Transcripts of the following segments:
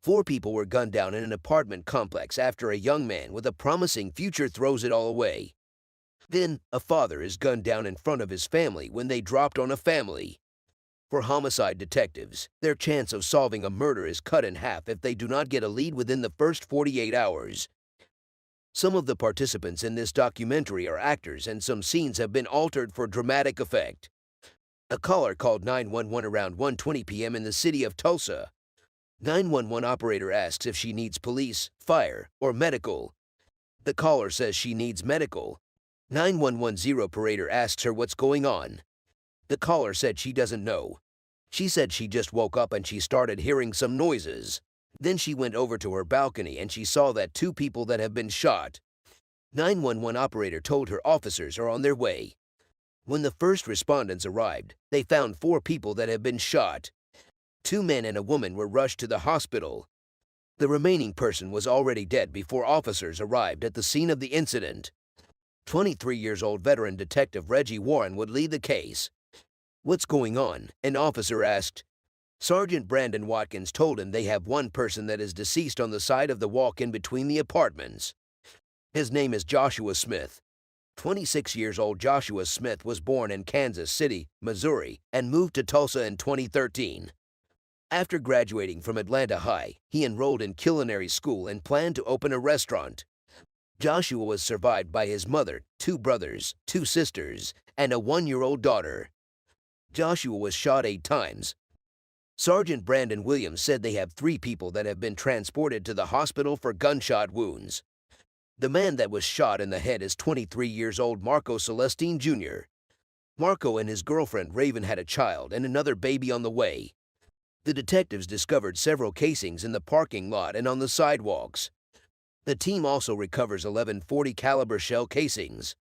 Four people were gunned down in an apartment complex after a young man with a promising future throws it all away. Then, a father is gunned down in front of his family when they dropped on a family. For homicide detectives, their chance of solving a murder is cut in half if they do not get a lead within the first 48 hours. Some of the participants in this documentary are actors, and some scenes have been altered for dramatic effect. A caller called 911 around 1:20 p.m. in the city of Tulsa. 911 operator asks if she needs police, fire, or medical. The caller says she needs medical. 911 operator asks her what's going on. The caller said she doesn't know. She said she just woke up and she started hearing some noises. Then she went over to her balcony and she saw that two people that have been shot. 911 operator told her officers are on their way. When the first respondents arrived, they found four people that have been shot. Two men and a woman were rushed to the hospital. The remaining person was already dead before officers arrived at the scene of the incident. 23-year-old veteran detective Reggie Warren would lead the case. "What's going on?" an officer asked. Sergeant Brandon Watkins told him they have one person that is deceased on the side of the walk-in between the apartments. His name is Joshua Smith. 26-year-old Joshua Smith was born in Kansas City, Missouri, and moved to Tulsa in 2013. After graduating from Atlanta High, he enrolled in culinary school and planned to open a restaurant. Joshua was survived by his mother, two brothers, two sisters, and a 1-year-old daughter. Joshua was shot 8 times. Sergeant Brandon Williams said they have 3 people that have been transported to the hospital for gunshot wounds. The man that was shot in the head is 23-year-old Marco Celestine Jr. Marco and his girlfriend Raven had a child and another baby on the way. The detectives discovered several casings in the parking lot and on the sidewalks. The team also recovers 11 .40 caliber shell casings.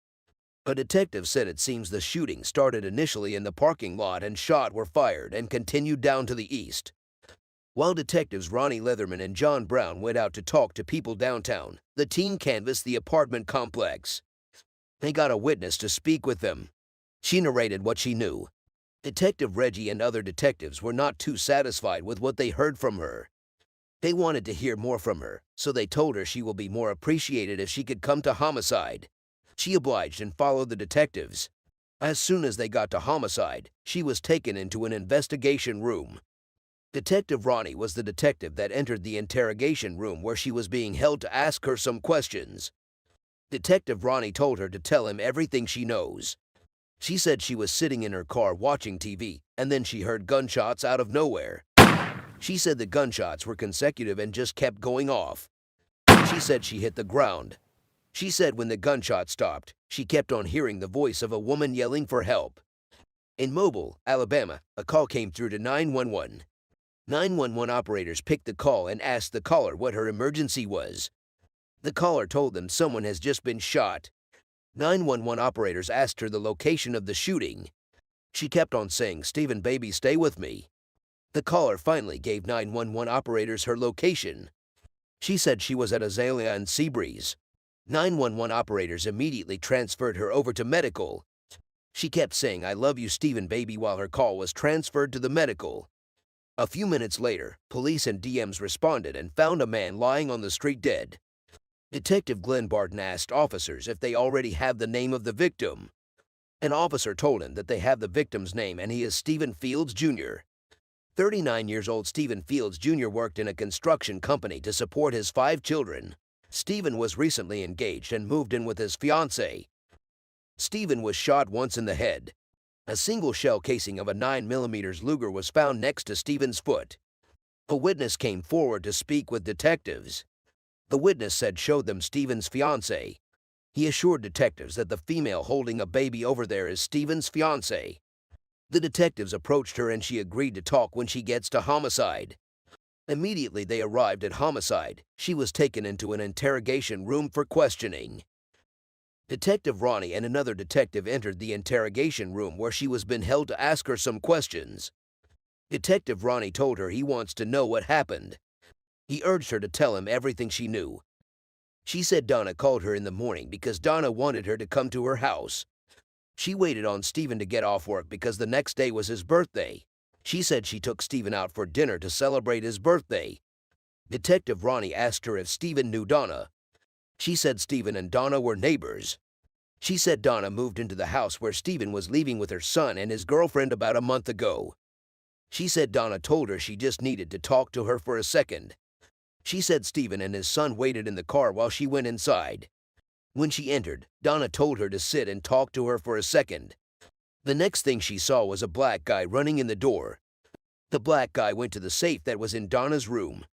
A detective said it seems the shooting started initially in the parking lot and shot were fired and continued down to the east. While detectives Ronnie Leatherman and John Brown went out to talk to people downtown, the team canvassed the apartment complex. They got a witness to speak with them. She narrated what she knew. Detective Reggie and other detectives were not too satisfied with what they heard from her. They wanted to hear more from her, so they told her she will be more appreciated if she could come to homicide. She obliged and followed the detectives. As soon as they got to homicide, she was taken into an investigation room. Detective Ronnie was the detective that entered the interrogation room where she was being held to ask her some questions. Detective Ronnie told her to tell him everything she knows. She said she was sitting in her car watching TV, and then she heard gunshots out of nowhere. She said the gunshots were consecutive and just kept going off. She said she hit the ground. She said when the gunshot stopped, she kept on hearing the voice of a woman yelling for help. In Mobile, Alabama, a call came through to 911. 911 operators picked the call and asked the caller what her emergency was. The caller told them someone has just been shot. 911 operators asked her the location of the shooting. She kept on saying, "Stephen, baby, stay with me." The caller finally gave 911 operators her location. She said she was at Azalea and Seabreeze. 911 operators immediately transferred her over to medical. She kept saying, "I love you, Stephen, baby," while her call was transferred to the medical. A few minutes later, police and DMs responded and found a man lying on the street dead. Detective Glenn Barton asked officers if they already have the name of the victim. An officer told him that they have the victim's name and he is Stephen Fields, Jr. 39-year-old Stephen Fields, Jr. worked in a construction company to support his 5 children. Stephen was recently engaged and moved in with his fiancée. Stephen was shot once in the head. A single shell casing of a 9mm Luger was found next to Stephen's foot. A witness came forward to speak with detectives. The witness said showed them Stephen's fiancée. He assured detectives that the female holding a baby over there is Stephen's fiancée. The detectives approached her and she agreed to talk when she gets to homicide. Immediately they arrived at homicide. She was taken into an interrogation room for questioning. Detective Ronnie and another detective entered the interrogation room where she was been held to ask her some questions. Detective Ronnie told her he wants to know what happened. He urged her to tell him everything she knew. She said Donna called her in the morning because Donna wanted her to come to her house. She waited on Stephen to get off work because the next day was his birthday. She said she took Stephen out for dinner to celebrate his birthday. Detective Ronnie asked her if Stephen knew Donna. She said Stephen and Donna were neighbors. She said Donna moved into the house where Stephen was living with her son and his girlfriend about a month ago. She said Donna told her she just needed to talk to her for a second. She said Stephen and his son waited in the car while she went inside. When she entered, Donna told her to sit and talk to her for a second. The next thing she saw was a black guy running in the door. The black guy went to the safe that was in Donna's room.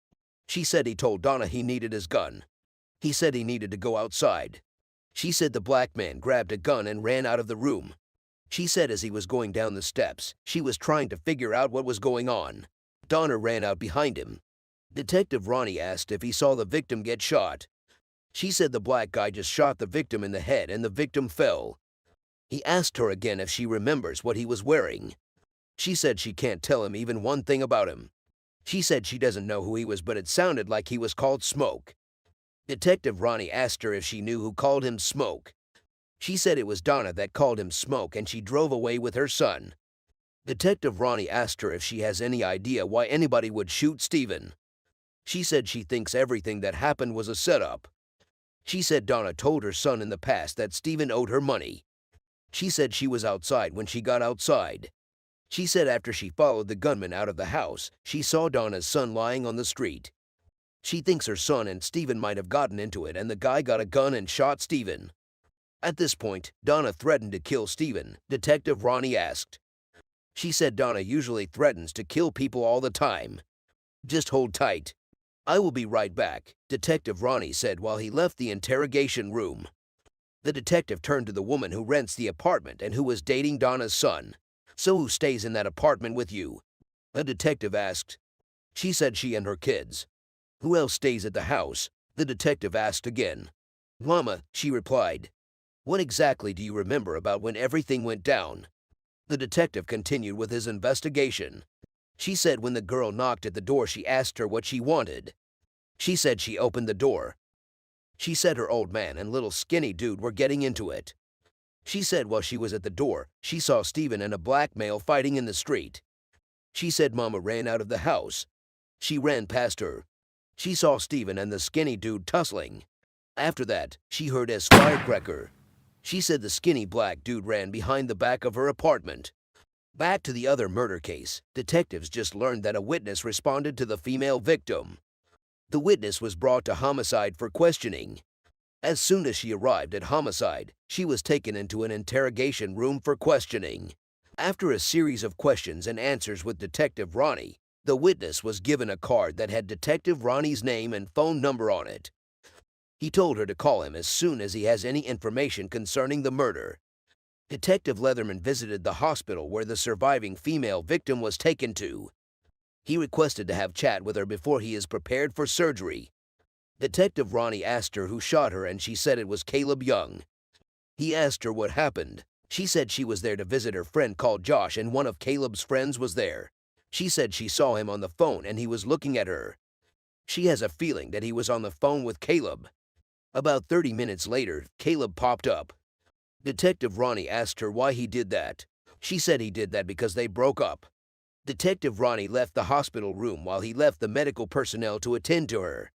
She said he told Donna he needed his gun. He said he needed to go outside. She said the black man grabbed a gun and ran out of the room. She said as he was going down the steps, she was trying to figure out what was going on. Donna ran out behind him. Detective Ronnie asked if he saw the victim get shot. She said the black guy just shot the victim in the head and the victim fell. He asked her again if she remembers what he was wearing. She said she can't tell him even one thing about him. She said she doesn't know who he was, but it sounded like he was called Smoke. Detective Ronnie asked her if she knew who called him Smoke. She said it was Donna that called him Smoke and she drove away with her son. Detective Ronnie asked her if she has any idea why anybody would shoot Stephen. She said she thinks everything that happened was a setup. She said Donna told her son in the past that Stephen owed her money. She said she was outside when she got outside. She said after she followed the gunman out of the house, she saw Donna's son lying on the street. She thinks her son and Stephen might have gotten into it and the guy got a gun and shot Stephen. At this point, Donna threatened to kill Stephen, Detective Ronnie asked. She said Donna usually threatens to kill people all the time. Just hold tight. I will be right back, Detective Ronnie said while he left the interrogation room. The detective turned to the woman who rents the apartment and who was dating Donna's son. So who stays in that apartment with you? The detective asked. She said she and her kids. Who else stays at the house? The detective asked again. Mama, she replied. What exactly do you remember about when everything went down? The detective continued with his investigation. She said when the girl knocked at the door, she asked her what she wanted. She said she opened the door. She said her old man and little skinny dude were getting into it. She said while she was at the door, she saw Stephen and a black male fighting in the street. She said Mama ran out of the house. She ran past her. She saw Stephen and the skinny dude tussling. After that, she heard a firecracker. She said the skinny black dude ran behind the back of her apartment. Back to the other murder case, detectives just learned that a witness responded to the female victim. The witness was brought to homicide for questioning. As soon as she arrived at homicide, she was taken into an interrogation room for questioning. After a series of questions and answers with Detective Ronnie, the witness was given a card that had Detective Ronnie's name and phone number on it. He told her to call him as soon as he has any information concerning the murder. Detective Leatherman visited the hospital where the surviving female victim was taken to. He requested to have chat with her before he is prepared for surgery. Detective Ronnie asked her who shot her and she said it was Caleb Young. He asked her what happened. She said she was there to visit her friend called Josh and one of Caleb's friends was there. She said she saw him on the phone and he was looking at her. She has a feeling that he was on the phone with Caleb. About 30 minutes later, Caleb popped up. Detective Ronnie asked her why he did that. She said he did that because they broke up. Detective Ronnie left the hospital room while he left the medical personnel to attend to her.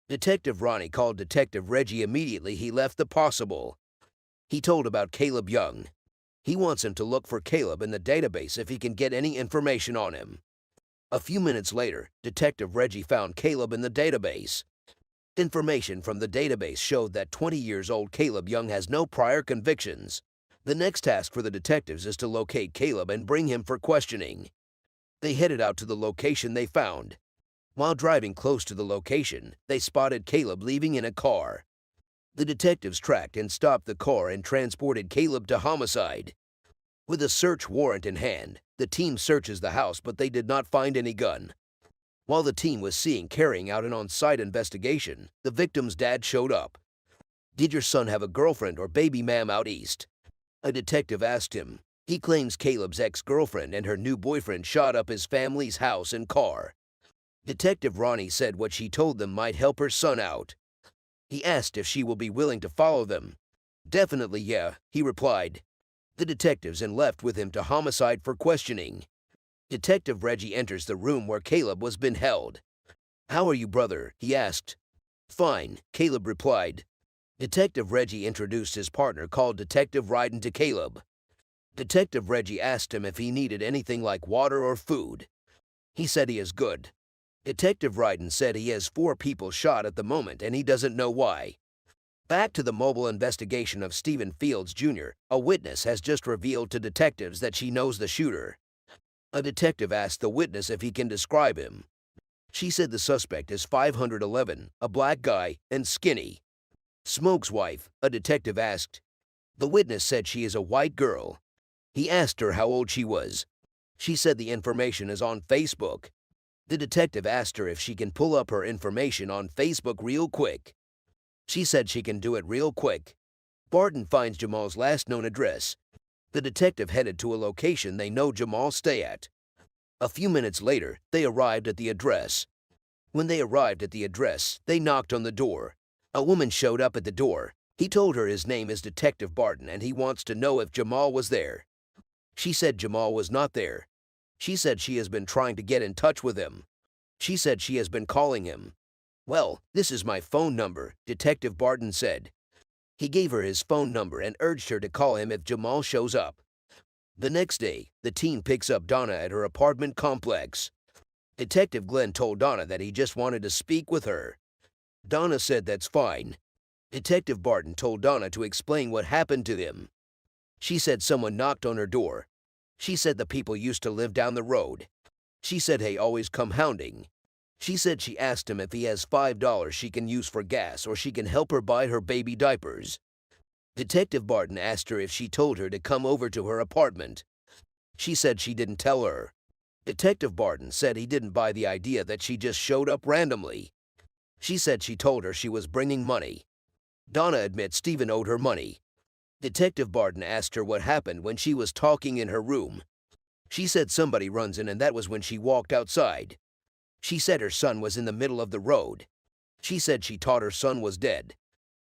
Detective Ronnie called Detective Reggie immediately he left the possible. He told about Caleb Young. He wants him to look for Caleb in the database if he can get any information on him. A few minutes later, Detective Reggie found Caleb in the database. Information from the database showed that 20-year-old Caleb Young has no prior convictions. The next task for the detectives is to locate Caleb and bring him for questioning. They headed out to the location they found. While driving close to the location, they spotted Caleb leaving in a car. The detectives tracked and stopped the car and transported Caleb to homicide. With a search warrant in hand, the team searches the house but they did not find any gun. While the team was carrying out an on-site investigation, the victim's dad showed up. Did your son have a girlfriend or baby ma'am out east? A detective asked him. He claims Caleb's ex-girlfriend and her new boyfriend shot up his family's house and car. Detective Ronnie said what she told them might help her son out. He asked if she will be willing to follow them. Definitely yeah, he replied. The detectives and left with him to homicide for questioning. Detective Reggie enters the room where Caleb was been held. "How are you, brother?" he asked. "Fine," Caleb replied. Detective Reggie introduced his partner called Detective Ryden to Caleb. Detective Reggie asked him if he needed anything like water or food. He said he is good. Detective Ryden said he has 4 people shot at the moment and he doesn't know why. Back to the mobile investigation of Stephen Fields Jr., a witness has just revealed to detectives that she knows the shooter. A detective asked the witness if he can describe him. She said the suspect is 5'11", a black guy, and skinny. Smoke's wife, a detective asked. The witness said she is a white girl. He asked her how old she was. She said the information is on Facebook. The detective asked her if she can pull up her information on Facebook real quick. She said she can do it real quick. Barton finds Jamal's last known address. The detective headed to a location they know Jamal stay at. A few minutes later, they arrived at the address. When they arrived at the address, they knocked on the door. A woman showed up at the door. He told her his name is Detective Barton and he wants to know if Jamal was there. She said Jamal was not there. She said she has been trying to get in touch with him. She said she has been calling him. "Well, this is my phone number," Detective Barton said. He gave her his phone number and urged her to call him if Jamal shows up. The next day, the team picks up Donna at her apartment complex. Detective Glenn told Donna that he just wanted to speak with her. Donna said that's fine. Detective Barton told Donna to explain what happened to him. She said someone knocked on her door. She said the people used to live down the road. She said they always come hounding. She said she asked him if he has $5 she can use for gas or she can help her buy her baby diapers. Detective Barton asked her if she told her to come over to her apartment. She said she didn't tell her. Detective Barton said he didn't buy the idea that she just showed up randomly. She said she told her she was bringing money. Donna admits Stephen owed her money. Detective Barton asked her what happened when she was talking in her room. She said somebody runs in and that was when she walked outside. She said her son was in the middle of the road. She said she thought her son was dead.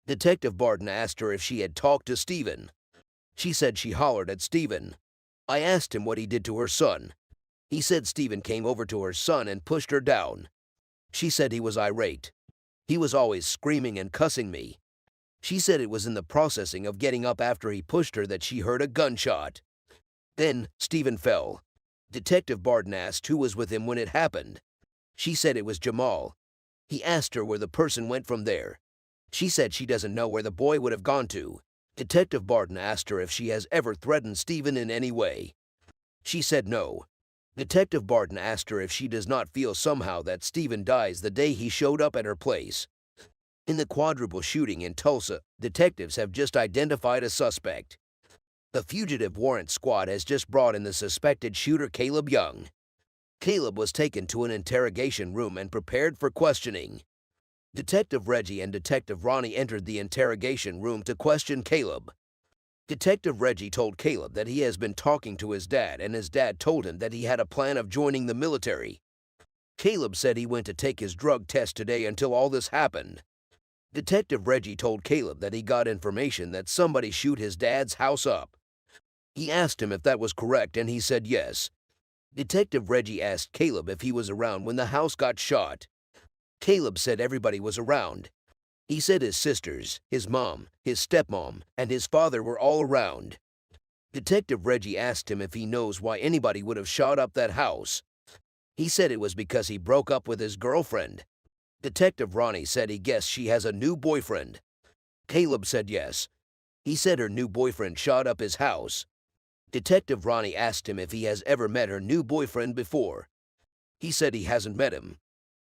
Detective Barton asked her if she had talked to Stephen. She said she hollered at Stephen. I asked him what he did to her son. He said Stephen came over to her son and pushed her down. She said he was irate. He was always screaming and cussing me. She said it was in the processing of getting up after he pushed her that she heard a gunshot. Then, Stephen fell. Detective Barton asked who was with him when it happened. She said it was Jamal. He asked her where the person went from there. She said she doesn't know where the boy would have gone to. Detective Barton asked her if she has ever threatened Stephen in any way. She said no. Detective Barton asked her if she does not feel somehow that Stephen dies the day he showed up at her place. In the quadruple shooting in Tulsa, detectives have just identified a suspect. The fugitive warrant squad has just brought in the suspected shooter Caleb Young. Caleb was taken to an interrogation room and prepared for questioning. Detective Reggie and Detective Ronnie entered the interrogation room to question Caleb. Detective Reggie told Caleb that he has been talking to his dad and his dad told him that he had a plan of joining the military. Caleb said he went to take his drug test today until all this happened. Detective Reggie told Caleb that he got information that somebody shoot his dad's house up. He asked him if that was correct and he said yes. Detective Reggie asked Caleb if he was around when the house got shot. Caleb said everybody was around. He said his sisters, his mom, his stepmom, and his father were all around. Detective Reggie asked him if he knows why anybody would have shot up that house. He said it was because he broke up with his girlfriend. Detective Ronnie said he guessed she has a new boyfriend. Caleb said yes. He said her new boyfriend shot up his house. Detective Ronnie asked him if he has ever met her new boyfriend before. He said he hasn't met him.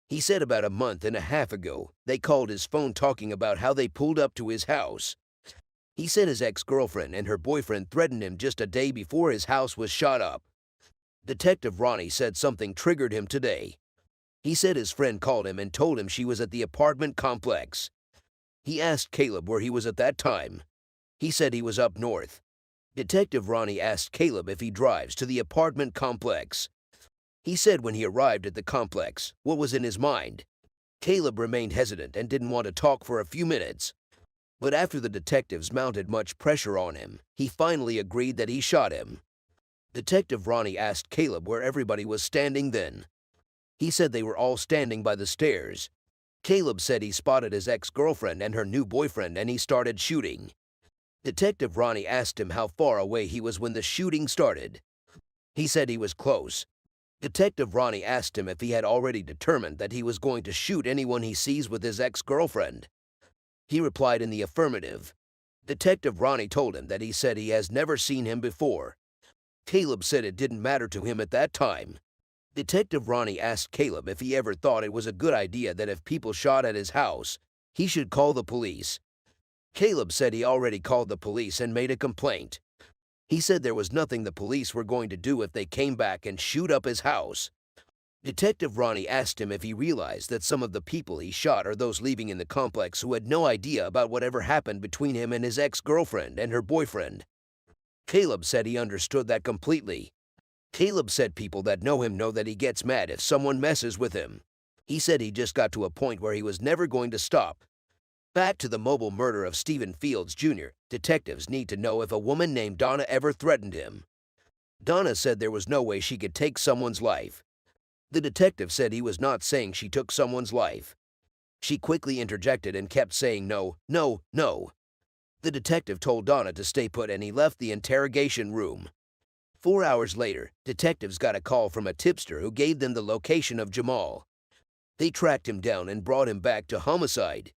He said about a month and a half ago, they called his phone talking about how they pulled up to his house. He said his ex-girlfriend and her boyfriend threatened him just a day before his house was shot up. Detective Ronnie said something triggered him today. He said his friend called him and told him she was at the apartment complex. He asked Caleb where he was at that time. He said he was up north. Detective Ronnie asked Caleb if he drives to the apartment complex. He said when he arrived at the complex, what was in his mind. Caleb remained hesitant and didn't want to talk for a few minutes. But after the detectives mounted much pressure on him, he finally agreed that he shot him. Detective Ronnie asked Caleb where everybody was standing then. He said they were all standing by the stairs. Caleb said he spotted his ex-girlfriend and her new boyfriend and he started shooting. Detective Ronnie asked him how far away he was when the shooting started. He said he was close. Detective Ronnie asked him if he had already determined that he was going to shoot anyone he sees with his ex-girlfriend. He replied in the affirmative. Detective Ronnie told him that he said he has never seen him before. Caleb said it didn't matter to him at that time. Detective Ronnie asked Caleb if he ever thought it was a good idea that if people shot at his house, he should call the police. Caleb said he already called the police and made a complaint. He said there was nothing the police were going to do if they came back and shoot up his house. Detective Ronnie asked him if he realized that some of the people he shot are those leaving in the complex who had no idea about whatever happened between him and his ex-girlfriend and her boyfriend. Caleb said he understood that completely. Caleb said people that know him know that he gets mad if someone messes with him. He said he just got to a point where he was never going to stop. Back to the mobile murder of Stephen Fields Jr., detectives need to know if a woman named Donna ever threatened him. Donna said there was no way she could take someone's life. The detective said he was not saying she took someone's life. She quickly interjected and kept saying no, no, no. The detective told Donna to stay put and he left the interrogation room. 4 hours later, detectives got a call from a tipster who gave them the location of Jamal. They tracked him down and brought him back to homicide.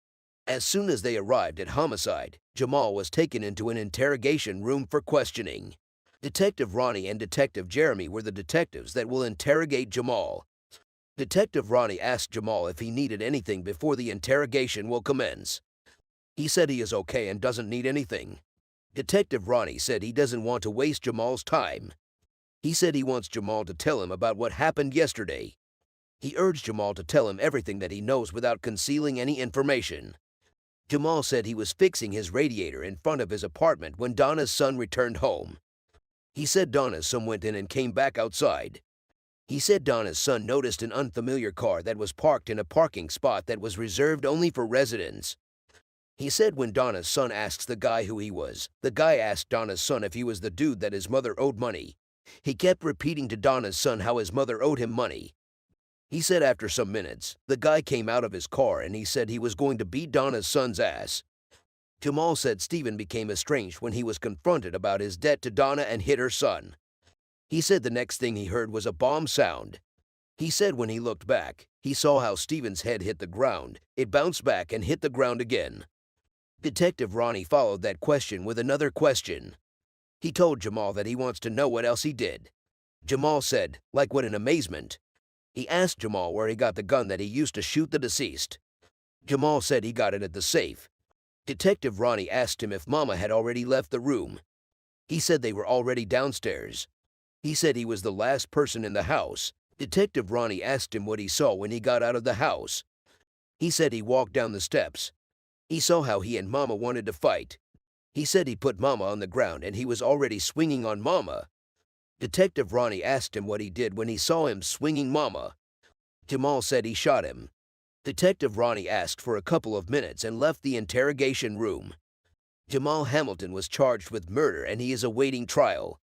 As soon as they arrived at homicide, Jamal was taken into an interrogation room for questioning. Detective Ronnie and Detective Jeremy were the detectives that will interrogate Jamal. Detective Ronnie asked Jamal if he needed anything before the interrogation will commence. He said he is okay and doesn't need anything. Detective Ronnie said he doesn't want to waste Jamal's time. He said he wants Jamal to tell him about what happened yesterday. He urged Jamal to tell him everything that he knows without concealing any information. Jamal said he was fixing his radiator in front of his apartment when Donna's son returned home. He said Donna's son went in and came back outside. He said Donna's son noticed an unfamiliar car that was parked in a parking spot that was reserved only for residents. He said when Donna's son asks the guy who he was, the guy asked Donna's son if he was the dude that his mother owed money. He kept repeating to Donna's son how his mother owed him money. He said after some minutes, the guy came out of his car and he said he was going to beat Donna's son's ass. Jamal said Stephen became estranged when he was confronted about his debt to Donna and hit her son. He said the next thing he heard was a bomb sound. He said when he looked back, he saw how Stephen's head hit the ground. It bounced back and hit the ground again. Detective Ronnie followed that question with another question. He told Jamal that he wants to know what else he did. Jamal said, like what in amazement. He asked Jamal where he got the gun that he used to shoot the deceased. Jamal said he got it at the safe. Detective Ronnie asked him if Mama had already left the room. He said they were already downstairs. He said he was the last person in the house. Detective Ronnie asked him what he saw when he got out of the house. He said he walked down the steps. He saw how he and Mama wanted to fight. He said he put Mama on the ground and he was already swinging on Mama. Detective Ronnie asked him what he did when he saw him swinging Mama. Jamal said he shot him. Detective Ronnie asked for a couple of minutes and left the interrogation room. Jamal Hamilton was charged with murder and he is awaiting trial.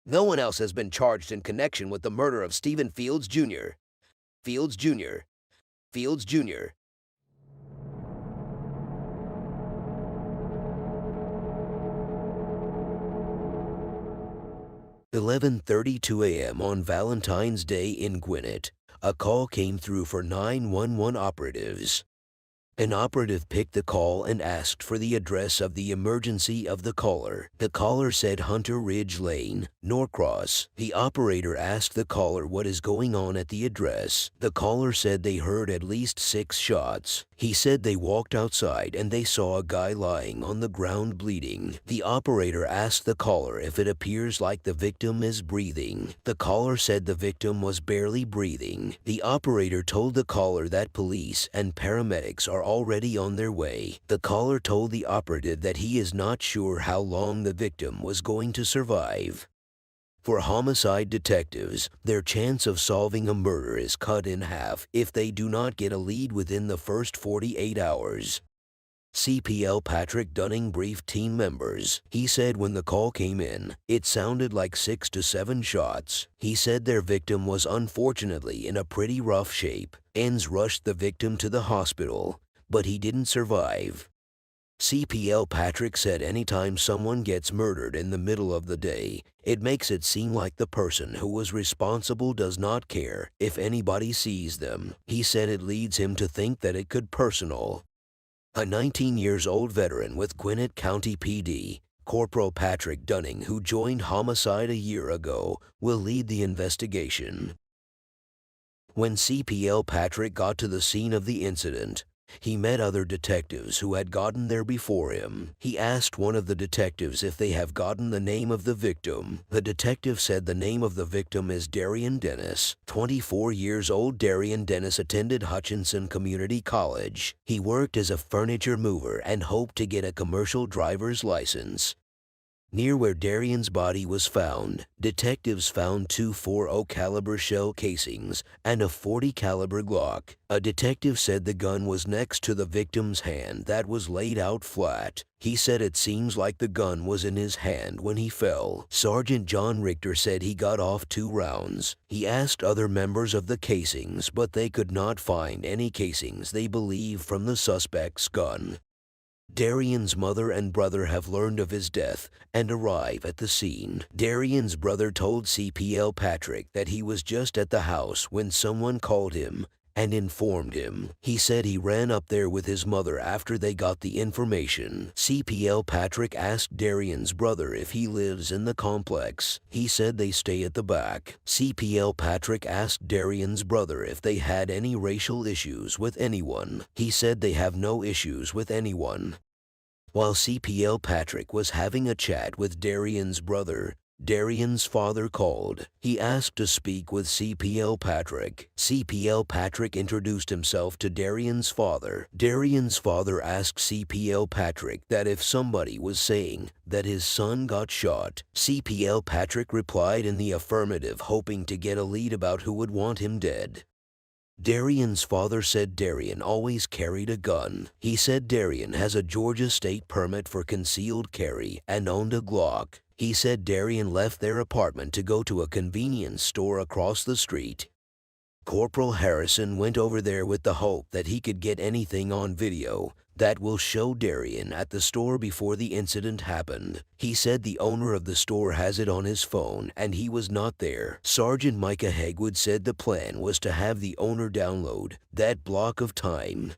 No one else has been charged in connection with the murder of Stephen Fields Jr. Fields Jr. Fields Jr. 11:32 a.m. on Valentine's Day in Gwinnett. A call came through for 911 operatives. An operative picked the call and asked for the address of the emergency of the caller. The caller said Hunter Ridge Lane, Norcross. The operator asked the caller what is going on at the address. The caller said they heard at least 6 shots. He said they walked outside and they saw a guy lying on the ground bleeding. The operator asked the caller if it appears like the victim is breathing. The caller said the victim was barely breathing. The operator told the caller that police and paramedics are already on their way. The caller told the operative that he is not sure how long the victim was going to survive. For homicide detectives, their chance of solving a murder is cut in half if they do not get a lead within the first 48 hours. CPL Patrick Dunning briefed team members. He said when the call came in, it sounded like 6 to 7 shots. He said their victim was unfortunately in a pretty rough shape. Ends rushed the victim to the hospital, but he didn't survive. CPL Patrick said anytime someone gets murdered in the middle of the day, it makes it seem like the person who was responsible does not care if anybody sees them. He said it leads him to think that it could personal. A 19-year-old veteran with Gwinnett County PD, Corporal Patrick Dunning, who joined homicide a year ago, will lead the investigation. When CPL Patrick got to the scene of the incident, he met other detectives who had gotten there before him. He asked one of the detectives if they have gotten the name of the victim. The detective said the name of the victim is Darian Dennis. 24 years old Darian Dennis attended Hutchinson Community College. He worked as a furniture mover and hoped to get a commercial driver's license. Near where Darian's body was found, detectives found 2 .40 caliber shell casings and a .40 caliber Glock. A detective said the gun was next to the victim's hand that was laid out flat. He said it seems like the gun was in his hand when he fell. Sergeant John Richter said he got off 2 rounds. He asked other members of the casings, but they could not find any casings they believe from the suspect's gun. Darian's mother and brother have learned of his death and arrive at the scene. Darian's brother told CPL Patrick that he was just at the house when someone called him and informed him. He said he ran up there with his mother after they got the information. CPL Patrick asked Darian's brother if he lives in the complex. He said they stay at the back. CPL Patrick asked Darian's brother if they had any racial issues with anyone. He said they have no issues with anyone. While CPL Patrick was having a chat with Darian's brother, Darian's father called. He asked to speak with CPL Patrick. CPL Patrick introduced himself to Darian's father. Darian's father asked CPL Patrick that if somebody was saying that his son got shot. CPL Patrick replied in the affirmative, hoping to get a lead about who would want him dead. Darian's father said Darian always carried a gun. He said Darian has a Georgia state permit for concealed carry and owned a Glock. He said Darian left their apartment to go to a convenience store across the street. Corporal Harrison went over there with the hope that he could get anything on video that will show Darian at the store before the incident happened. He said the owner of the store has it on his phone and he was not there. Sergeant Micah Hegwood said the plan was to have the owner download that block of time.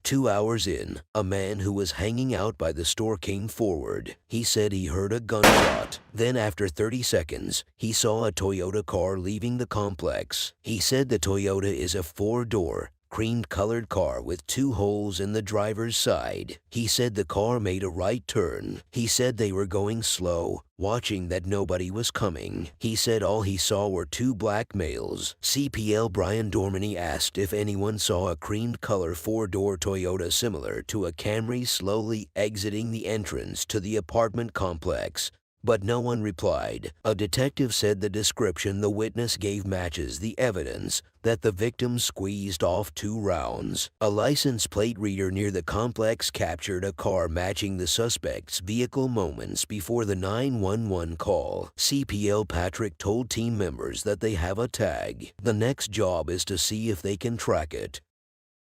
2 hours in, a man who was hanging out by the store came forward. He said he heard a gunshot. Then after 30 seconds, he saw a Toyota car leaving the complex. He said the Toyota is a 4-door, cream-colored car with 2 holes in the driver's side. He said the car made a right turn. He said they were going slow, watching that nobody was coming. He said all he saw were 2 black males. CPL Brian Dormany asked if anyone saw a cream-color 4-door Toyota similar to a Camry slowly exiting the entrance to the apartment complex, but no one replied. A detective said the description the witness gave matches the evidence that the victim squeezed off 2 rounds. A license plate reader near the complex captured a car matching the suspect's vehicle moments before the 911 call. CPL Patrick told team members that they have a tag. The next job is to see if they can track it.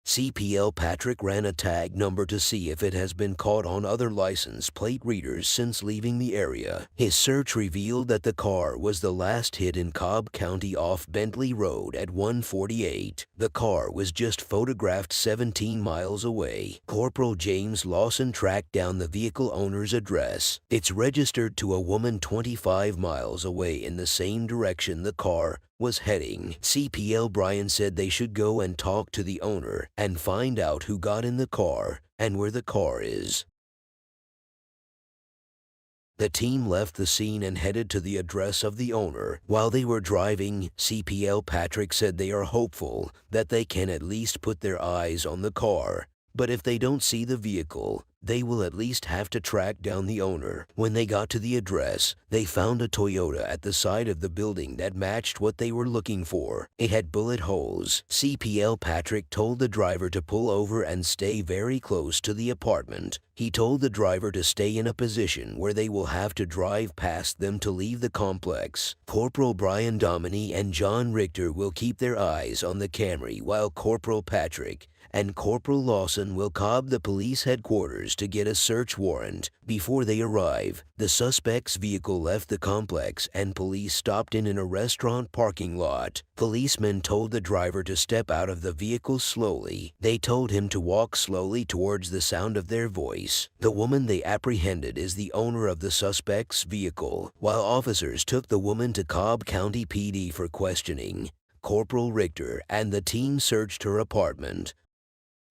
CPL Patrick ran a tag number to see if it has been caught on other license plate readers since leaving the area. His search revealed that the car was the last hit in Cobb County off Bentley Road at 148. The car was just photographed 17 miles away. Corporal James Lawson tracked down the vehicle owner's address. It's registered to a woman 25 miles away in the same direction the car was heading. CPL Brian said they should go and talk to the owner and find out who got in the car and where the car is. The team left the scene and headed to the address of the owner. While they were driving, CPL Patrick said they are hopeful that they can at least put their eyes on the car. But if they don't see the vehicle, they will at least have to track down the owner. When they got to the address, they found a Toyota at the side of the building that matched what they were looking for. It had bullet holes. CPL Patrick told the driver to pull over and stay very close to the apartment. He told the driver to stay in a position where they will have to drive past them to leave the complex. Corporal Brian Dominy and John Richter will keep their eyes on the Camry while Corporal Patrick and Corporal Lawson will cob the police headquarters to get a search warrant. Before they arrive, the suspect's vehicle left the complex and police stopped in a restaurant parking lot. Policemen told the driver to step out of the vehicle slowly. They told him to walk slowly towards the sound of their voice. The woman they apprehended is the owner of the suspect's vehicle. While officers took the woman to Cobb County PD for questioning, Corporal Richter and the team searched her apartment.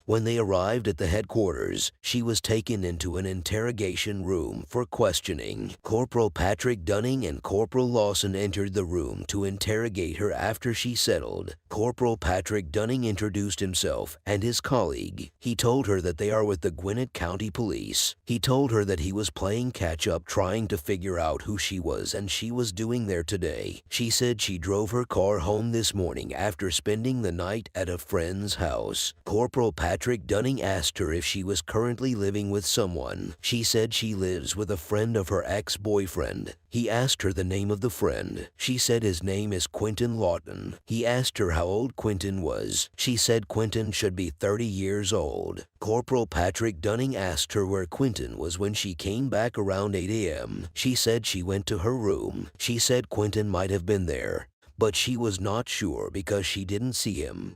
When they arrived at the headquarters, she was taken into an interrogation room for questioning. Corporal Patrick Dunning and Corporal Lawson entered the room to interrogate her after she settled. Corporal Patrick Dunning introduced himself and his colleague. He told her that they are with the Gwinnett County Police. He told her that he was playing catch-up trying to figure out who she was and she was doing there today. She said she drove her car home this morning after spending the night at a friend's house. Corporal Patrick Dunning asked her if she was currently living with someone. She said she lives with a friend of her ex-boyfriend. He asked her the name of the friend. She said his name is Quentin Lawton. He asked her how old Quentin was. She said Quentin should be 30 years old. Corporal Patrick Dunning asked her where Quentin was when she came back around 8 a.m. She said she went to her room. She said Quentin might have been there, but she was not sure because she didn't see him.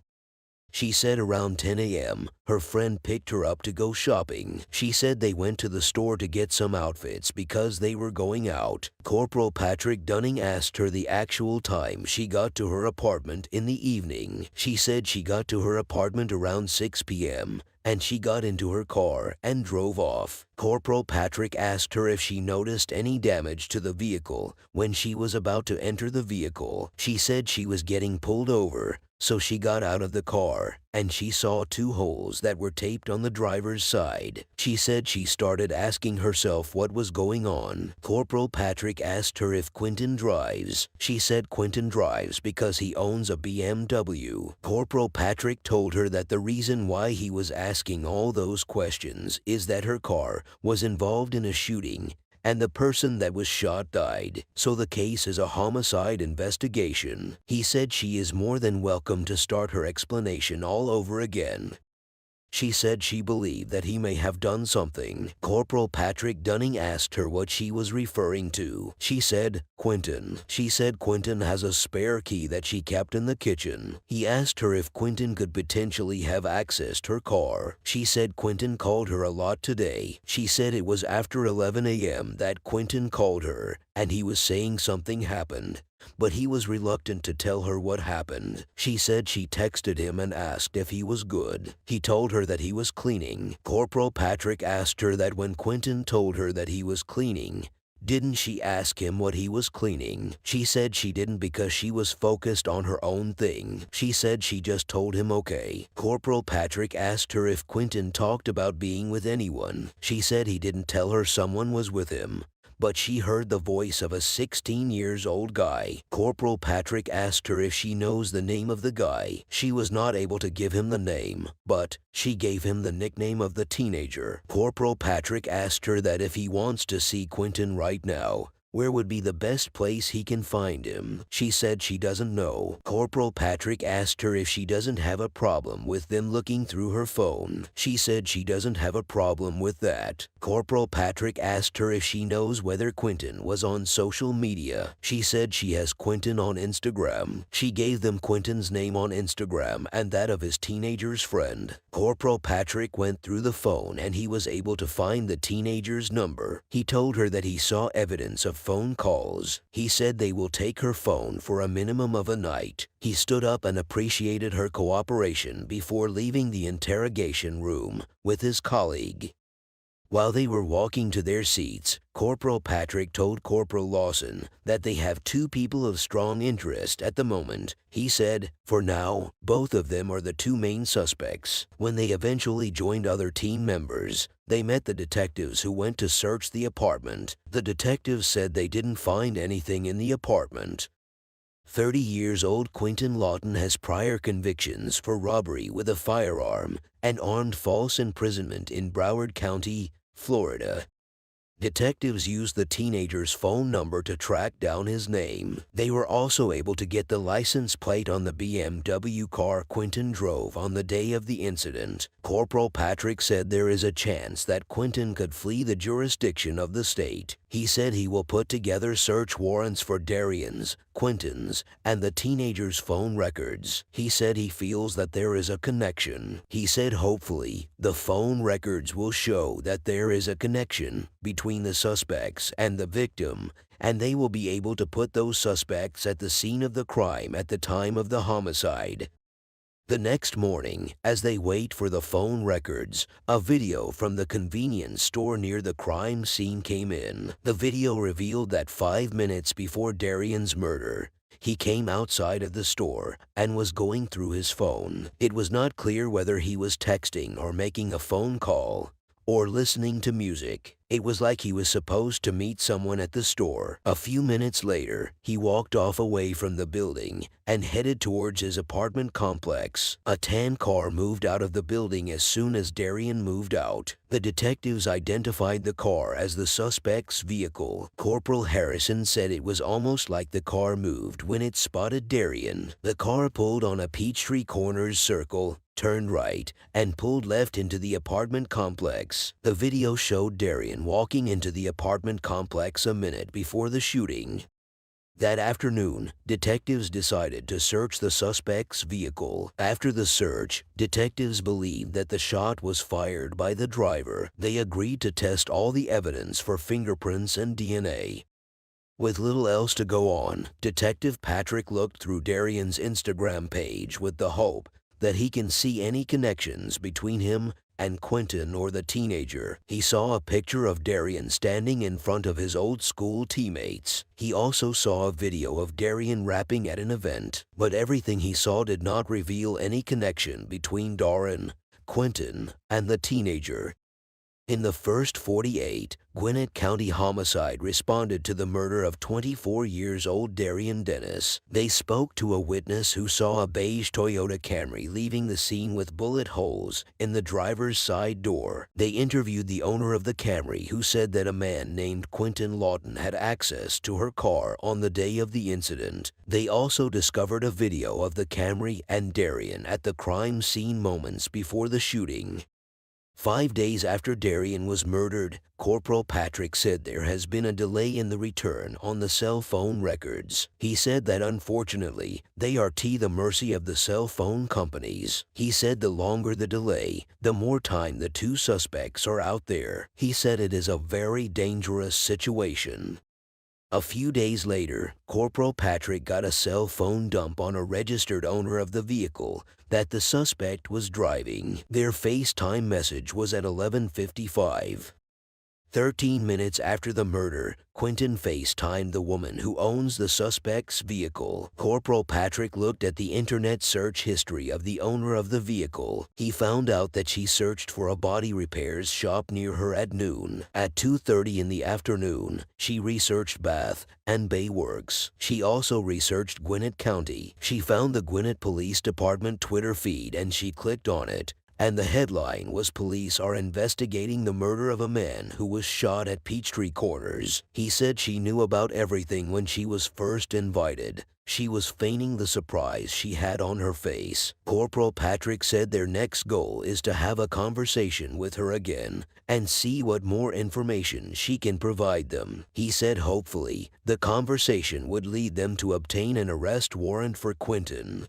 She said around 10 a.m., her friend picked her up to go shopping. She said they went to the store to get some outfits because they were going out. Corporal Patrick Dunning asked her the actual time she got to her apartment in the evening. She said she got to her apartment around 6 p.m., and she got into her car and drove off. Corporal Patrick asked her if she noticed any damage to the vehicle when she was about to enter the vehicle. She said she was getting pulled over, so she got out of the car and she saw 2 holes that were taped on the driver's side. She said she started asking herself what was going on. Corporal Patrick asked her if Quentin drives. She said Quentin drives because he owns a BMW. Corporal Patrick told her that the reason why he was asking all those questions is that her car was involved in a shooting and the person that was shot died, so the case is a homicide investigation. He said she is more than welcome to start her explanation all over again. She said she believed that he may have done something. Corporal Patrick Dunning asked her what she was referring to. She said, Quentin. She said Quentin has a spare key that she kept in the kitchen. He asked her if Quentin could potentially have accessed her car. She said Quentin called her a lot today. She said it was after 11 a.m. that Quentin called her, and he was saying something happened, but he was reluctant to tell her what happened. She said she texted him and asked if he was good. He told her that he was cleaning. Corporal Patrick asked her that when Quentin told her that he was cleaning, didn't she ask him what he was cleaning? She said she didn't because she was focused on her own thing. She said she just told him okay. Corporal Patrick asked her if Quentin talked about being with anyone. She said he didn't tell her someone was with him, but she heard the voice of a 16-year-old guy. Corporal Patrick asked her if she knows the name of the guy. She was not able to give him the name, but she gave him the nickname of the teenager. Corporal Patrick asked her that if he wants to see Quentin right now, where would be the best place he can find him? She said she doesn't know. Corporal Patrick asked her if she doesn't have a problem with them looking through her phone. She said she doesn't have a problem with that. Corporal Patrick asked her if she knows whether Quentin was on social media. She said she has Quentin on Instagram. She gave them Quentin's name on Instagram and that of his teenager's friend. Corporal Patrick went through the phone and he was able to find the teenager's number. He told her that he saw evidence of phone calls. He said they will take her phone for a minimum of a night. He stood up and appreciated her cooperation before leaving the interrogation room with his colleague. While they were walking to their seats, Corporal Patrick told Corporal Lawson that they have 2 people of strong interest at the moment. He said, for now, both of them are the 2 main suspects. When they eventually joined other team members, They met the detectives who went to search the apartment. The detectives said they didn't find anything in the apartment. 30 years old Quentin Lawton has prior convictions for robbery with a firearm and armed false imprisonment in Broward County, Florida. Detectives used the teenager's phone number to track down his name. They were also able to get the license plate on the BMW car Quentin drove on the day of the incident. Corporal Patrick said there is a chance that Quentin could flee the jurisdiction of the state. He said he will put together search warrants for Darian's, Quentin's, and the teenager's phone records. He said he feels that there is a connection. He said hopefully the phone records will show that there is a connection between the suspects and the victim, and they will be able to put those suspects at the scene of the crime at the time of the homicide. The next morning, as they wait for the phone records, a video from the convenience store near the crime scene came in. The video revealed that 5 minutes before Darian's murder, he came outside of the store and was going through his phone. It was not clear whether he was texting or making a phone call or listening to music. It was like he was supposed to meet someone at the store. A few minutes later, he walked off away from the building and headed towards his apartment complex. A tan car moved out of the building as soon as Darian moved out. The detectives identified the car as the suspect's vehicle. Corporal Harrison said it was almost like the car moved when it spotted Darian. The car pulled on a Peachtree Corners circle, turned right, and pulled left into the apartment complex. The video showed Darian walking into the apartment complex a minute before the shooting. That afternoon, detectives decided to search the suspect's vehicle. After the search, detectives believed that the shot was fired by the driver. They agreed to test all the evidence for fingerprints and DNA. With little else to go on, Detective Patrick looked through Darian's Instagram page with the hope that he can see any connections between him and Quentin or the teenager. He saw a picture of Darian standing in front of his old school teammates. He also saw a video of Darian rapping at an event, but everything he saw did not reveal any connection between Darren, Quentin, and the teenager. In the first 48, Gwinnett County Homicide responded to the murder of 24 years old Darian Dennis. They spoke to a witness who saw a beige Toyota Camry leaving the scene with bullet holes in the driver's side door. They interviewed the owner of the Camry, who said that a man named Quentin Lawton had access to her car on the day of the incident. They also discovered a video of the Camry and Darian at the crime scene moments before the shooting. 5 days after Darian was murdered, Corporal Patrick said there has been a delay in the return on the cell phone records. He said that unfortunately, they are to the mercy of the cell phone companies. He said the longer the delay, the more time the two suspects are out there. He said it is a very dangerous situation. A few days later, Corporal Patrick got a cell phone dump on a registered owner of the vehicle that the suspect was driving. Their FaceTime message was at 11:55. 13 minutes after the murder, Quentin FaceTimed the woman who owns the suspect's vehicle. Corporal Patrick looked at the internet search history of the owner of the vehicle. He found out that she searched for a body repairs shop near her at noon. At 2:30 in the afternoon, she researched Bath and Bay Works. She also researched Gwinnett County. She found the Gwinnett Police Department Twitter feed and she clicked on it. And the headline was "Police are investigating the murder of a man who was shot at Peachtree Corners." He said she knew about everything when she was first invited. She was feigning the surprise she had on her face. Corporal Patrick said their next goal is to have a conversation with her again and see what more information she can provide them. He said hopefully the conversation would lead them to obtain an arrest warrant for Quentin.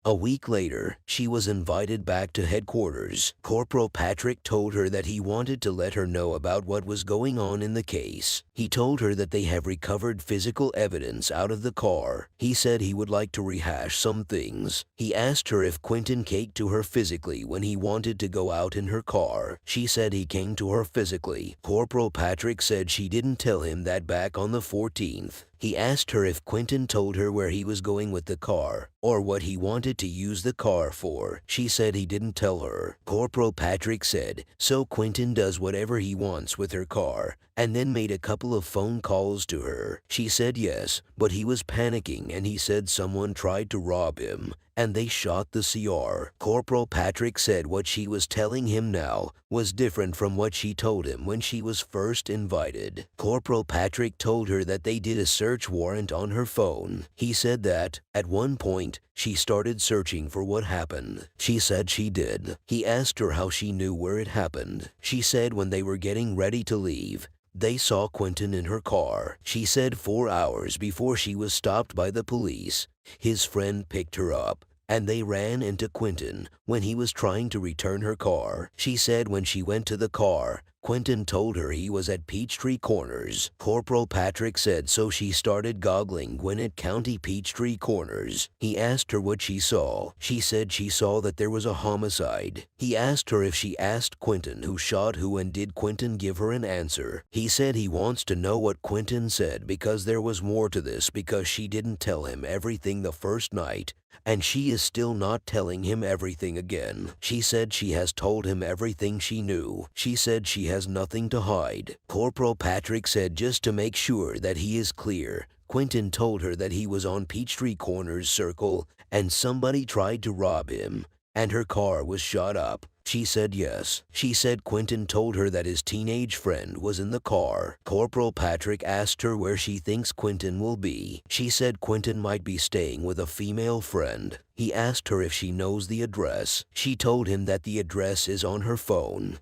A week later, she was invited back to headquarters. Corporal Patrick told her that he wanted to let her know about what was going on in the case. He told her that they have recovered physical evidence out of the car. He said he would like to rehash some things. He asked her if Quentin came to her physically when he wanted to go out in her car. She said he came to her physically. Corporal Patrick said she didn't tell him that back on the 14th. He asked her if Quentin told her where he was going with the car or what he wanted to use the car for. She said he didn't tell her. Corporal Patrick said, so Quentin does whatever he wants with her car, and then made a couple of phone calls to her. She said yes, but he was panicking and he said someone tried to rob him and they shot the CR. Corporal Patrick said what she was telling him now was different from what she told him when she was first invited. Corporal Patrick told her that they did a search warrant on her phone. He said that, at one point, she started searching for what happened. She said she did. He asked her how she knew where it happened. She said when they were getting ready to leave, they saw Quentin in her car. She said 4 hours before she was stopped by the police, his friend picked her up, and they ran into Quentin when he was trying to return her car. She said when she went to the car, Quentin told her he was at Peachtree Corners. Corporal Patrick said so she started googling Gwinnett County Peachtree Corners. He asked her what she saw. She said she saw that there was a homicide. He asked her if she asked Quentin who shot who and did Quentin give her an answer. He said he wants to know what Quentin said because there was more to this because she didn't tell him everything the first night, and she is still not telling him everything again. She said she has told him everything she knew. She said she has nothing to hide. Corporal Patrick said just to make sure that he is clear, Quentin told her that he was on Peachtree Corners Circle and somebody tried to rob him, and her car was shot up. She said yes. She said Quentin told her that his teenage friend was in the car. Corporal Patrick asked her where she thinks Quentin will be. She said Quentin might be staying with a female friend. He asked her if she knows the address. She told him that the address is on her phone.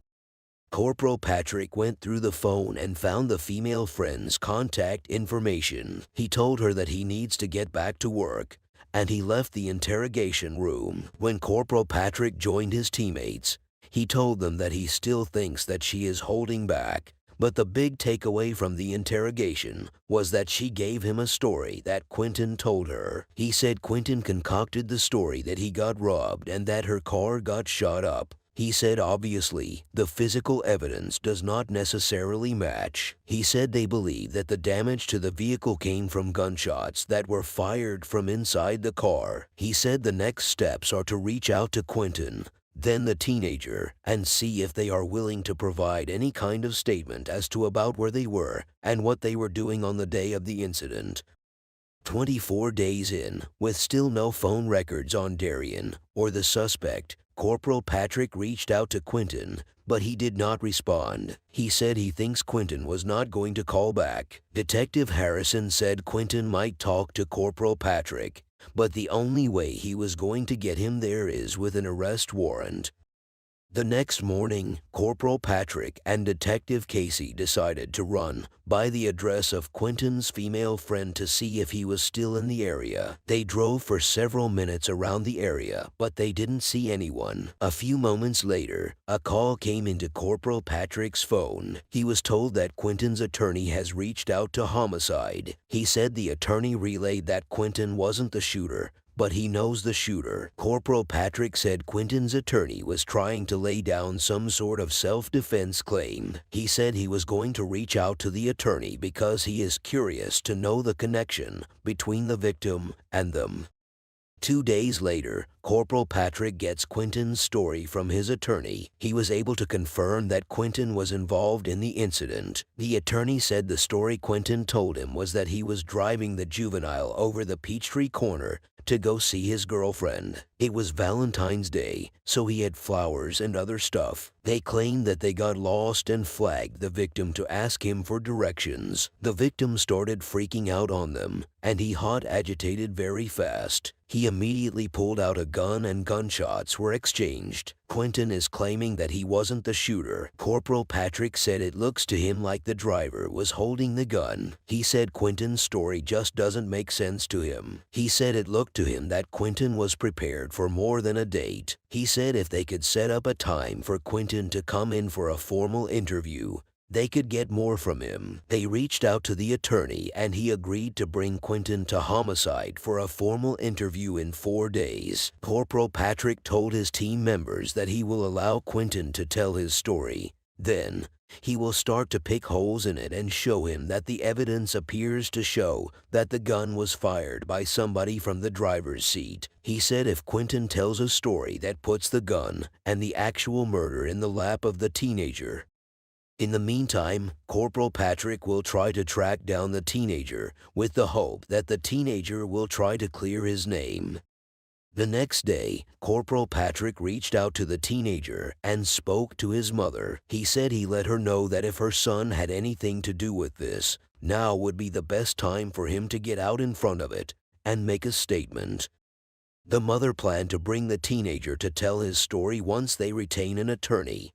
Corporal Patrick went through the phone and found the female friend's contact information. He told her that he needs to get back to work, and he left the interrogation room. When Corporal Patrick joined his teammates, he told them that he still thinks that she is holding back, but the big takeaway from the interrogation was that she gave him a story that Quentin told her. He said Quentin concocted the story that he got robbed and that her car got shot up. He said obviously, the physical evidence does not necessarily match. He said they believe that the damage to the vehicle came from gunshots that were fired from inside the car. He said the next steps are to reach out to Quentin, then the teenager, and see if they are willing to provide any kind of statement as to about where they were and what they were doing on the day of the incident. 24 days in, with still no phone records on Darian or the suspect, Corporal Patrick reached out to Quentin, but he did not respond. He said he thinks Quentin was not going to call back. Detective Harrison said Quentin might talk to Corporal Patrick, but the only way he was going to get him there is with an arrest warrant. The next morning, Corporal Patrick and Detective Casey decided to run by the address of Quentin's female friend to see if he was still in the area. They drove for several minutes around the area, but they didn't see anyone. A few moments later, a call came into Corporal Patrick's phone. He was told that Quentin's attorney has reached out to homicide. He said the attorney relayed that Quentin wasn't the shooter, but he knows the shooter. Corporal Patrick said Quentin's attorney was trying to lay down some sort of self-defense claim. He said he was going to reach out to the attorney because he is curious to know the connection between the victim and them. 2 days later, Corporal Patrick gets Quentin's story from his attorney. He was able to confirm that Quentin was involved in the incident. The attorney said the story Quentin told him was that he was driving the juvenile over the Peachtree Corner to go see his girlfriend. It was Valentine's Day, so he had flowers and other stuff. They claimed that they got lost and flagged the victim to ask him for directions. The victim started freaking out on them, and he hot agitated very fast. He immediately pulled out a gun and gunshots were exchanged. Quentin is claiming that he wasn't the shooter. Corporal Patrick said it looks to him like the driver was holding the gun. He said Quentin's story just doesn't make sense to him. He said it looked to him that Quentin was prepared for more than a date. He said if they could set up a time for Quentin to come in for a formal interview, they could get more from him. They reached out to the attorney and he agreed to bring Quentin to homicide for a formal interview in 4 days. Corporal Patrick told his team members that he will allow Quentin to tell his story Then, he will start to pick holes in it and show him that the evidence appears to show that the gun was fired by somebody from the driver's seat. He said if Quentin tells a story that puts the gun and the actual murder in the lap of the teenager. In the meantime, Corporal Patrick will try to track down the teenager with the hope that the teenager will try to clear his name. The next day, Corporal Patrick reached out to the teenager and spoke to his mother. He said he let her know that if her son had anything to do with this, now would be the best time for him to get out in front of it and make a statement. The mother planned to bring the teenager to tell his story once they retain an attorney.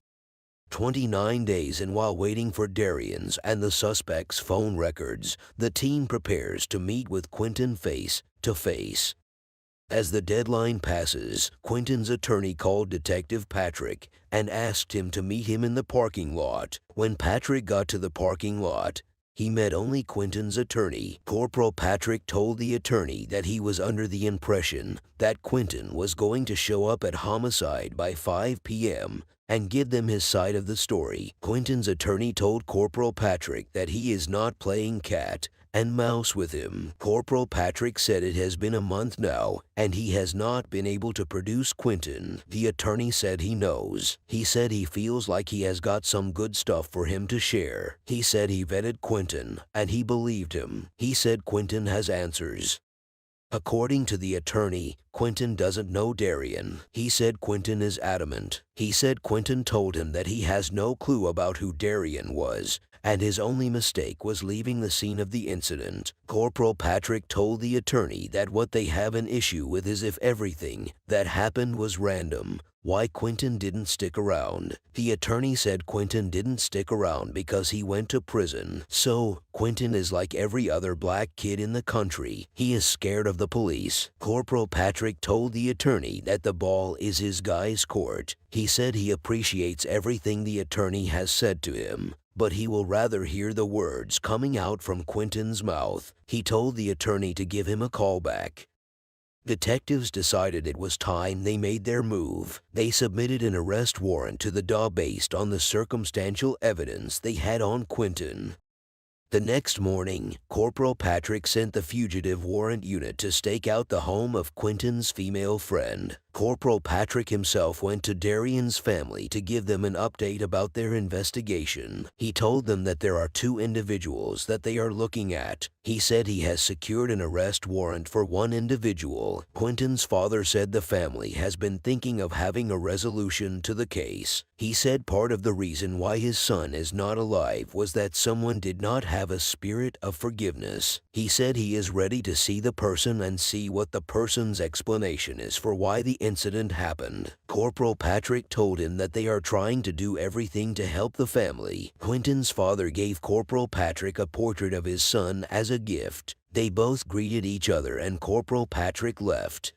29 days and while waiting for Darian's and the suspect's phone records, the team prepares to meet with Quentin face to face. As the deadline passes, Quentin's attorney called Detective Patrick and asked him to meet him in the parking lot. When Patrick got to the parking lot, he met only Quentin's attorney. Corporal Patrick told the attorney that he was under the impression that Quentin was going to show up at homicide by 5 p.m. and give them his side of the story. Quentin's attorney told Corporal Patrick that he is not playing cat and mouse with him. Corporal Patrick said it has been a month now, and he has not been able to produce Quentin. The attorney said he knows. He said he feels like he has got some good stuff for him to share. He said he vetted Quentin, and he believed him. He said Quentin has answers. According to the attorney, Quentin doesn't know Darian. He said Quentin is adamant. He said Quentin told him that he has no clue about who Darian was, and his only mistake was leaving the scene of the incident. Corporal Patrick told the attorney that what they have an issue with is if everything that happened was random, why Quentin didn't stick around. The attorney said Quentin didn't stick around because he went to prison. So, Quentin is like every other black kid in the country. He is scared of the police. Corporal Patrick told the attorney that the ball is his guy's court. He said he appreciates everything the attorney has said to him, but he will rather hear the words coming out from Quentin's mouth. He told the attorney to give him a call back. Detectives decided it was time they made their move. They submitted an arrest warrant to the DA based on the circumstantial evidence they had on Quentin. The next morning, Corporal Patrick sent the fugitive warrant unit to stake out the home of Quentin's female friend. Corporal Patrick himself went to Darian's family to give them an update about their investigation. He told them that there are 2 individuals that they are looking at. He said he has secured an arrest warrant for 1 individual. Quentin's father said the family has been thinking of having a resolution to the case. He said part of the reason why his son is not alive was that someone did not have a spirit of forgiveness. He said he is ready to see the person and see what the person's explanation is for why the incident happened. Corporal Patrick told him that they are trying to do everything to help the family. Quentin's father gave Corporal Patrick a portrait of his son as a gift. They both greeted each other and Corporal Patrick left.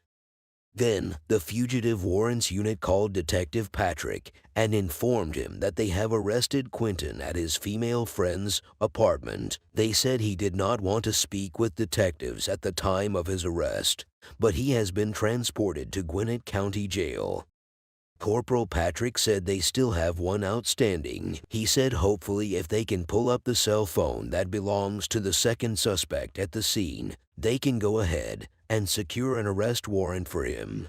Then, the fugitive warrants unit called Detective Patrick and informed him that they have arrested Quentin at his female friend's apartment. They said he did not want to speak with detectives at the time of his arrest, but he has been transported to Gwinnett County Jail. Corporal Patrick said they still have 1 outstanding. He said hopefully if they can pull up the cell phone that belongs to the second suspect at the scene, they can go ahead and secure an arrest warrant for him.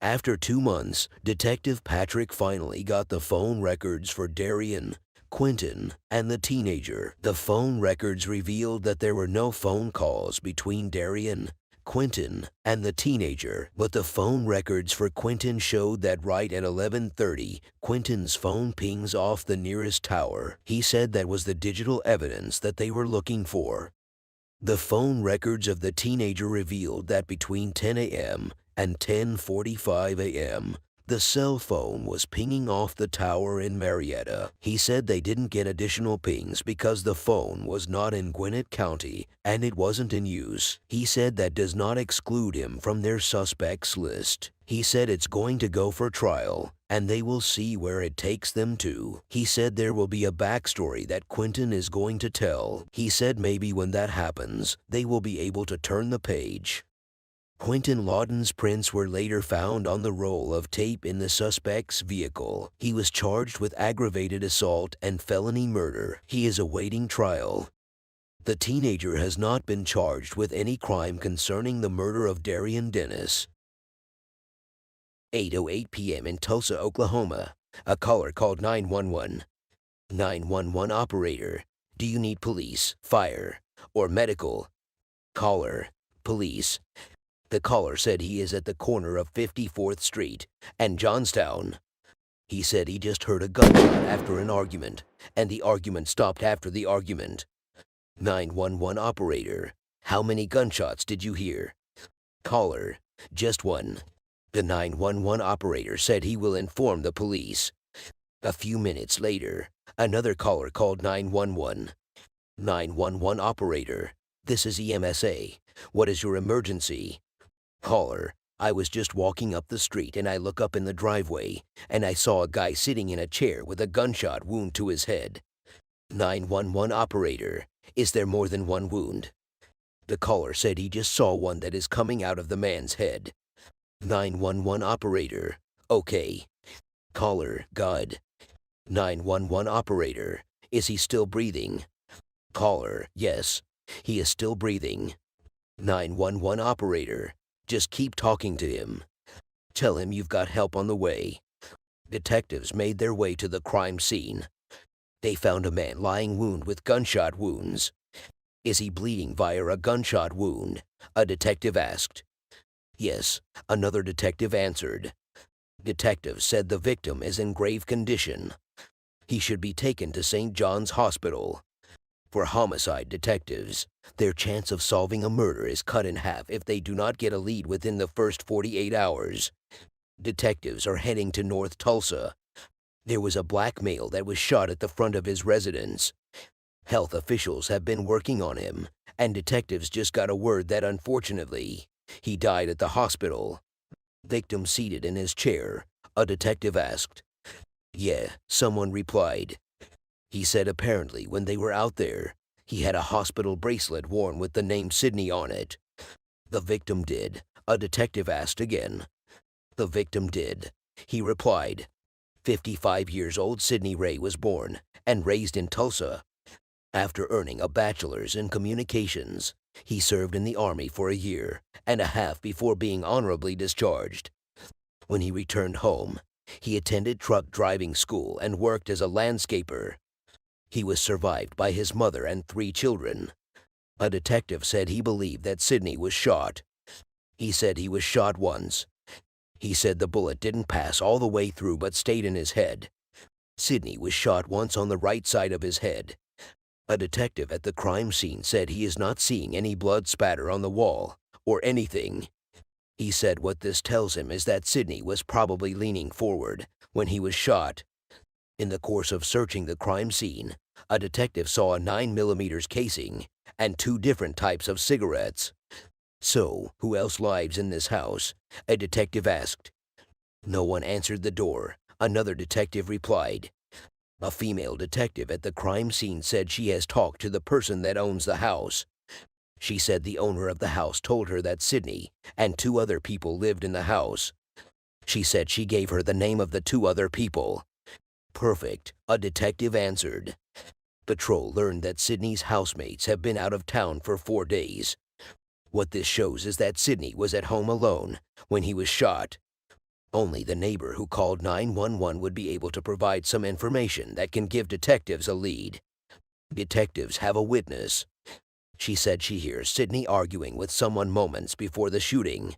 After 2 months, Detective Patrick finally got the phone records for Darian, Quentin, and the teenager. The phone records revealed that there were no phone calls between Darian, Quentin, and the teenager, but the phone records for Quentin showed that right at 11:30, Quentin's phone pings off the nearest tower. He said that was the digital evidence that they were looking for. The phone records of the teenager revealed that between 10 a.m. and 10:45 a.m., the cell phone was pinging off the tower in Marietta. He said they didn't get additional pings because the phone was not in Gwinnett County and it wasn't in use. He said that does not exclude him from their suspects list. He said it's going to go for trial, and they will see where it takes them to. He said there will be a backstory that Quentin is going to tell. He said maybe when that happens, they will be able to turn the page. Quentin Lawton's prints were later found on the roll of tape in the suspect's vehicle. He was charged with aggravated assault and felony murder. He is awaiting trial. The teenager has not been charged with any crime concerning the murder of Darian Dennis. 8:08 p.m. in Tulsa, Oklahoma. A caller called 911. 911 operator. Do you need police, fire, or medical? Caller. Police. The caller said he is at the corner of 54th Street and Johnstown. He said he just heard a gunshot after an argument, and the argument stopped after the argument. 911 operator. How many gunshots did you hear? Caller. Just one. The 911 operator said he will inform the police. A few minutes later, another caller called 911. 911 operator. This is EMSA. What is your emergency? Caller. I was just walking up the street and I look up in the driveway and I saw a guy sitting in a chair with a gunshot wound to his head. 911 operator. Is there more than one wound? The caller said he just saw one that is coming out of the man's head. 911 operator. Okay. Caller. God. 911 operator. Is he still breathing? Caller. Yes. He is still breathing. 911 operator. Just keep talking to him. Tell him you've got help on the way. Detectives made their way to the crime scene. They found a man lying wounded with gunshot wounds. Is he bleeding via a gunshot wound? A detective asked. Yes, another detective answered. Detectives said the victim is in grave condition. He should be taken to St. John's Hospital. For homicide detectives, their chance of solving a murder is cut in half if they do not get a lead within the first 48 hours. Detectives are heading to North Tulsa. There was a black male that was shot at the front of his residence. Health officials have been working on him, and detectives just got a word that unfortunately, he died at the hospital. Victim seated in his chair, a detective asked. Yeah, someone replied. He said apparently when they were out there, he had a hospital bracelet worn with the name Sidney on it. The victim did, a detective asked again. The victim did. He replied. 55 years old Sidney Ray was born and raised in Tulsa. After earning a bachelor's in communications, he served in the Army for a year and a half before being honorably discharged. When he returned home, he attended truck driving school and worked as a landscaper. He was survived by his mother and 3 children. A detective said he believed that Sidney was shot. He said he was shot once. He said the bullet didn't pass all the way through but stayed in his head. Sidney was shot once on the right side of his head. A detective at the crime scene said he is not seeing any blood spatter on the wall or anything. He said what this tells him is that Sidney was probably leaning forward when he was shot. In the course of searching the crime scene, a detective saw a 9mm casing and 2 different types of cigarettes. So, who else lives in this house? A detective asked. No one answered the door. Another detective replied. A female detective at the crime scene said she has talked to the person that owns the house. She said the owner of the house told her that Sidney and 2 other people lived in the house. She said she gave her the name of the 2 other people. Perfect, a detective answered. Patrol learned that Sidney's housemates have been out of town for 4 days. What this shows is that Sidney was at home alone when he was shot. Only the neighbor who called 911 would be able to provide some information that can give detectives a lead. Detectives have a witness. She said she hears Sidney arguing with someone moments before the shooting,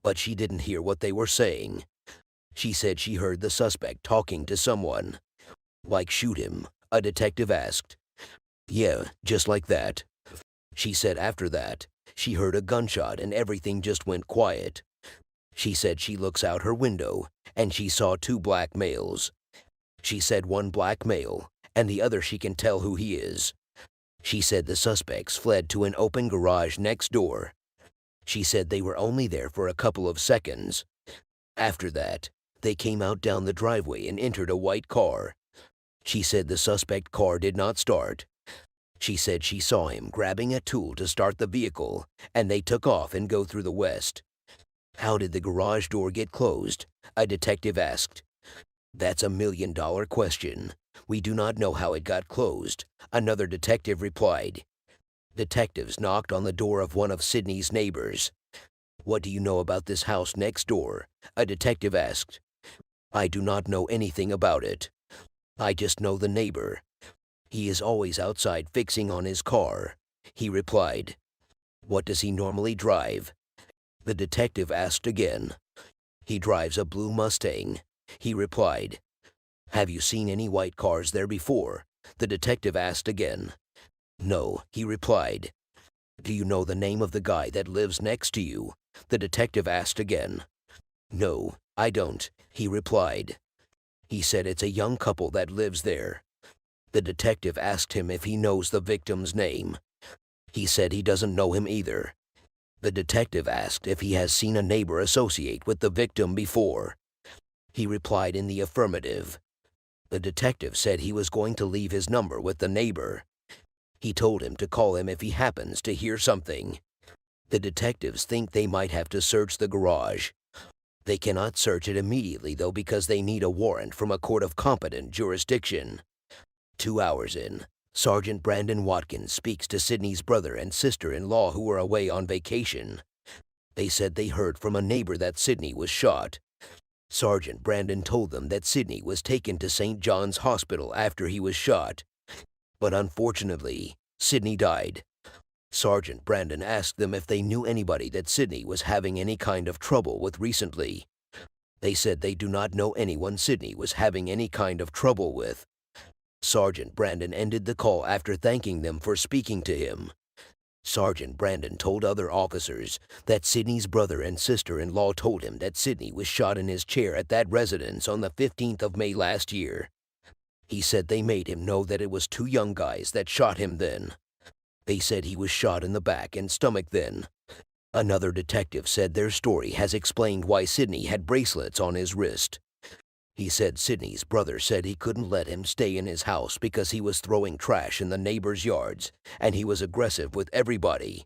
but she didn't hear what they were saying. She said she heard the suspect talking to someone. Like shoot him, a detective asked. Yeah, just like that. She said after that, she heard a gunshot and everything just went quiet. She said she looks out her window and she saw 2 black males. She said one black male and the other she can tell who he is. She said the suspects fled to an open garage next door. She said they were only there for a couple of seconds. After that, they came out down the driveway and entered a white car. She said the suspect car did not start. She said she saw him grabbing a tool to start the vehicle, and they took off and go through the west. "How did the garage door get closed?" a detective asked. "That's $1 million question. We do not know how it got closed," another detective replied. Detectives knocked on the door of one of Sidney's neighbors. "What do you know about this house next door?" a detective asked. "I do not know anything about it. I just know the neighbor. He is always outside fixing on his car," he replied. "What does he normally drive?" the detective asked again. "He drives a blue Mustang," he replied. "Have you seen any white cars there before?" the detective asked again. "No," he replied. "Do you know the name of the guy that lives next to you?" the detective asked again. "No, I don't," he replied. "He said it's a young couple that lives there." The detective asked him if he knows the victim's name. He said he doesn't know him either. The detective asked if he has seen a neighbor associate with the victim before. He replied in the affirmative. The detective said he was going to leave his number with the neighbor. He told him to call him if he happens to hear something. The detectives think they might have to search the garage. They cannot search it immediately, though, because they need a warrant from a court of competent jurisdiction. 2 hours in, Sergeant Brandon Watkins speaks to Sidney's brother and sister-in-law who were away on vacation. They said they heard from a neighbor that Sidney was shot. Sergeant Brandon told them that Sidney was taken to St. John's Hospital after he was shot. But unfortunately, Sidney died. Sergeant Brandon asked them if they knew anybody that Sidney was having any kind of trouble with recently. They said they do not know anyone Sidney was having any kind of trouble with. Sergeant Brandon ended the call after thanking them for speaking to him. Sergeant Brandon told other officers that Sidney's brother and sister-in-law told him that Sidney was shot in his chair at that residence on the 15th of May last year. He said they made him know that it was 2 young guys that shot him then. They said he was shot in the back and stomach then. Another detective said their story has explained why Sidney had bracelets on his wrist. He said Sidney's brother said he couldn't let him stay in his house because he was throwing trash in the neighbors' yards, and he was aggressive with everybody.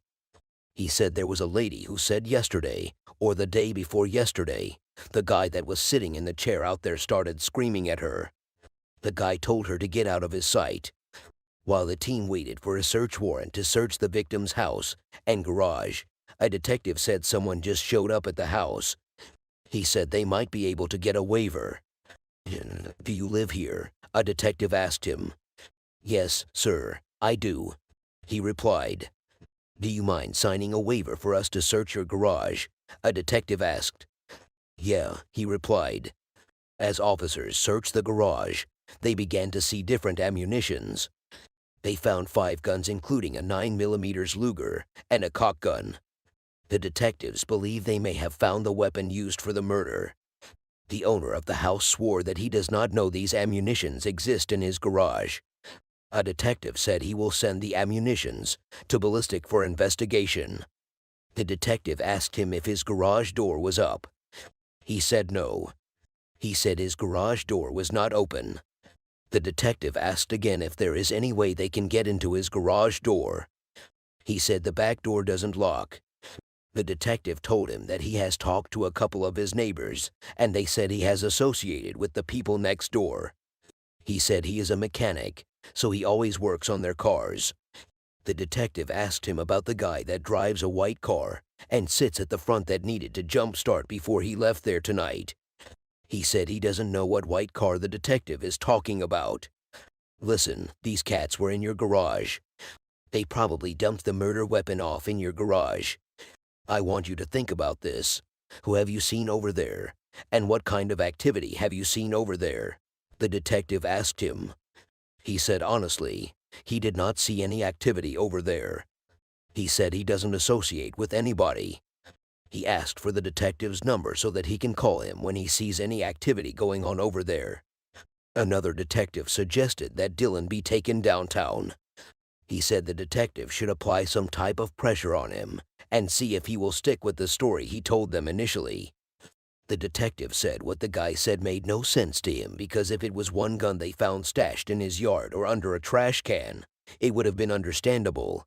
He said there was a lady who said yesterday, or the day before yesterday, the guy that was sitting in the chair out there started screaming at her. The guy told her to get out of his sight. While the team waited for a search warrant to search the victim's house and garage, a detective said someone just showed up at the house. He said they might be able to get a waiver. "Do you live here?" a detective asked him. "Yes, sir, I do," he replied. "Do you mind signing a waiver for us to search your garage?" a detective asked. "Yeah," he replied. As officers searched the garage, they began to see different ammunitions. They found 5 guns, including a 9mm Luger and a cock gun. The detectives believe they may have found the weapon used for the murder. The owner of the house swore that he does not know these ammunitions exist in his garage. A detective said he will send the ammunitions to ballistic for investigation. The detective asked him if his garage door was up. He said no. He said his garage door was not open. The detective asked again if there is any way they can get into his garage door. He said the back door doesn't lock. The detective told him that he has talked to a couple of his neighbors, and they said he has associated with the people next door. He said he is a mechanic, so he always works on their cars. The detective asked him about the guy that drives a white car and sits at the front that needed to jumpstart before he left there tonight. He said he doesn't know what white car the detective is talking about. "Listen, these cats were in your garage. They probably dumped the murder weapon off in your garage. I want you to think about this. Who have you seen over there? And what kind of activity have you seen over there?" the detective asked him. He said honestly, he did not see any activity over there. He said he doesn't associate with anybody. He asked for the detective's number so that he can call him when he sees any activity going on over there. Another detective suggested that Dylan be taken downtown. He said the detective should apply some type of pressure on him and see if he will stick with the story he told them initially. The detective said what the guy said made no sense to him, because if it was one gun they found stashed in his yard or under a trash can, it would have been understandable.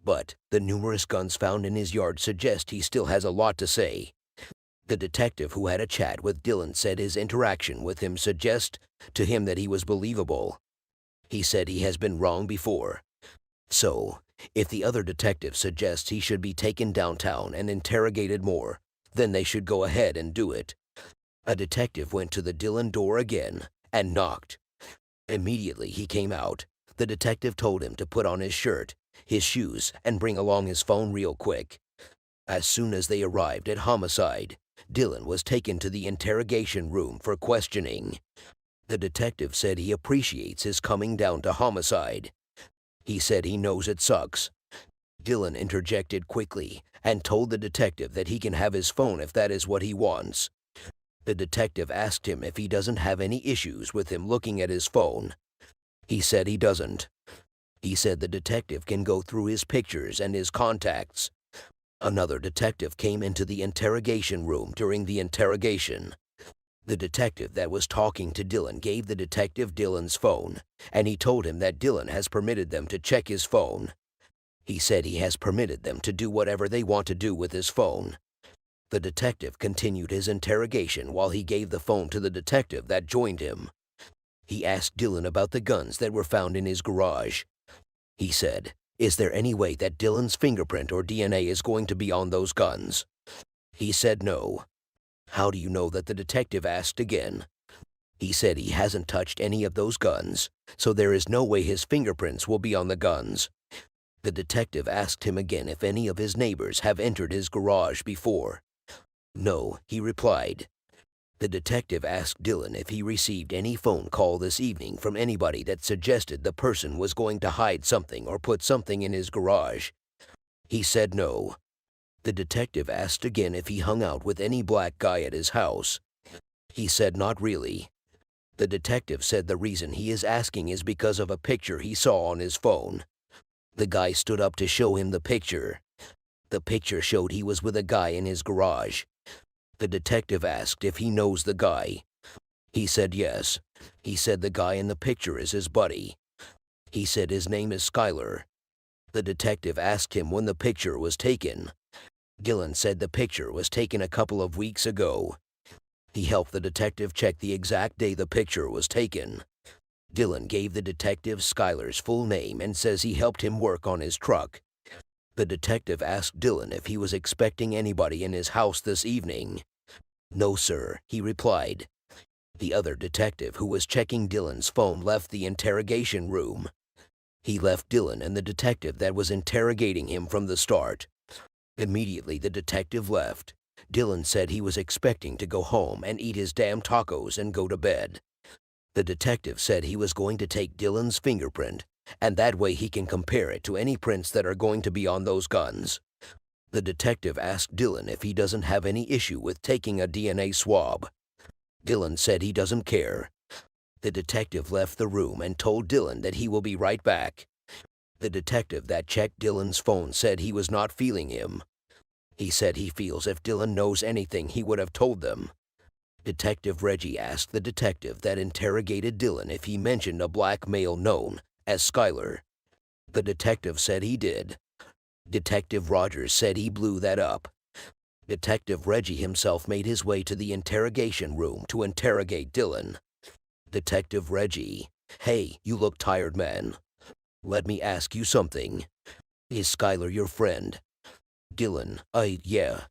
But the numerous guns found in his yard suggest he still has a lot to say. The detective who had a chat with Dylan said his interaction with him suggests to him that he was believable. He said he has been wrong before. So, if the other detective suggests he should be taken downtown and interrogated more, then they should go ahead and do it. A detective went to the Dylan door again and knocked. Immediately he came out. The detective told him to put on his shirt, his shoes, and bring along his phone real quick. As soon as they arrived at Homicide, Dylan was taken to the interrogation room for questioning. The detective said he appreciates his coming down to Homicide. He said he knows it sucks. Dylan interjected quickly and told the detective that he can have his phone if that is what he wants. The detective asked him if he doesn't have any issues with him looking at his phone. He said he doesn't. He said the detective can go through his pictures and his contacts. Another detective came into the interrogation room during the interrogation. The detective that was talking to Dylan gave the detective Dylan's phone, and he told him that Dylan has permitted them to check his phone. He said he has permitted them to do whatever they want to do with his phone. The detective continued his interrogation while he gave the phone to the detective that joined him. He asked Dylan about the guns that were found in his garage. He said, "Is there any way that Dylan's fingerprint or DNA is going to be on those guns?" He said no. "How do you know that?" the detective asked again. He said he hasn't touched any of those guns, so there is no way his fingerprints will be on the guns. The detective asked him again if any of his neighbors have entered his garage before. "No," he replied. The detective asked Dylan if he received any phone call this evening from anybody that suggested the person was going to hide something or put something in his garage. He said no. The detective asked again if he hung out with any black guy at his house. He said not really. The detective said the reason he is asking is because of a picture he saw on his phone. The guy stood up to show him the picture. The picture showed he was with a guy in his garage. The detective asked if he knows the guy. He said yes. He said the guy in the picture is his buddy. He said his name is Skyler. The detective asked him when the picture was taken. Dylan said the picture was taken a couple of weeks ago. He helped the detective check the exact day the picture was taken. Dylan gave the detective Skyler's full name and says he helped him work on his truck. The detective asked Dylan if he was expecting anybody in his house this evening. "No, sir," he replied. The other detective who was checking Dylan's phone left the interrogation room. He left Dylan and the detective that was interrogating him from the start. Immediately the detective left. Dylan said he was expecting to go home and eat his damn tacos and go to bed. The detective said he was going to take Dylan's fingerprint, and that way he can compare it to any prints that are going to be on those guns. The detective asked Dylan if he doesn't have any issue with taking a DNA swab. Dylan said he doesn't care. The detective left the room and told Dylan that he will be right back. The detective that checked Dylan's phone said he was not feeling him. He said he feels if Dylan knows anything he would have told them. Detective Reggie asked the detective that interrogated Dylan if he mentioned a black male known as Skyler. The detective said he did. Detective Rogers said he blew that up. Detective Reggie himself made his way to the interrogation room to interrogate Dylan. Detective Reggie, "Hey, you look tired, man. Let me ask you something. Is Skyler your friend?" Dylan, yeah.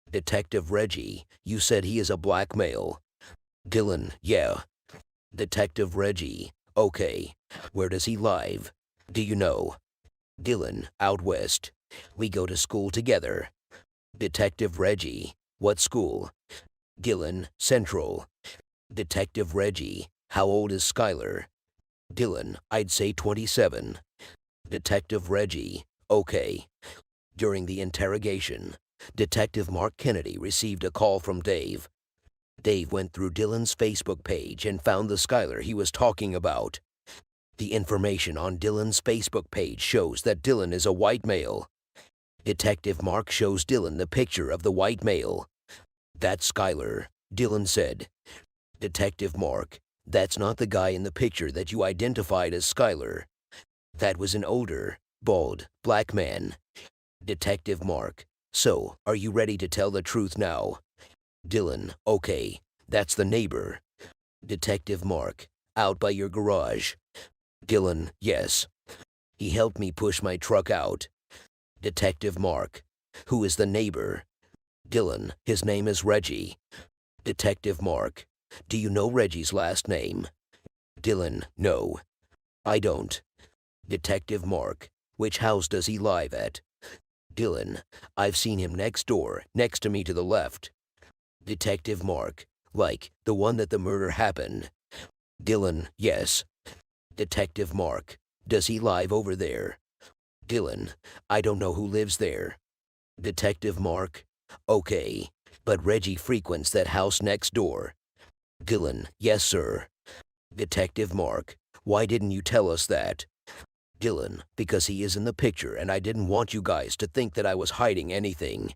Detective Reggie, "You said he is a black male." Dylan, "Yeah." Detective Reggie, "Okay. Where does he live? Do you know?" Dylan, "Out west. We go to school together." Detective Reggie, "What school?" Dylan, "Central." Detective Reggie, "How old is Skyler?" Dylan, "I'd say 27. Detective Reggie, "Okay." During the interrogation, Detective Mark Kennedy received a call from Dave. Dave went through Dylan's Facebook page and found the Skyler he was talking about. The information on Dylan's Facebook page shows that Dylan is a white male. Detective Mark shows Dylan the picture of the white male. "That's Skyler," Dylan said. Detective Mark, "That's not the guy in the picture that you identified as Skyler. That was an older, bald, black man." Detective Mark, "So, are you ready to tell the truth now?" Dylan, okay, that's the neighbor. Detective Mark, out by your garage. Dylan, yes. He helped me push my truck out. Detective Mark, who is the neighbor? Dylan, his name is Reggie. Detective Mark, do you know Reggie's last name? Dylan, no. I don't. Detective Mark, which house does he live at? Dylan, I've seen him next door, next to me to the left. Detective Mark, like the one that the murder happened. Dylan, yes. Detective Mark, does he live over there? Dylan, I don't know who lives there. Detective Mark, okay, but Reggie frequents that house next door. Dylan, yes sir. Detective Mark, why didn't you tell us that? Dylan, because he is in the picture and I didn't want you guys to think that I was hiding anything.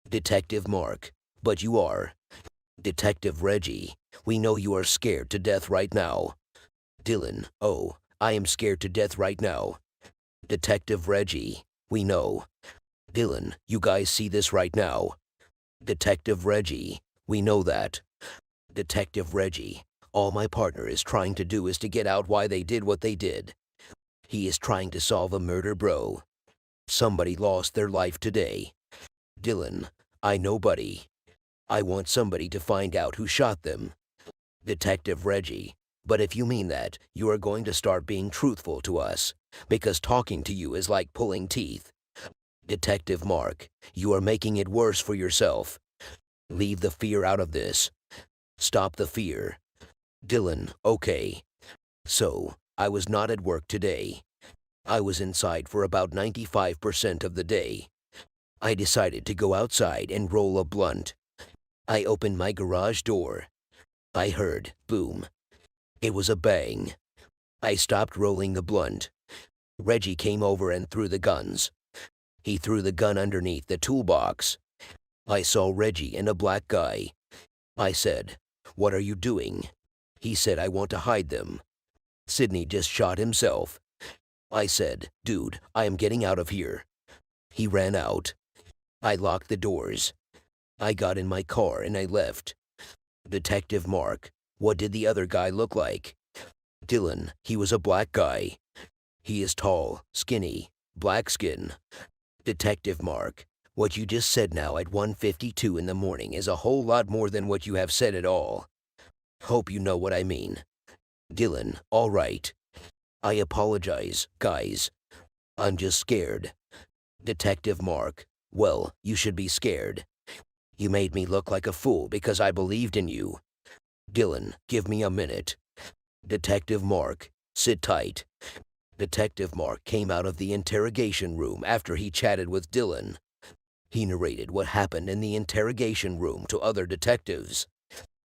Detective Mark, but you are. Detective Reggie, we know you are scared to death right now. Dylan, oh, I am scared to death right now. Detective Reggie, we know. Dylan, you guys see this right now. Detective Reggie, we know that. Detective Reggie, all my partner is trying to do is to get out why they did what they did. He is trying to solve a murder, bro. Somebody lost their life today. Dylan, I know buddy. I want somebody to find out who shot them. Detective Reggie, but if you mean that, you are going to start being truthful to us, because talking to you is like pulling teeth. Detective Mark, you are making it worse for yourself. Leave the fear out of this. Stop the fear. Dylan, okay. So, I was not at work today. I was inside for about 95% of the day. I decided to go outside and roll a blunt. I opened my garage door. I heard, boom. It was a bang. I stopped rolling the blunt. Reggie came over and threw the guns. He threw the gun underneath the toolbox. I saw Reggie and a black guy. I said, "What are you doing?" He said, "I want to hide them. Sidney just shot himself." I said, "Dude, I am getting out of here." He ran out. I locked the doors. I got in my car and I left. Detective Mark, what did the other guy look like? Dylan, he was a black guy. He is tall, skinny, black skin. Detective Mark, what you just said now at 1:52 in the morning is a whole lot more than what you have said at all. Hope you know what I mean. Dylan, all right. I apologize, guys. I'm just scared. Detective Mark, well, you should be scared. You made me look like a fool because I believed in you. Dylan, give me a minute. Detective Mark, sit tight. Detective Mark came out of the interrogation room after he chatted with Dylan. He narrated what happened in the interrogation room to other detectives.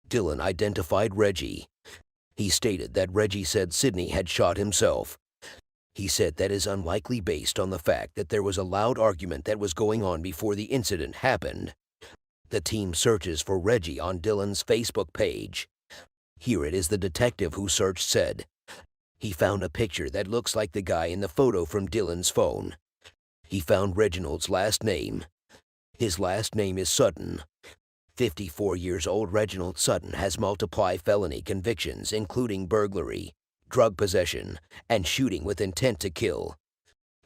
Dylan identified Reggie. He stated that Reggie said Sidney had shot himself. He said that is unlikely based on the fact that there was a loud argument that was going on before the incident happened. The team searches for Reggie on Dylan's Facebook page. Here it is the detective who searched said. He found a picture that looks like the guy in the photo from Dylan's phone. He found Reginald's last name. His last name is Sutton. 54 years old Reginald Sutton has multiple felony convictions including burglary, drug possession, and shooting with intent to kill.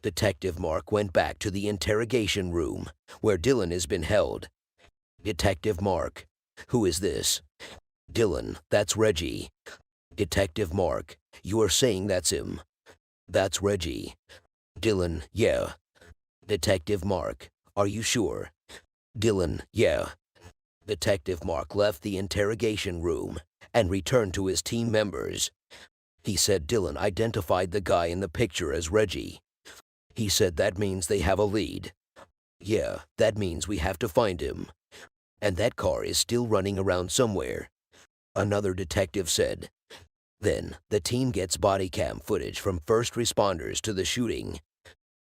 Detective Mark went back to the interrogation room, where Dylan has been held. Detective Mark, who is this? Dylan, that's Reggie. Detective Mark, you are saying that's him? That's Reggie. Dylan, yeah. Detective Mark, are you sure? Dylan, yeah. Detective Mark left the interrogation room and returned to his team members. He said Dylan identified the guy in the picture as Reggie. He said that means they have a lead. Yeah, that means we have to find him. And that car is still running around somewhere. Another detective said. Then, the team gets body cam footage from first responders to the shooting.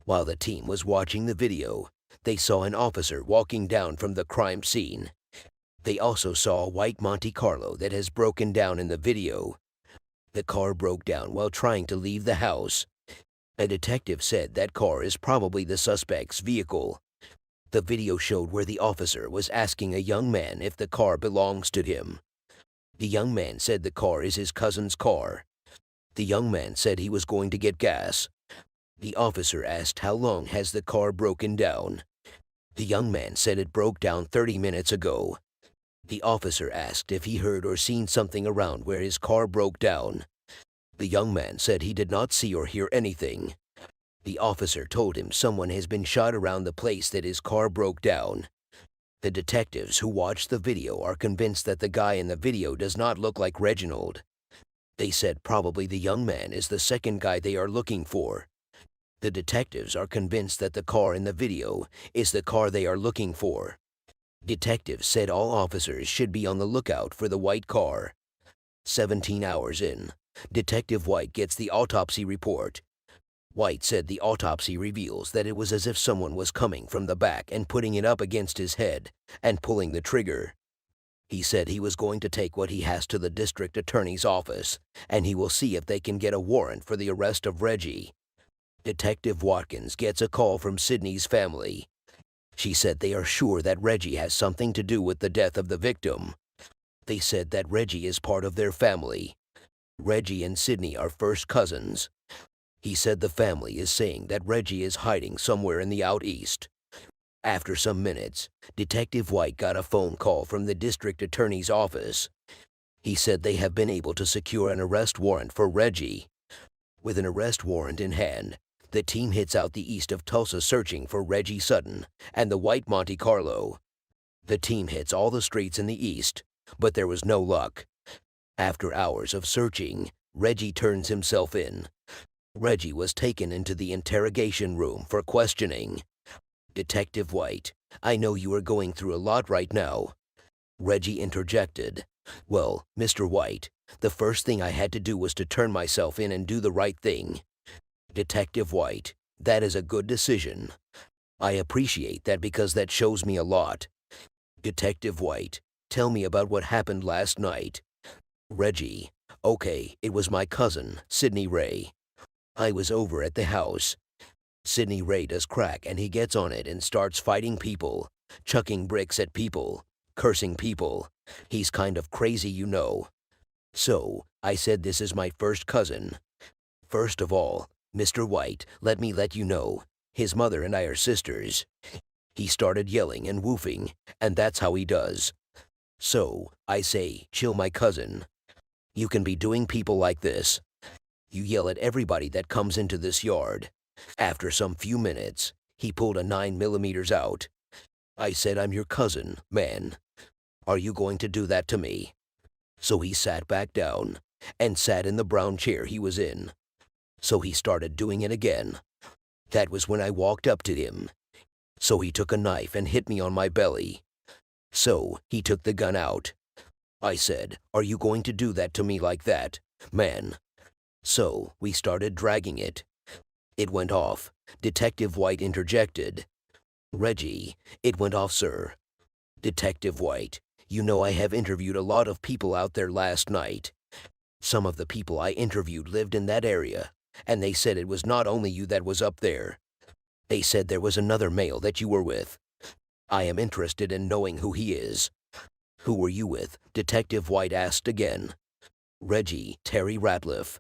While the team was watching the video, they saw an officer walking down from the crime scene. They also saw a white Monte Carlo that has broken down in the video. The car broke down while trying to leave the house. A detective said that car is probably the suspect's vehicle. The video showed where the officer was asking a young man if the car belongs to him. The young man said the car is his cousin's car. The young man said he was going to get gas. The officer asked how long has the car broken down. The young man said it broke down 30 minutes ago. The officer asked if he heard or seen something around where his car broke down. The young man said he did not see or hear anything. The officer told him someone has been shot around the place that his car broke down. The detectives who watched the video are convinced that the guy in the video does not look like Reginald. They said probably the young man is the second guy they are looking for. The detectives are convinced that the car in the video is the car they are looking for. Detectives said all officers should be on the lookout for the white car. 17 hours in, Detective White gets the autopsy report. White said the autopsy reveals that it was as if someone was coming from the back and putting it up against his head and pulling the trigger. He said he was going to take what he has to the district attorney's office, and he will see if they can get a warrant for the arrest of Reggie. Detective Watkins gets a call from Sydney's family. She said they are sure that Reggie has something to do with the death of the victim. They said that Reggie is part of their family. Reggie and Sydney are first cousins. He said the family is saying that Reggie is hiding somewhere in the out east. After some minutes, Detective White got a phone call from the district attorney's office. He said they have been able to secure an arrest warrant for Reggie. With an arrest warrant in hand, the team hits out the east of Tulsa searching for Reggie Sutton and the white Monte Carlo. The team hits all the streets in the east, but there was no luck. After hours of searching, Reggie turns himself in. Reggie was taken into the interrogation room for questioning. Detective White, I know you are going through a lot right now. Reggie interjected. Well, Mr. White, the first thing I had to do was to turn myself in and do the right thing. Detective White, that is a good decision. I appreciate that because that shows me a lot. Detective White, tell me about what happened last night. Reggie, okay, it was my cousin, Sydney Ray. I was over at the house. Sydney Ray does crack and he gets on it and starts fighting people, chucking bricks at people, cursing people. He's kind of crazy, you know. So, I said this is my first cousin. First of all, Mr. White, let me let you know, his mother and I are sisters. He started yelling and woofing, and that's how he does. So, I say, chill my cousin. You can be doing people like this. You yell at everybody that comes into this yard. After some few minutes, he pulled a 9mm out. I said, I'm your cousin, man. Are you going to do that to me? So he sat back down and sat in the brown chair he was in. So he started doing it again. That was when I walked up to him. So he took a knife and hit me on my belly. So he took the gun out. I said, are you going to do that to me like that, man? So we started dragging it. It went off. Detective White interjected. Reggie, it went off, sir. Detective White, you know I have interviewed a lot of people out there last night. Some of the people I interviewed lived in that area, and they said it was not only you that was up there. They said there was another male that you were with. I am interested in knowing who he is. Who were you with? Detective White asked again. Reggie, Terry Ratliff.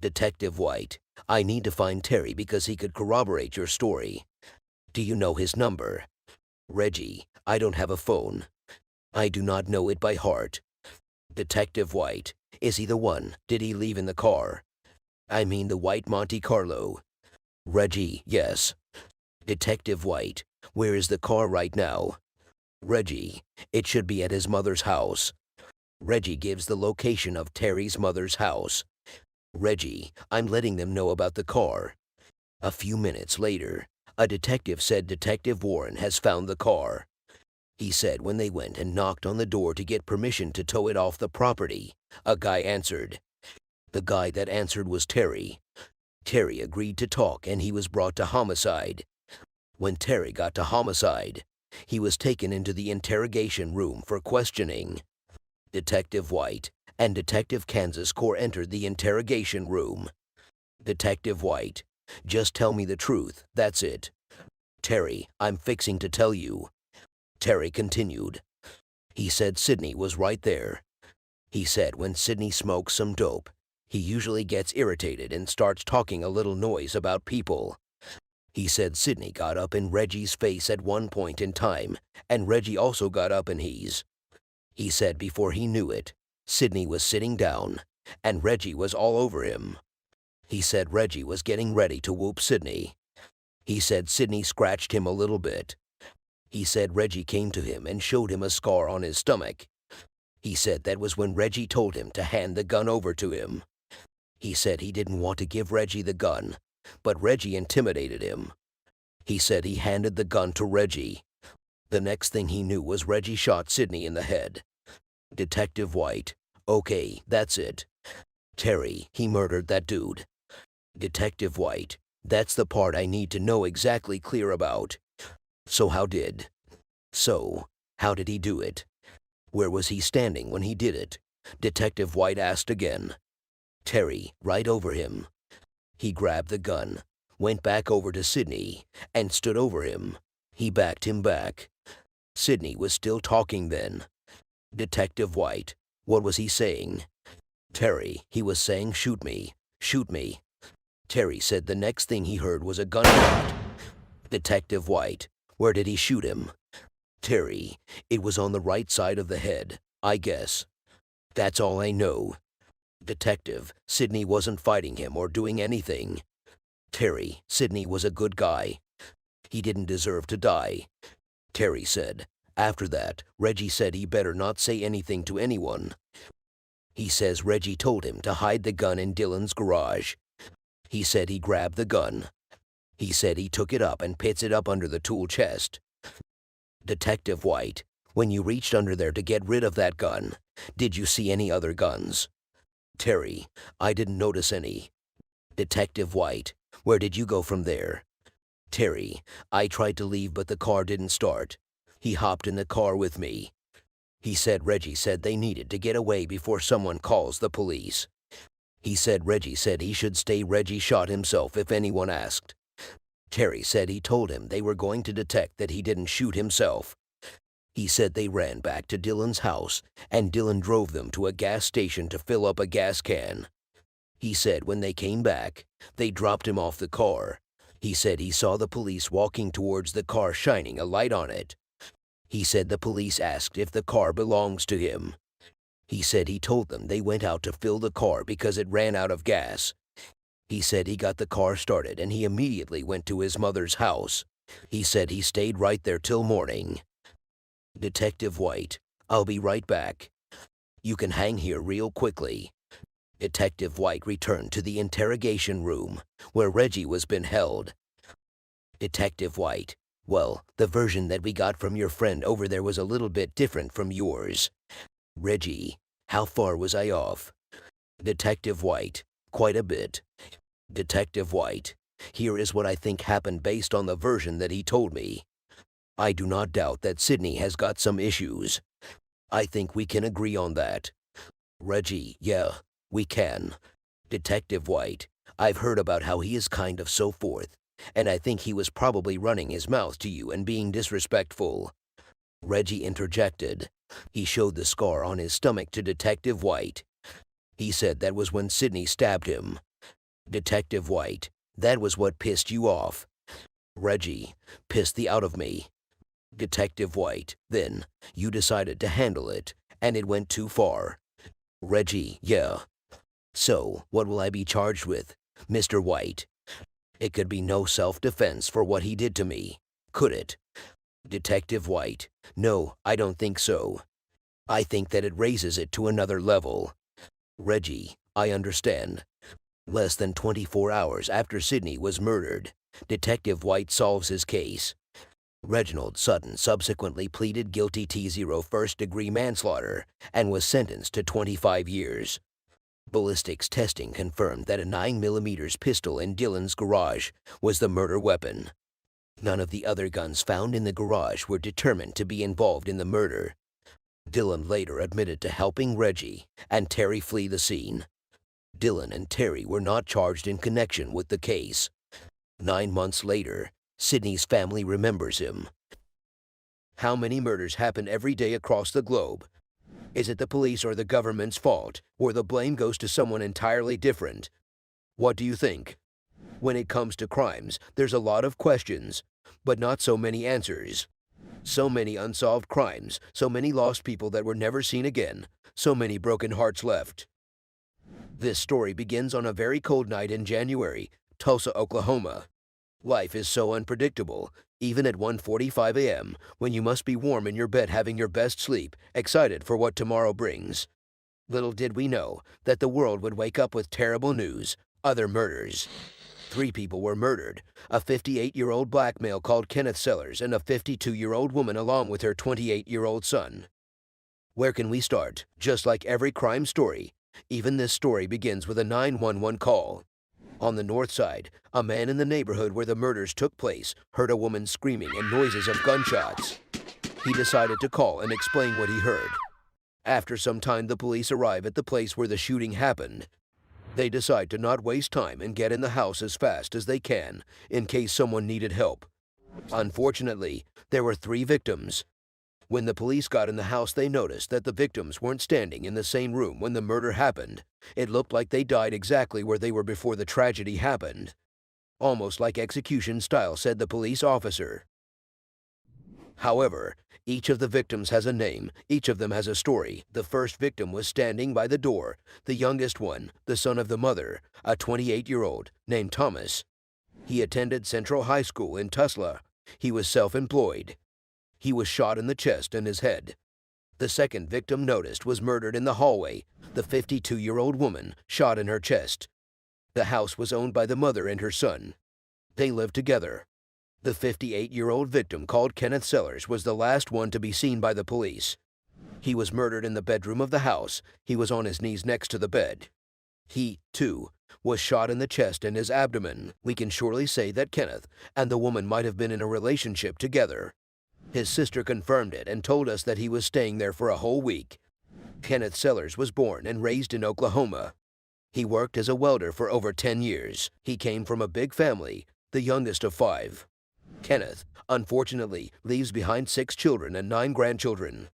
Detective White, I need to find Terry because he could corroborate your story. Do you know his number? Reggie, I don't have a phone. I do not know it by heart. Detective White, is he the one? Did he leave in the car? I mean the white Monte Carlo. Reggie, yes. Detective White, where is the car right now? Reggie, it should be at his mother's house. Reggie gives the location of Terry's mother's house. Reggie, I'm letting them know about the car. A few minutes later, a detective said Detective Warren has found the car. He said when they went and knocked on the door to get permission to tow it off the property, a guy answered. The guy that answered was Terry. Terry agreed to talk and he was brought to homicide. When Terry got to homicide, he was taken into the interrogation room for questioning. Detective White and Detective Kansas Corps entered the interrogation room. Detective White, just tell me the truth, that's it. Terry, I'm fixing to tell you. Terry continued. He said Sidney was right there. He said when Sidney smokes some dope, he usually gets irritated and starts talking a little noise about people. He said Sidney got up in Reggie's face at one point in time, and Reggie also got up in his. He said before he knew it, Sidney was sitting down, and Reggie was all over him. He said Reggie was getting ready to whoop Sidney. He said Sidney scratched him a little bit. He said Reggie came to him and showed him a scar on his stomach. He said that was when Reggie told him to hand the gun over to him. He said he didn't want to give Reggie the gun, but Reggie intimidated him. He said he handed the gun to Reggie. The next thing he knew was Reggie shot Sidney in the head. Detective White, okay, that's it. Terry, he murdered that dude. Detective White, that's the part I need to know exactly clear about. So how did he do it? Where was he standing when he did it? Detective White asked again. Terry, right over him. He grabbed the gun, went back over to Sidney, and stood over him. He backed him back. Sidney was still talking then. Detective White, what was he saying? Terry, he was saying shoot me, shoot me. Terry said the next thing he heard was a gunshot. Detective White, where did he shoot him? Terry, it was on the right side of the head, I guess. That's all I know. Detective, Sidney wasn't fighting him or doing anything. Terry, Sidney was a good guy. He didn't deserve to die. Terry said, after that, Reggie said he better not say anything to anyone. He says Reggie told him to hide the gun in Dylan's garage. He said he grabbed the gun. He said he took it up and pits it up under the tool chest. Detective White, when you reached under there to get rid of that gun, did you see any other guns? Terry, I didn't notice any. Detective White, where did you go from there? Terry, I tried to leave but the car didn't start. He hopped in the car with me. He said Reggie said they needed to get away before someone calls the police. He said Reggie said he should stay. Reggie shot himself if anyone asked. Terry said he told him they were going to detect that he didn't shoot himself. He said they ran back to Dylan's house and Dylan drove them to a gas station to fill up a gas can. He said when they came back, they dropped him off the car. He said he saw the police walking towards the car shining a light on it. He said the police asked if the car belongs to him. He said he told them they went out to fill the car because it ran out of gas. He said he got the car started and he immediately went to his mother's house. He said he stayed right there till morning. Detective White, I'll be right back. You can hang here real quickly. Detective White returned to the interrogation room, where Reggie was being held. Detective White, well, the version that we got from your friend over there was a little bit different from yours. Reggie, how far was I off? Detective White, quite a bit. Detective White, here is what I think happened based on the version that he told me. I do not doubt that Sidney has got some issues. I think we can agree on that. Reggie, yeah, we can. Detective White, I've heard about how he is kind of so forth, and I think he was probably running his mouth to you and being disrespectful. Reggie interjected. He showed the scar on his stomach to Detective White. He said that was when Sidney stabbed him. Detective White, that was what pissed you off. Reggie, pissed the out of me. Detective White, then, you decided to handle it, and it went too far. Reggie, yeah. So, what will I be charged with, Mr. White? It could be no self-defense for what he did to me, could it? Detective White, no, I don't think so. I think that it raises it to another level. Reggie, I understand. Less than 24 hours after Sidney was murdered, Detective White solves his case. Reginald Sutton subsequently pleaded guilty to first-degree manslaughter and was sentenced to 25 years. Ballistics testing confirmed that a 9mm pistol in Dylan's garage was the murder weapon. None of the other guns found in the garage were determined to be involved in the murder. Dylan later admitted to helping Reggie and Terry flee the scene. Dylan and Terry were not charged in connection with the case. 9 months later, Sydney's family remembers him. How many murders happen every day across the globe? Is it the police or the government's fault, or the blame goes to someone entirely different? What do you think? When it comes to crimes, there's a lot of questions, but not so many answers. So many unsolved crimes, so many lost people that were never seen again, so many broken hearts left. This story begins on a very cold night in January, Tulsa, Oklahoma. Life is so unpredictable, even at 1:45 a.m., when you must be warm in your bed having your best sleep, excited for what tomorrow brings. Little did we know that the world would wake up with terrible news: other murders. 3 people were murdered, a 58-year-old black male called Kenneth Sellers and a 52-year-old woman along with her 28-year-old son. Where can we start? Just like every crime story, even this story begins with a 911 call. On the north side, a man in the neighborhood where the murders took place heard a woman screaming and noises of gunshots. He decided to call and explain what he heard. After some time, the police arrive at the place where the shooting happened. They decide to not waste time and get in the house as fast as they can, in case someone needed help. Unfortunately, there were 3 victims. When the police got in the house, they noticed that the victims weren't standing in the same room when the murder happened. It looked like they died exactly where they were before the tragedy happened. Almost like execution style, said the police officer. However, each of the victims has a name, each of them has a story. The first victim was standing by the door, the youngest one, the son of the mother, a 28-year-old, named Thomas. He attended Central High School in Tulsa. He was self-employed. He was shot in the chest and his head. The second victim noticed was murdered in the hallway, the 52-year-old woman, shot in her chest. The house was owned by the mother and her son. They lived together. The 58-year-old victim, called Kenneth Sellers, was the last one to be seen by the police. He was murdered in the bedroom of the house. He was on his knees next to the bed. He, too, was shot in the chest and his abdomen. We can surely say that Kenneth and the woman might have been in a relationship together. His sister confirmed it and told us that he was staying there for a whole week. Kenneth Sellers was born and raised in Oklahoma. He worked as a welder for over 10 years. He came from a big family, the youngest of 5. Kenneth, unfortunately, leaves behind 6 children and 9 grandchildren.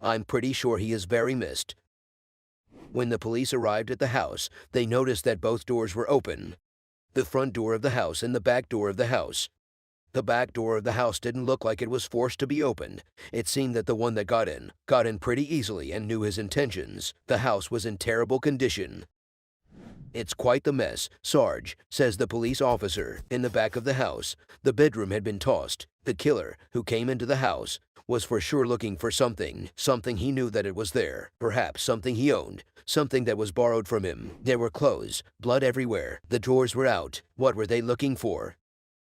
I'm pretty sure he is very missed. When the police arrived at the house, they noticed that both doors were open. The front door of the house and the back door of the house. The back door of the house didn't look like it was forced to be opened. It seemed that the one that got in pretty easily and knew his intentions. The house was in terrible condition. It's quite the mess, Sarge, says the police officer. In the back of the house, the bedroom had been tossed. The killer, who came into the house, was for sure looking for something he knew that it was there. Perhaps something he owned, something that was borrowed from him. There were clothes, blood everywhere. The drawers were out. What were they looking for?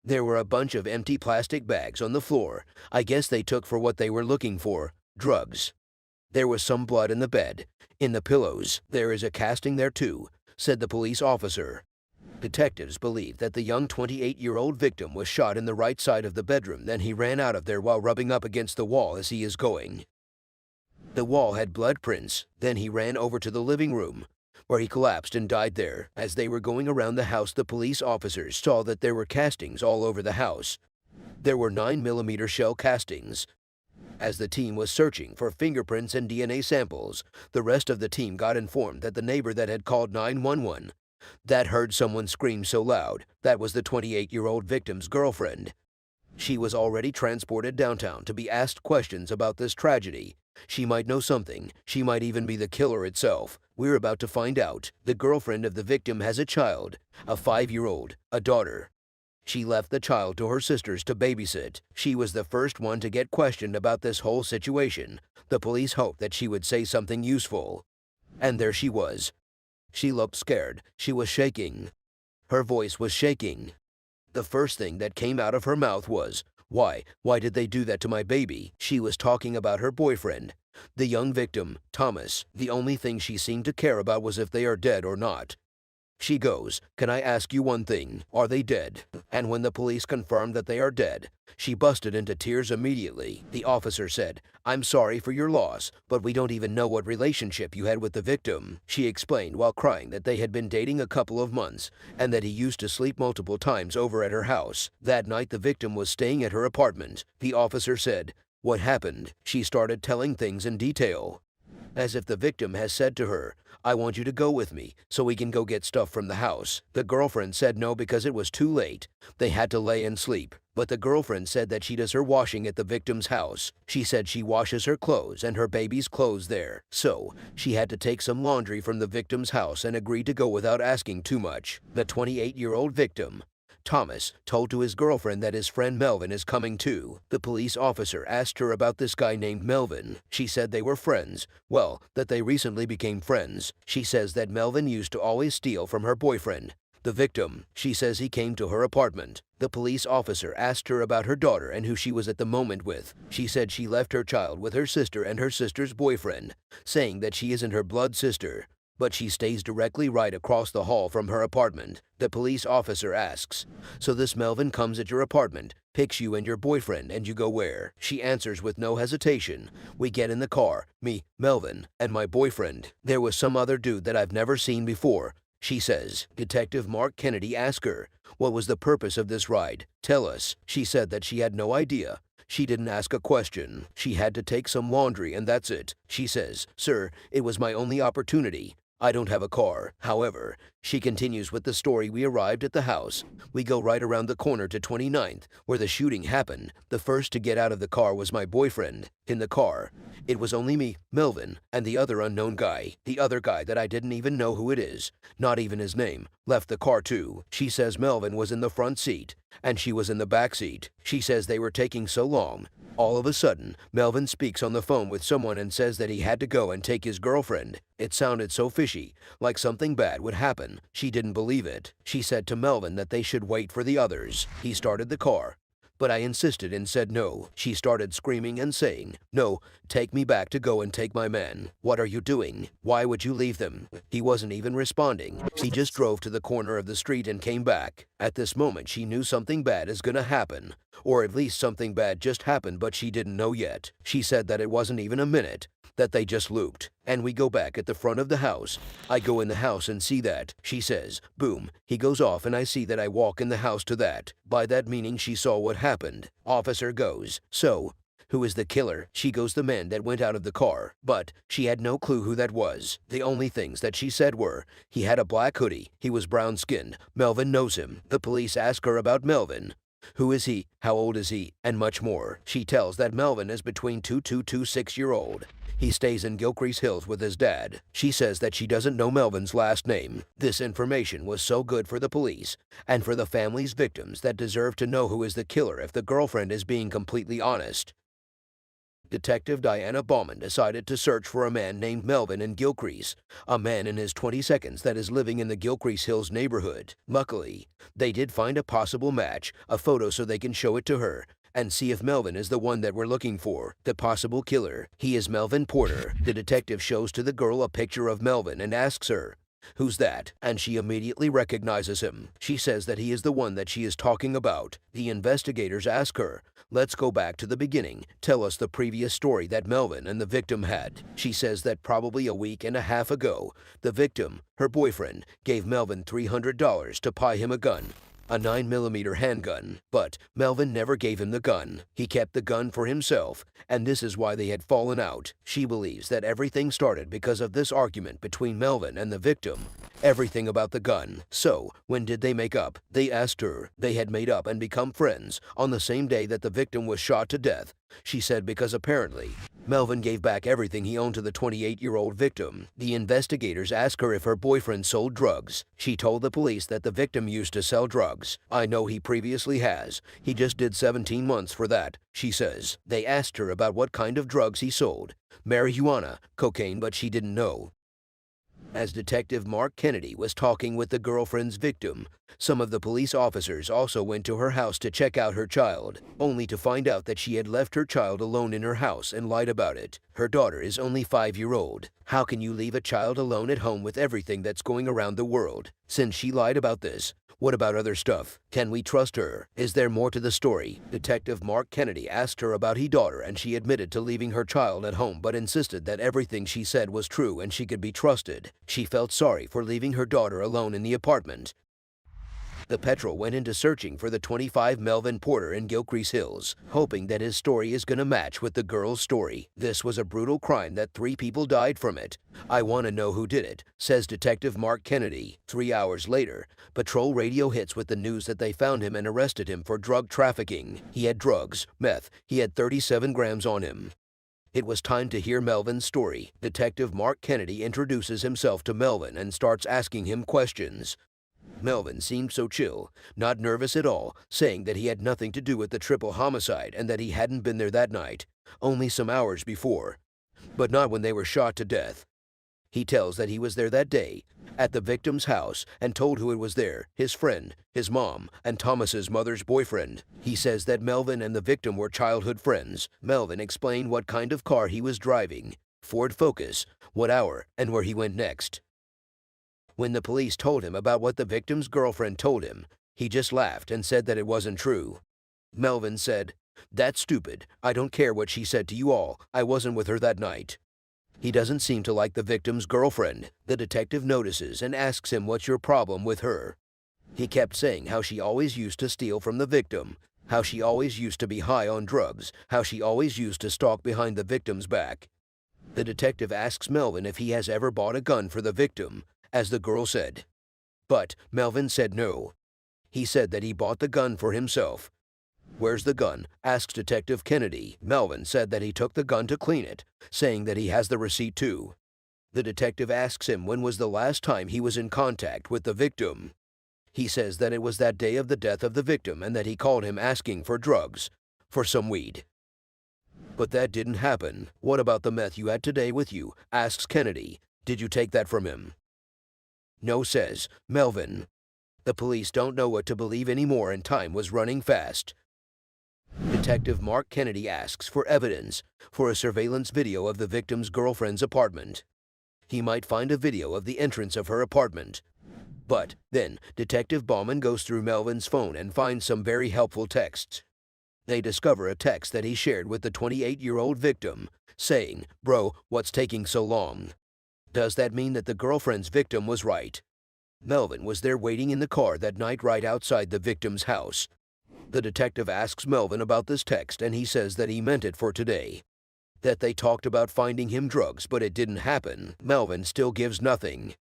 There were a bunch of empty plastic bags on the floor. I guess they took for what they were looking for: drugs. There was some blood in the bed, in the pillows. There is a casting there too, said the police officer. Detectives believe that the young 28-year-old victim was shot in the right side of the bedroom. Then he ran out of there while rubbing up against the wall as he is going. The wall had blood prints. Then he ran over to the living room, where he collapsed and died there. As they were going around the house, the police officers saw that there were castings all over the house. There were 9mm shell castings. As the team was searching for fingerprints and DNA samples, the rest of the team got informed that the neighbor that had called 911, that heard someone scream so loud, that was the 28-year-old victim's girlfriend. She was already transported downtown to be asked questions about this tragedy. She might know something. She might even be the killer itself. We're about to find out. The girlfriend of the victim has a child, a 5-year-old, a daughter. She left the child to her sisters to babysit. She was the first one to get questioned about this whole situation. The police hoped that she would say something useful. And there she was. She looked scared. She was shaking. Her voice was shaking. The first thing that came out of her mouth was, "Why did they do that to my baby?" She was talking about her boyfriend, the young victim, Thomas. The only thing she seemed to care about was if they are dead or not. She goes, "Can I ask you one thing? Are they dead?" And when the police confirmed that they are dead, she busted into tears immediately. The officer said, "I'm sorry for your loss, but we don't even know what relationship you had with the victim." She explained while crying that they had been dating a couple of months and that he used to sleep multiple times over at her house. That night the victim was staying at her apartment. The officer said, "What happened?" She started telling things in detail, as if the victim has said to her, "I want you to go with me so we can go get stuff from the house." The girlfriend said no because it was too late. They had to lay and sleep. But the girlfriend said that she does her washing at the victim's house. She said she washes her clothes and her baby's clothes there. So, she had to take some laundry from the victim's house and agreed to go without asking too much. The 28-year-old victim, Thomas, told to his girlfriend that his friend Melvin is coming too. The police officer asked her about this guy named Melvin. She said they were friends. Well, that they recently became friends. She says that Melvin used to always steal from her boyfriend, the victim. She says he came to her apartment. The police officer asked her about her daughter and who she was at the moment with. She said she left her child with her sister and her sister's boyfriend, saying that she isn't her blood sister, but she stays directly right across the hall from her apartment. The police officer asks, "So this Melvin comes at your apartment, picks you and your boyfriend, and you go where?" She answers with no hesitation, "We get in the car, me, Melvin, and my boyfriend. There was some other dude that I've never seen before," she says. Detective Mark Kennedy asked her, "What was the purpose of this ride? Tell us." She said that she had no idea. She didn't ask a question. She had to take some laundry and that's it. She says, "Sir, it was my only opportunity. I don't have a car." However, she continues with the story, "We arrived at the house. We go right around the corner to 29th, where the shooting happened. The first to get out of the car was my boyfriend. In the car, it was only me, Melvin, and the other unknown guy. The other guy that I didn't even know who it is, not even his name, left the car too." She says Melvin was in the front seat, and she was in the back seat. She says they were taking so long. All of a sudden, Melvin speaks on the phone with someone and says that he had to go and take his girlfriend. It sounded so fishy, like something bad would happen. She didn't believe it. She said to Melvin that they should wait for the others. He started the car, but I insisted and said no. She started screaming and saying, "No, take me back to go and take my man. What are you doing? Why would you leave them?" He wasn't even responding. He just drove to the corner of the street and came back. At this moment she knew something bad is gonna happen. Or at least something bad just happened, but she didn't know yet. She said that it wasn't even a minute, that they just looped. And we go back at the front of the house. I go in the house and see that. She says, boom, he goes off and I see that I walk in the house to that. By that meaning she saw what happened. Officer goes, "So, who is the killer?" She goes, "The man that went out of the car." But she had no clue who that was. The only things that she said were, he had a black hoodie, he was brown-skinned, Melvin knows him. The police ask her about Melvin. Who is he? How old is he? And much more. She tells that Melvin is between 2 to 6-year-old. He stays in Gilcrease Hills with his dad. She says that she doesn't know Melvin's last name. This information was so good for the police and for the family's victims that deserve to know who is the killer if the girlfriend is being completely honest. Detective Diana Bauman decided to search for a man named Melvin in Gilcrease, a man in his 22nd that is living in the Gilcrease Hills neighborhood. Luckily, they did find a possible match, a photo so they can show it to her and see if Melvin is the one that we're looking for, the possible killer. He is Melvin Porter. The detective shows to the girl a picture of Melvin and asks her, "Who's that?" And she immediately recognizes him. She says that he is the one that she is talking about. The investigators ask her, "Let's go back to the beginning. Tell us the previous story that Melvin and the victim had." She says that probably a week and a half ago, the victim, her boyfriend, gave Melvin $300 to buy him a gun, a 9mm handgun. But Melvin never gave him the gun. He kept the gun for himself, and this is why they had fallen out. She believes that everything started because of this argument between Melvin and the victim. Everything about the gun. So, when did they make up? They asked her. They had made up and become friends on the same day that the victim was shot to death. She said because apparently, Melvin gave back everything he owned to the 28-year-old victim. The investigators asked her if her boyfriend sold drugs. She told the police that the victim used to sell drugs. "I know he previously has. He just did 17 months for that," she says. They asked her about what kind of drugs he sold. Marijuana, cocaine, but she didn't know. As Detective Mark Kennedy was talking with the girlfriend's victim, some of the police officers also went to her house to check out her child, only to find out that she had left her child alone in her house and lied about it. Her daughter is only 5-year-old. How can you leave a child alone at home with everything that's going around the world? Since she lied about this, what about other stuff? Can we trust her? Is there more to the story? Detective Mark Kennedy asked her about his daughter, and she admitted to leaving her child at home but insisted that everything she said was true and she could be trusted. She felt sorry for leaving her daughter alone in the apartment. The Petrel went into searching for the 25 Melvin Porter in Gilcrease Hills, hoping that his story is gonna match with the girl's story. This was a brutal crime that 3 people died from it. I want to know who did it, says Detective Mark Kennedy. 3 hours later, patrol radio hits with the news that they found him and arrested him for drug trafficking. He had drugs, meth, he had 37 grams on him. It was time to hear Melvin's story. Detective Mark Kennedy introduces himself to Melvin and starts asking him questions. Melvin seemed so chill, not nervous at all, saying that he had nothing to do with the triple homicide and that he hadn't been there that night, only some hours before, but not when they were shot to death. He tells that he was there that day, at the victim's house, and told who it was there, his friend, his mom, and Thomas's mother's boyfriend. He says that Melvin and the victim were childhood friends. Melvin explained what kind of car he was driving, Ford Focus, what hour, and where he went next. When the police told him about what the victim's girlfriend told him, he just laughed and said that it wasn't true. Melvin said, "That's stupid. I don't care what she said to you all. I wasn't with her that night." He doesn't seem to like the victim's girlfriend. The detective notices and asks him what's your problem with her. He kept saying how she always used to steal from the victim, how she always used to be high on drugs, how she always used to stalk behind the victim's back. The detective asks Melvin if he has ever bought a gun for the victim, as the girl said. But Melvin said no. He said that he bought the gun for himself. "Where's the gun?" asks Detective Kennedy. Melvin said that he took the gun to clean it, saying that he has the receipt too. The detective asks him when was the last time he was in contact with the victim. He says that it was that day of the death of the victim and that he called him asking for drugs, for some weed. "But that didn't happen. What about the meth you had today with you?" asks Kennedy. "Did you take that from him?" "No," says Melvin. The police don't know what to believe anymore and time was running fast. Detective Mark Kennedy asks for evidence for a surveillance video of the victim's girlfriend's apartment. He might find a video of the entrance of her apartment. But then Detective Bauman goes through Melvin's phone and finds some very helpful texts. They discover a text that he shared with the 28-year-old victim, saying, "Bro, what's taking so long?" Does that mean that the girlfriend's victim was right? Melvin was there waiting in the car that night right outside the victim's house. The detective asks Melvin about this text and he says that he meant it for today. That they talked about finding him drugs but it didn't happen. Melvin still gives nothing.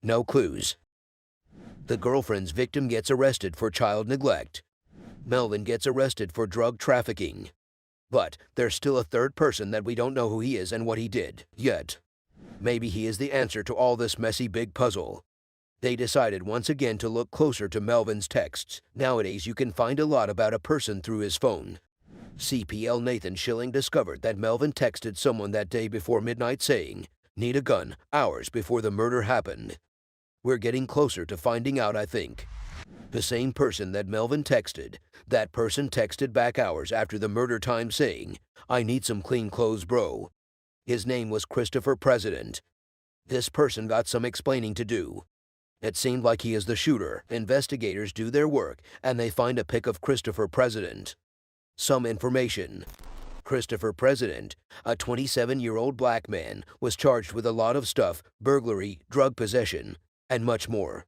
No clues. The girlfriend's victim gets arrested for child neglect. Melvin gets arrested for drug trafficking. But there's still a third person that we don't know who he is and what he did yet. Maybe he is the answer to all this messy big puzzle. They decided once again to look closer to Melvin's texts. Nowadays you can find a lot about a person through his phone. CPL Nathan Schilling discovered that Melvin texted someone that day before midnight saying, "Need a gun," hours before the murder happened. We're getting closer to finding out, I think. The same person that Melvin texted, that person texted back hours after the murder time saying, "I need some clean clothes, bro." His name was Christopher President. This person got some explaining to do. It seemed like he is the shooter. Investigators do their work, and they find a pic of Christopher President. Some information. Christopher President, a 27-year-old black man, was charged with a lot of stuff, burglary, drug possession, and much more.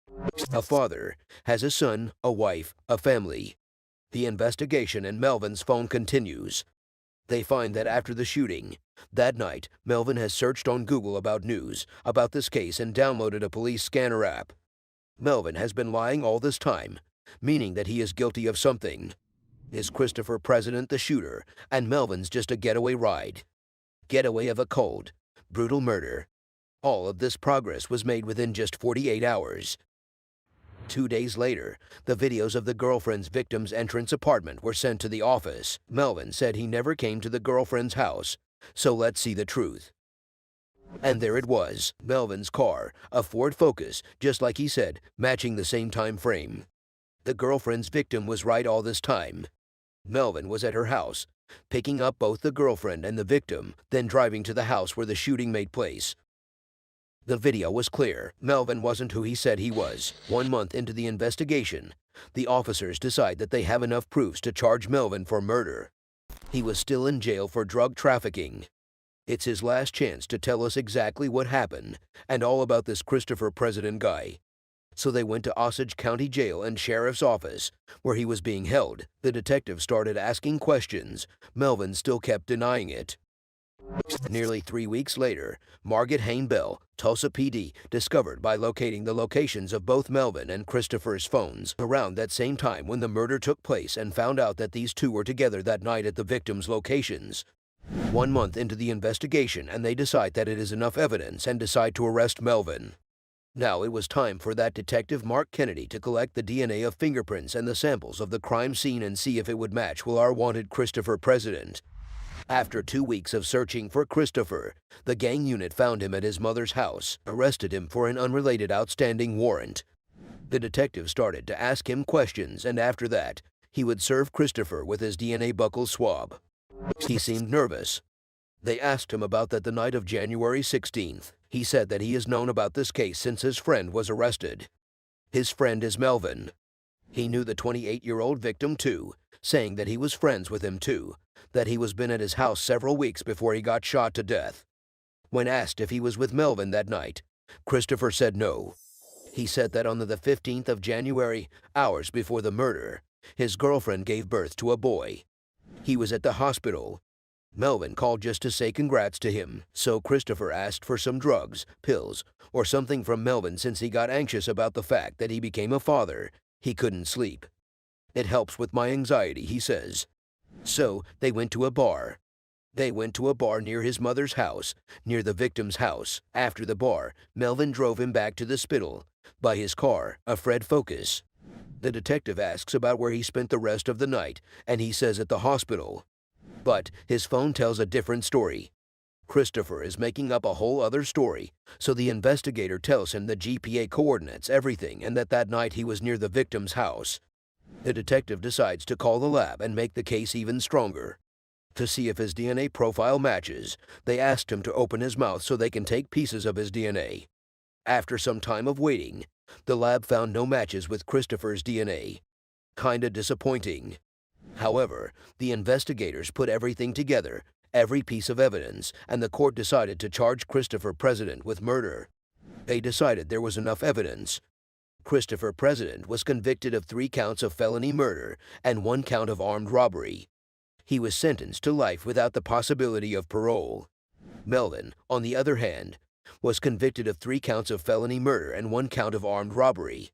A father, has a son, a wife, a family. The investigation in Melvin's phone continues. They find that after the shooting, that night, Melvin has searched on Google about news about this case and downloaded a police scanner app. Melvin has been lying all this time, meaning that he is guilty of something. Is Christopher President the shooter, and Melvin's just a getaway ride? Getaway of a cold, brutal murder. All of this progress was made within just 48 hours. 2 days later, the videos of the girlfriend's victim's entrance apartment were sent to the office. Melvin said he never came to the girlfriend's house, so let's see the truth. And there it was, Melvin's car, a Ford Focus, just like he said, matching the same time frame. The girlfriend's victim was right all this time. Melvin was at her house, picking up both the girlfriend and the victim, then driving to the house where the shooting made place. The video was clear. Melvin wasn't who he said he was. 1 month into the investigation, the officers decide that they have enough proofs to charge Melvin for murder. He was still in jail for drug trafficking. It's his last chance to tell us exactly what happened and all about this Christopher President guy. So they went to Osage County Jail and Sheriff's Office, where he was being held. The detective started asking questions. Melvin still kept denying it. Nearly 3 weeks later, Margaret Hayne Bell, Tulsa PD, discovered by locating the locations of both Melvin and Christopher's phones around that same time when the murder took place and found out that these two were together that night at the victims' locations. 1 month into the investigation, and they decide that it is enough evidence and decide to arrest Melvin. Now it was time for that detective Mark Kennedy to collect the DNA of fingerprints and the samples of the crime scene and see if it would match with our wanted Christopher President. After 2 weeks of searching for Christopher, the gang unit found him at his mother's house, arrested him for an unrelated outstanding warrant. The detective started to ask him questions, and after that, he would serve Christopher with his DNA buccal swab. He seemed nervous. They asked him about that the night of January 16th. He said that he has known about this case since his friend was arrested. His friend is Melvin. He knew the 28-year-old victim too, saying that he was friends with him too, that he was been at his house several weeks before he got shot to death. When asked if he was with Melvin that night, Christopher said no. He said that on the 15th of January, hours before the murder, his girlfriend gave birth to a boy. He was at the hospital. Melvin called just to say congrats to him, so Christopher asked for some drugs, pills, or something from Melvin since he got anxious about the fact that he became a father. He couldn't sleep. It helps with my anxiety, he says. So they went to a bar. They went to a bar near his mother's house, near the victim's house. After the bar, Melvin drove him back to the spittle, by his car, a Ford Focus. The detective asks about where he spent the rest of the night, and he says at the hospital. But his phone tells a different story. Christopher is making up a whole other story, so the investigator tells him the GPA coordinates, everything, and that night he was near the victim's house. The detective decides to call the lab and make the case even stronger. To see if his DNA profile matches, they asked him to open his mouth so they can take pieces of his DNA. After some time of waiting, the lab found no matches with Christopher's DNA. Kinda disappointing. However, the investigators put everything together, every piece of evidence, and the court decided to charge Christopher President with murder. They decided there was enough evidence. Christopher President was convicted of 3 counts of felony murder and 1 count of armed robbery. He was sentenced to life without the possibility of parole. Melvin, on the other hand, was convicted of 3 counts of felony murder and 1 count of armed robbery.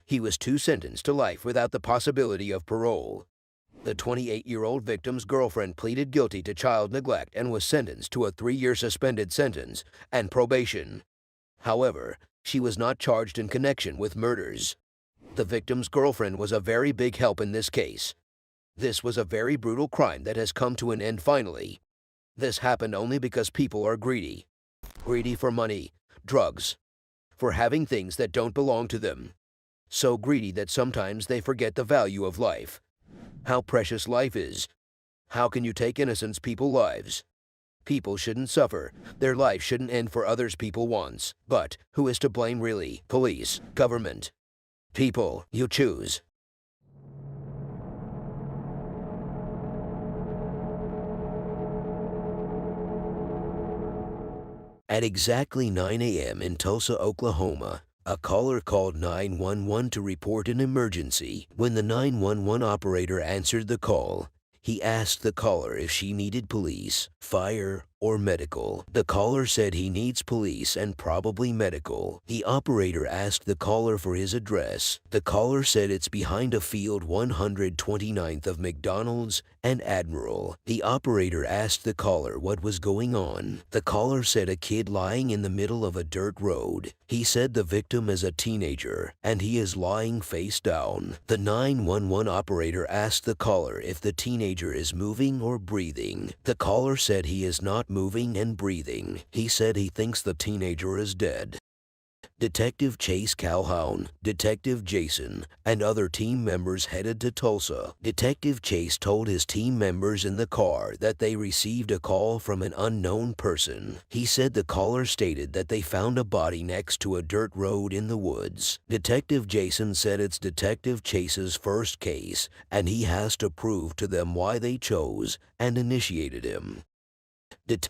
He was too sentenced to life without the possibility of parole. The 28-year-old victim's girlfriend pleaded guilty to child neglect and was sentenced to a 3-year suspended sentence and probation. However, she was not charged in connection with murders. The victim's girlfriend was a very big help in this case. This was a very brutal crime that has come to an end finally. This happened only because people are greedy. Greedy for money, drugs, for having things that don't belong to them. So greedy that sometimes they forget the value of life. How precious life is. How can you take innocent people's lives? People shouldn't suffer. Their life shouldn't end for others people wants. But who is to blame really? Police, government, people, you choose. At exactly 9 a.m. in Tulsa, Oklahoma, a caller called 911 to report an emergency. When the 911 operator answered the call, he asked the caller if she needed police, fire, or medical. The caller said he needs police and probably medical. The operator asked the caller for his address. The caller said it's behind a field 129th of McDonald's and Admiral. The operator asked the caller what was going on. The caller said a kid lying in the middle of a dirt road. He said the victim is a teenager and he is lying face down. The 911 operator asked the caller if the teenager is moving or breathing. The caller said he is not not moving and breathing. He said he thinks the teenager is dead. Detective Chase Calhoun, Detective Jason, and other team members headed to Tulsa. Detective Chase told his team members in the car that they received a call from an unknown person. He said the caller stated that they found a body next to a dirt road in the woods. Detective Jason said it's Detective Chase's first case, and he has to prove to them why they chose and initiated him.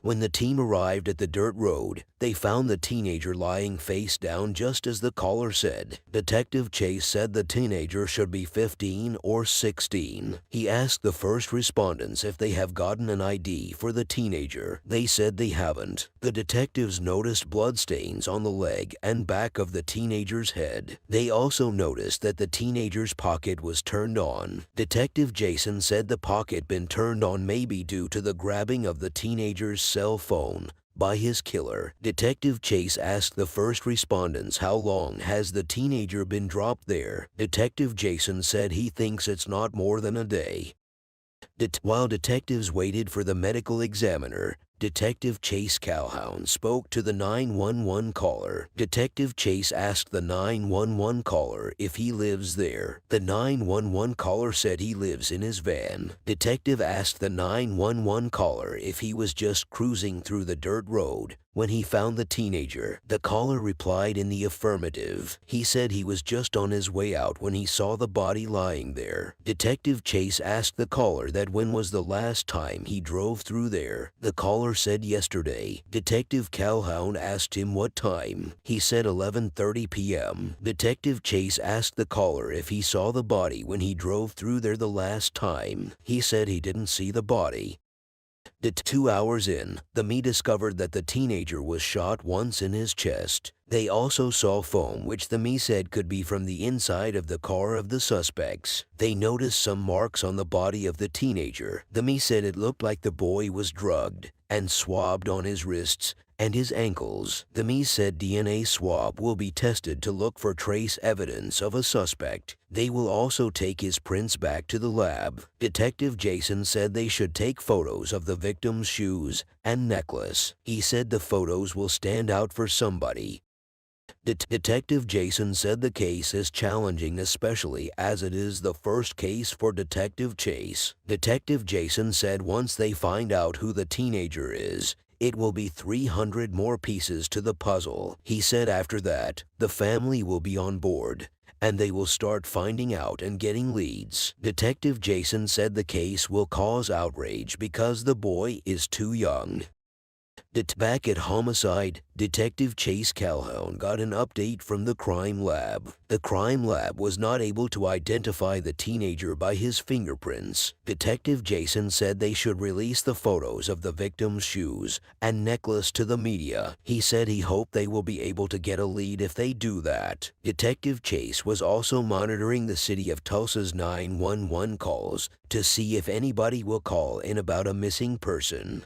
When the team arrived at the dirt road, they found the teenager lying face down just as the caller said. Detective Chase said the teenager should be 15 or 16. He asked the first respondents if they have gotten an ID for the teenager. They said they haven't. The detectives noticed bloodstains on the leg and back of the teenager's head. They also noticed that the teenager's pocket was turned on. Detective Jason said the pocket been turned on maybe due to the grabbing of the teenager's cell phone by his killer. Detective Chase asked the first respondents how long has the teenager been dropped there. Detective Jason said he thinks it's not more than a day. While detectives waited for the medical examiner, Detective Chase Calhoun spoke to the 911 caller. Detective Chase asked the 911 caller if he lives there. The 911 caller said he lives in his van. Detective asked the 911 caller if he was just cruising through the dirt road when he found the teenager. The caller replied in the affirmative. He said he was just on his way out when he saw the body lying there. Detective Chase asked the caller that when was the last time he drove through there. The caller said yesterday. Detective Calhoun asked him what time. He said 11:30 p.m. Detective Chase asked the caller if he saw the body when he drove through there the last time. He said he didn't see the body. 2 hours in, the ME discovered that the teenager was shot once in his chest. They also saw foam which the ME said could be from the inside of the car of the suspects. They noticed some marks on the body of the teenager. The ME said it looked like the boy was drugged and swabbed on his wrists and his ankles. The ME said DNA swab will be tested to look for trace evidence of a suspect. They will also take his prints back to the lab. Detective Jason said they should take photos of the victim's shoes and necklace. He said the photos will stand out for somebody. Detective Jason said the case is challenging, especially as it is the first case for Detective Chase. Detective Jason said once they find out who the teenager is, it will be 300 more pieces to the puzzle. He said after that, the family will be on board, and they will start finding out and getting leads. Detective Jason said the case will cause outrage because the boy is too young. Back at Homicide, Detective Chase Calhoun got an update from the crime lab. The crime lab was not able to identify the teenager by his fingerprints. Detective Jason said they should release the photos of the victim's shoes and necklace to the media. He said he hoped they will be able to get a lead if they do that. Detective Chase was also monitoring the city of Tulsa's 911 calls to see if anybody will call in about a missing person.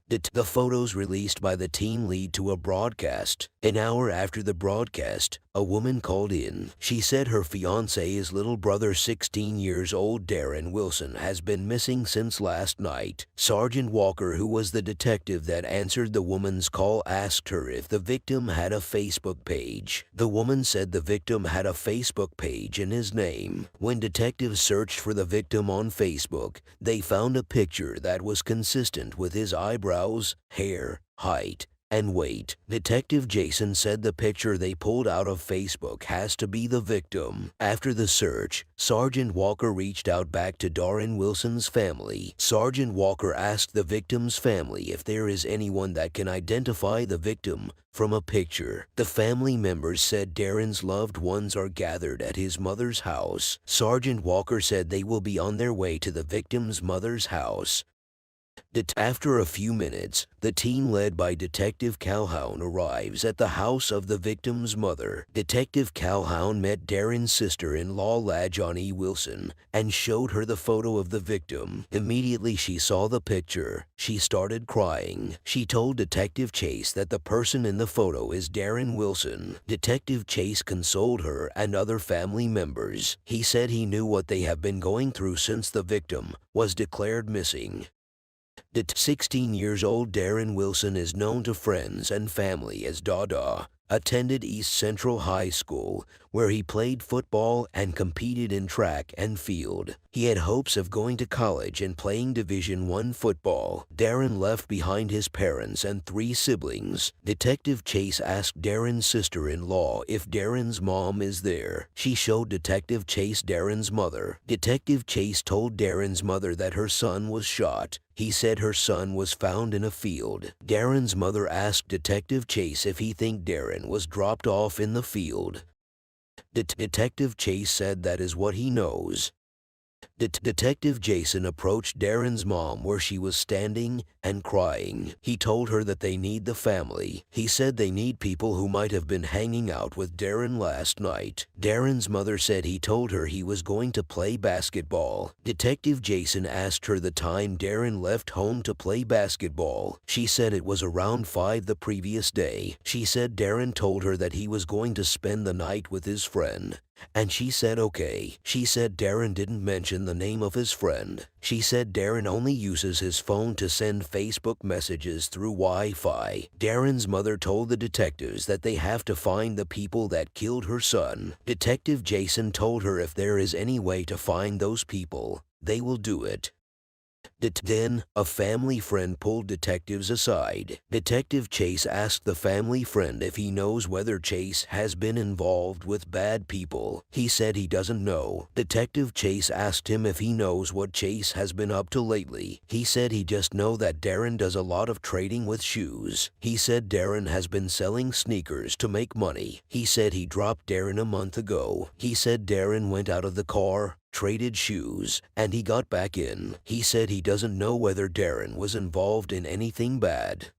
The photos released by the team lead to a broadcast. An hour after the broadcast, a woman called in. She said her fiancé's little brother, 16 years old Darren Wilson, has been missing since last night. Sergeant Walker, who was the detective that answered the woman's call, asked her if the victim had a Facebook page. The woman said the victim had a Facebook page in his name. When detectives searched for the victim on Facebook, they found a picture that was consistent with his eyebrows, hair, height, and weight. Detective Jason said the picture they pulled out of Facebook has to be the victim. After the search, Sergeant Walker reached out back to Darren Wilson's family. Sergeant Walker asked the victim's family if there is anyone that can identify the victim from a picture. The family members said Darren's loved ones are gathered at his mother's house. Sergeant Walker said they will be on their way to the victim's mother's house. After a few minutes, the team led by Detective Calhoun arrives at the house of the victim's mother. Detective Calhoun met Darren's sister-in-law, Lajani Wilson, and showed her the photo of the victim. Immediately she saw the picture, she started crying. She told Detective Chase that the person in the photo is Darren Wilson. Detective Chase consoled her and other family members. He said he knew what they have been going through since the victim was declared missing. The 16 years old Darren Wilson is known to friends and family as Dada, attended East Central High School, where he played football and competed in track and field. He had hopes of going to college and playing Division I football. Darren left behind his parents and 3 siblings. Detective Chase asked Darren's sister-in-law if Darren's mom is there. She showed Detective Chase Darren's mother. Detective Chase told Darren's mother that her son was shot. He said her son was found in a field. Darren's mother asked Detective Chase if he think Darren was dropped off in the field. Detective Chase said that is what he knows. Detective Jason approached Darren's mom where she was standing and crying. He told her that they need the family. He said they need people who might have been hanging out with Darren last night. Darren's mother said he told her he was going to play basketball. Detective Jason asked her the time Darren left home to play basketball. She said it was around 5 the previous day. She said Darren told her that he was going to spend the night with his friend. And she said okay. She said Darren didn't mention the name of his friend. She said Darren only uses his phone to send Facebook messages through Wi-Fi. Darren's mother told the detectives that they have to find the people that killed her son. Detective Jason told her if there is any way to find those people, they will do it. Then, a family friend pulled detectives aside. Detective Chase asked the family friend if he knows whether Chase has been involved with bad people. He said he doesn't know. Detective Chase asked him if he knows what Chase has been up to lately. He said he just know that Darren does a lot of trading with shoes. He said Darren has been selling sneakers to make money. He said he dropped Darren a month ago. He said Darren went out of the car, traded shoes, and he got back in. He said he doesn't know whether Darren was involved in anything bad.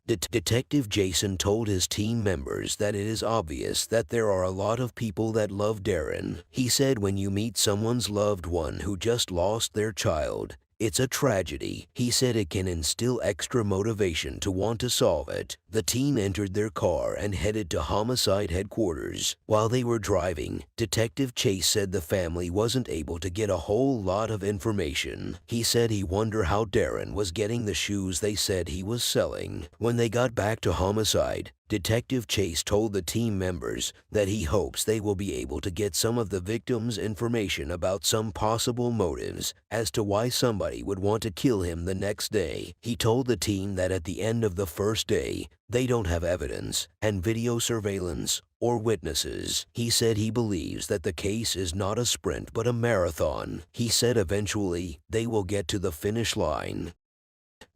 Detective Jason told his team members that it is obvious that there are a lot of people that love Darren. He said when you meet someone's loved one who just lost their child, it's a tragedy. He said it can instill extra motivation to want to solve it. The team entered their car and headed to homicide headquarters. While they were driving, Detective Chase said the family wasn't able to get a whole lot of information. He said he wondered how Darren was getting the shoes they said he was selling. When they got back to homicide, Detective Chase told the team members that he hopes they will be able to get some of the victims' information about some possible motives as to why somebody would want to kill him the next day. He told the team that at the end of the first day, they don't have evidence and video surveillance or witnesses. He said he believes that the case is not a sprint but a marathon. He said eventually they will get to the finish line.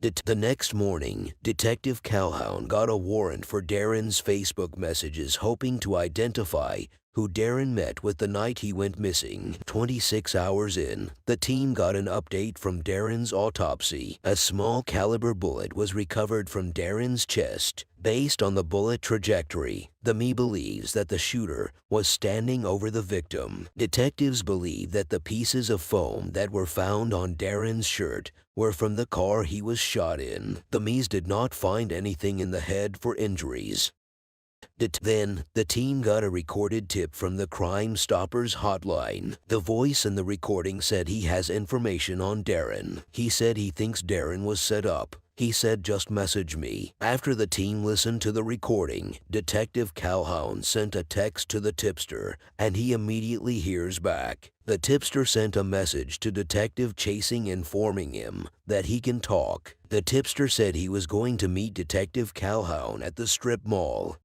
The next morning, Detective Calhoun got a warrant for Darren's Facebook messages, hoping to identify who Darren met with the night he went missing. 26 hours in, the team got an update from Darren's autopsy. A small caliber bullet was recovered from Darren's chest. Based on the bullet trajectory, the ME believes that the shooter was standing over the victim. Detectives believe that the pieces of foam that were found on Darren's shirt were from the car he was shot in. The MEs did not find anything in the head for injuries. Then, the team got a recorded tip from the Crime Stoppers hotline. The voice in the recording said he has information on Darren. He said he thinks Darren was set up. He said, "Just message me." After the team listened to the recording, Detective Calhoun sent a text to the tipster, and he immediately hears back. The tipster sent a message to Detective Chasing informing him that he can talk. The tipster said he was going to meet Detective Calhoun at the strip mall.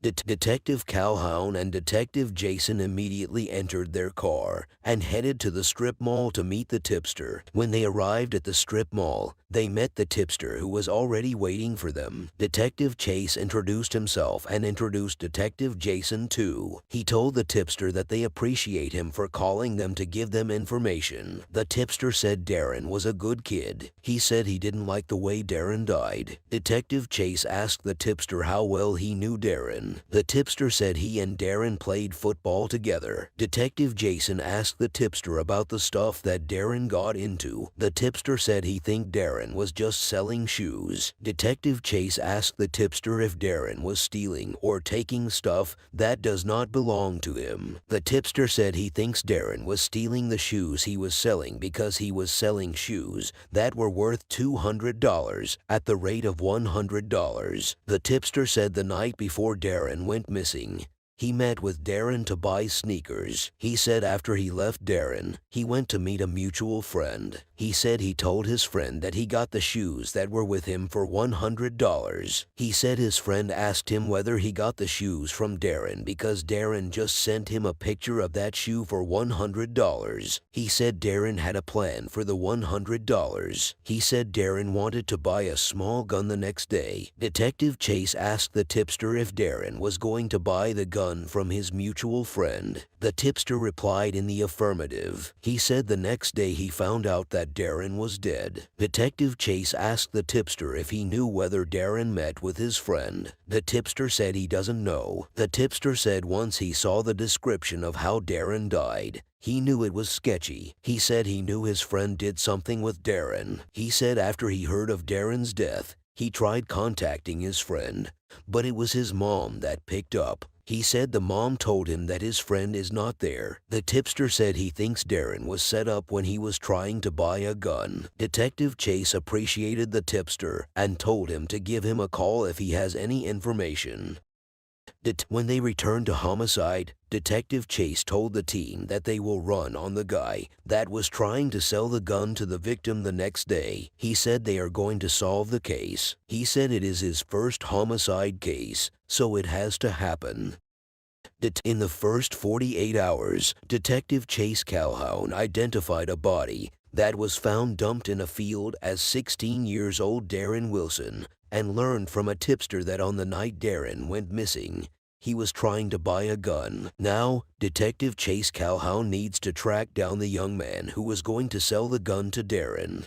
Detective Calhoun and Detective Jason immediately entered their car and headed to the strip mall to meet the tipster. When they arrived at the strip mall, they met the tipster who was already waiting for them. Detective Chase introduced himself and introduced Detective Jason too. He told the tipster that they appreciate him for calling them to give them information. The tipster said Darren was a good kid. He said he didn't like the way Darren died. Detective Chase asked the tipster how well he knew Darren. Darren. The tipster said he and Darren played football together. Detective Jason asked the tipster about the stuff that Darren got into. The tipster said he think Darren was just selling shoes. Detective Chase asked the tipster if Darren was stealing or taking stuff that does not belong to him. The tipster said he thinks Darren was stealing the shoes he was selling because he was selling shoes that were worth $200 at the rate of $100. The tipster said the night before Darren went missing, he met with Darren to buy sneakers. He said after he left Darren, he went to meet a mutual friend. He said he told his friend that he got the shoes that were with him for $100. He said his friend asked him whether he got the shoes from Darren because Darren just sent him a picture of that shoe for $100. He said Darren had a plan for the $100. He said Darren wanted to buy a small gun the next day. Detective Chase asked the tipster if Darren was going to buy the gun from his mutual friend. The tipster replied in the affirmative. He said the next day he found out that Darren was dead. Detective Chase asked the tipster if he knew whether Darren met with his friend. The tipster said he doesn't know. The tipster said once he saw the description of how Darren died, he knew it was sketchy. He said he knew his friend did something with Darren. He said after he heard of Darren's death, he tried contacting his friend, but it was his mom that picked up. He said the mom told him that his friend is not there. The tipster said he thinks Darren was set up when he was trying to buy a gun. Detective Chase appreciated the tipster and told him to give him a call if he has any information. When they returned to homicide, Detective Chase told the team that they will run on the guy that was trying to sell the gun to the victim the next day. He said they are going to solve the case. He said it is his first homicide case, so it has to happen. In the first 48 hours, Detective Chase Calhoun identified a body that was found dumped in a field as 16 years old Darren Wilson, and learned from a tipster that on the night Darren went missing, he was trying to buy a gun. Now, Detective Chase Calhoun needs to track down the young man who was going to sell the gun to Darren.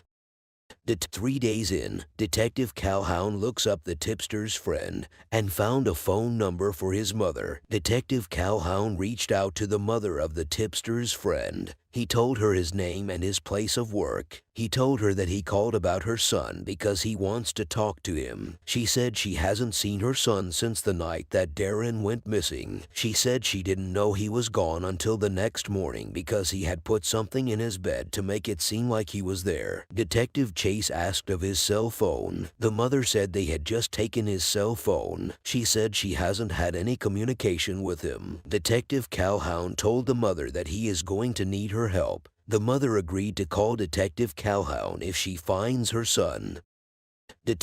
3 days in, Detective Calhoun looks up the tipster's friend and found a phone number for his mother. Detective Calhoun reached out to the mother of the tipster's friend. He told her his name and his place of work. He told her that he called about her son because he wants to talk to him. She said she hasn't seen her son since the night that Darren went missing. She said she didn't know he was gone until the next morning because he had put something in his bed to make it seem like he was there. Detective Chase asked of his cell phone. The mother said they had just taken his cell phone. She said she hasn't had any communication with him. Detective Calhoun told the mother that he is going to need her help. The mother agreed to call Detective Calhoun if she finds her son.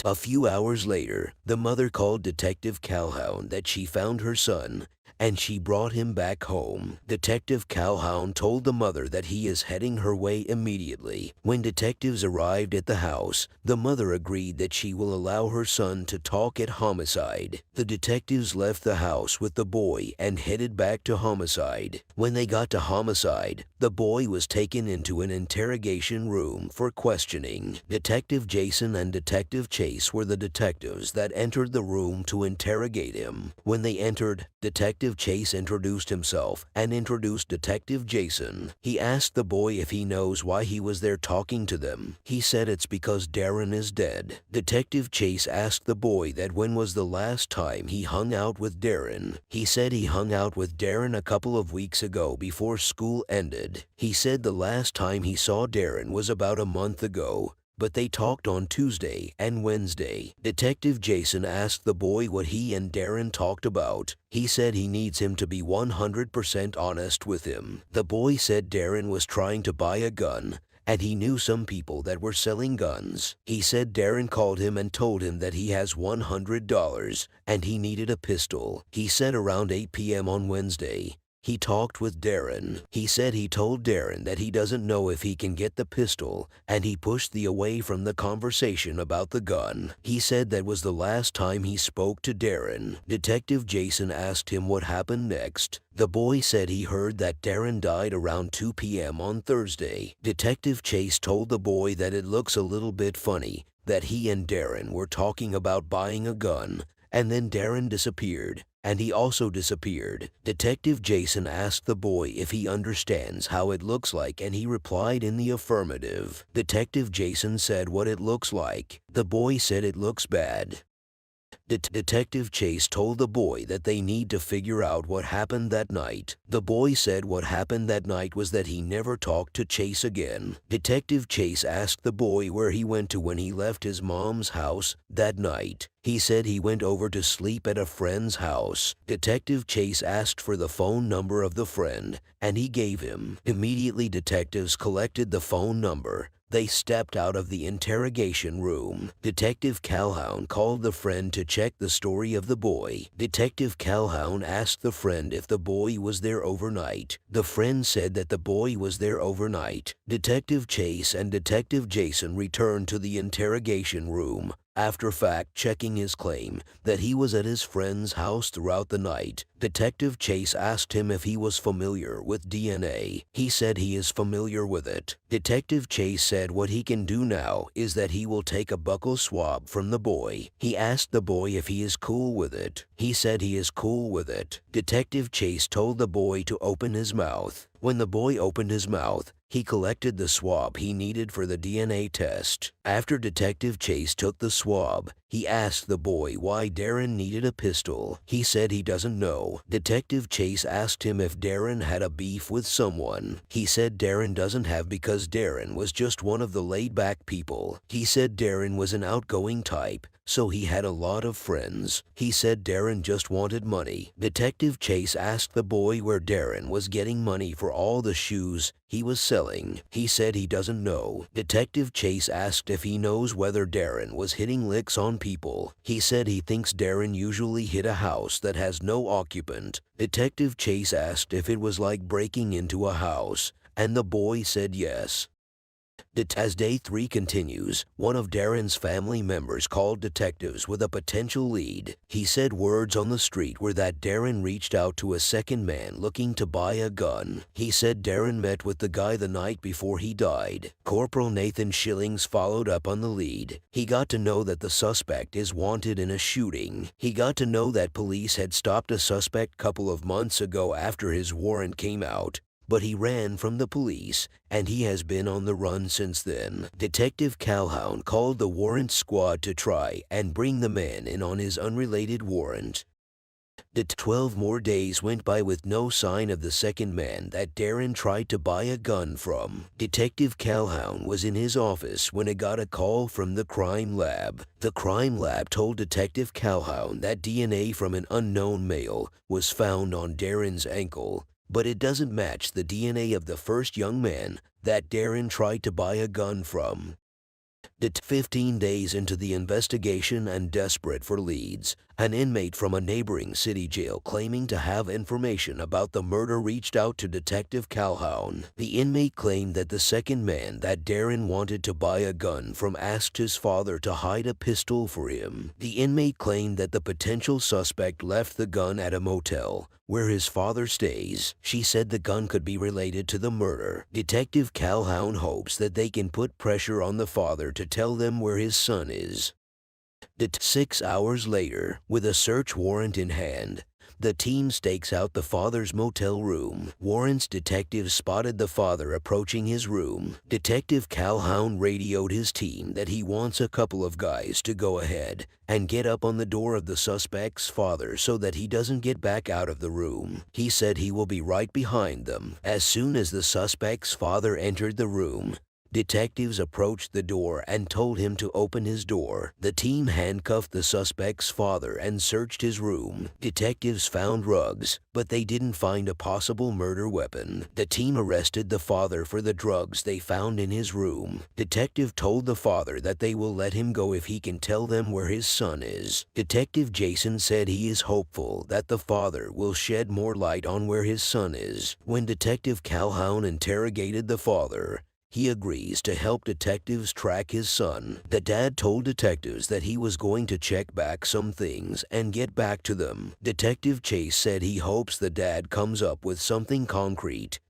A few hours later, the mother called Detective Calhoun that she found her son, and she brought him back home. Detective Calhoun told the mother that he is heading her way immediately. When detectives arrived at the house, the mother agreed that she will allow her son to talk at homicide. The detectives left the house with the boy and headed back to homicide. When they got to homicide, the boy was taken into an interrogation room for questioning. Detective Jason and Detective Chase were the detectives that entered the room to interrogate him. When they entered, Detective Chase introduced himself and introduced Detective Jason. He asked the boy if he knows why he was there talking to them. He said it's because Darren is dead. Detective Chase asked the boy that when was the last time he hung out with Darren. He said he hung out with Darren a couple of weeks ago before school ended. He said the last time he saw Darren was about a month ago, but they talked on Tuesday and Wednesday. Detective Jason asked the boy what he and Darren talked about. He said he needs him to be 100% honest with him. The boy said Darren was trying to buy a gun, and he knew some people that were selling guns. He said Darren called him and told him that he has $100 and he needed a pistol. He said around 8 p.m. on Wednesday, he talked with Darren. He said he told Darren that he doesn't know if he can get the pistol, and he pushed away from the conversation about the gun. He said that was the last time he spoke to Darren. Detective Jason asked him what happened next. The boy said he heard that Darren died around 2 p.m. on Thursday. Detective Chase told the boy that it looks a little bit funny that he and Darren were talking about buying a gun, and then Darren disappeared, and he also disappeared. Detective Jason asked the boy if he understands how it looks like, and he replied in the affirmative. Detective Jason said what it looks like. The boy said it looks bad. Detective Chase told the boy that they need to figure out what happened that night. The boy said what happened that night was that he never talked to Chase again. Detective Chase asked the boy where he went to when he left his mom's house that night. He said he went over to sleep at a friend's house. Detective Chase asked for the phone number of the friend, and he gave him. Immediately, detectives collected the phone number. They stepped out of the interrogation room. Detective Calhoun called the friend to check the story of the boy. Detective Calhoun asked the friend if the boy was there overnight. The friend said that the boy was there overnight. Detective Chase and Detective Jason returned to the interrogation room. After fact-checking his claim that he was at his friend's house throughout the night, Detective Chase asked him if he was familiar with DNA. He said he is familiar with it. Detective Chase said what he can do now is that he will take a buccal swab from the boy. He asked the boy if he is cool with it. He said he is cool with it. Detective Chase told the boy to open his mouth. When the boy opened his mouth, he collected the swab he needed for the DNA test. After Detective Chase took the swab, he asked the boy why Darren needed a pistol. He said he doesn't know. Detective Chase asked him if Darren had a beef with someone. He said Darren doesn't have because Darren was just one of the laid-back people. He said Darren was an outgoing type, so he had a lot of friends. He said Darren just wanted money. Detective Chase asked the boy where Darren was getting money for all the shoes he was selling. He said he doesn't know. Detective Chase asked if he knows whether Darren was hitting licks on people. He said he thinks Darren usually hit a house that has no occupant. Detective Chase asked if it was like breaking into a house, and the boy said yes. As day 3 continues, one of Darren's family members called detectives with a potential lead. He said words on the street were that Darren reached out to a second man looking to buy a gun. He said Darren met with the guy the night before he died. Corporal Nathan Schillings followed up on the lead. He got to know that the suspect is wanted in a shooting. He got to know that police had stopped a suspect couple of months ago after his warrant came out, but he ran from the police, and he has been on the run since then. Detective Calhoun called the warrant squad to try and bring the man in on his unrelated warrant. 12 more days went by with no sign of the second man that Darren tried to buy a gun from. Detective Calhoun was in his office when he got a call from the crime lab. The crime lab told Detective Calhoun that DNA from an unknown male was found on Darren's ankle, but it doesn't match the DNA of the first young man that Darren tried to buy a gun from. 15 days into the investigation and desperate for leads, an inmate from a neighboring city jail claiming to have information about the murder reached out to Detective Calhoun. The inmate claimed that the second man that Darren wanted to buy a gun from asked his father to hide a pistol for him. The inmate claimed that the potential suspect left the gun at a motel where his father stays. She said the gun could be related to the murder. Detective Calhoun hopes that they can put pressure on the father to tell them where his son is. 6 hours later, with a search warrant in hand, the team stakes out the father's motel room. Warrant's detectives spotted the father approaching his room. Detective Calhoun radioed his team that he wants a couple of guys to go ahead and get up on the door of the suspect's father so that he doesn't get back out of the room. He said he will be right behind them. As soon as the suspect's father entered the room, detectives approached the door and told him to open his door. The team handcuffed the suspect's father and searched his room. Detectives found drugs, but they didn't find a possible murder weapon. The team arrested the father for the drugs they found in his room. Detective told the father that they will let him go if he can tell them where his son is. Detective Jason said he is hopeful that the father will shed more light on where his son is. When Detective Calhoun interrogated the father, he agrees to help detectives track his son. The dad told detectives that he was going to check back some things and get back to them. Detective Chase said he hopes the dad comes up with something concrete.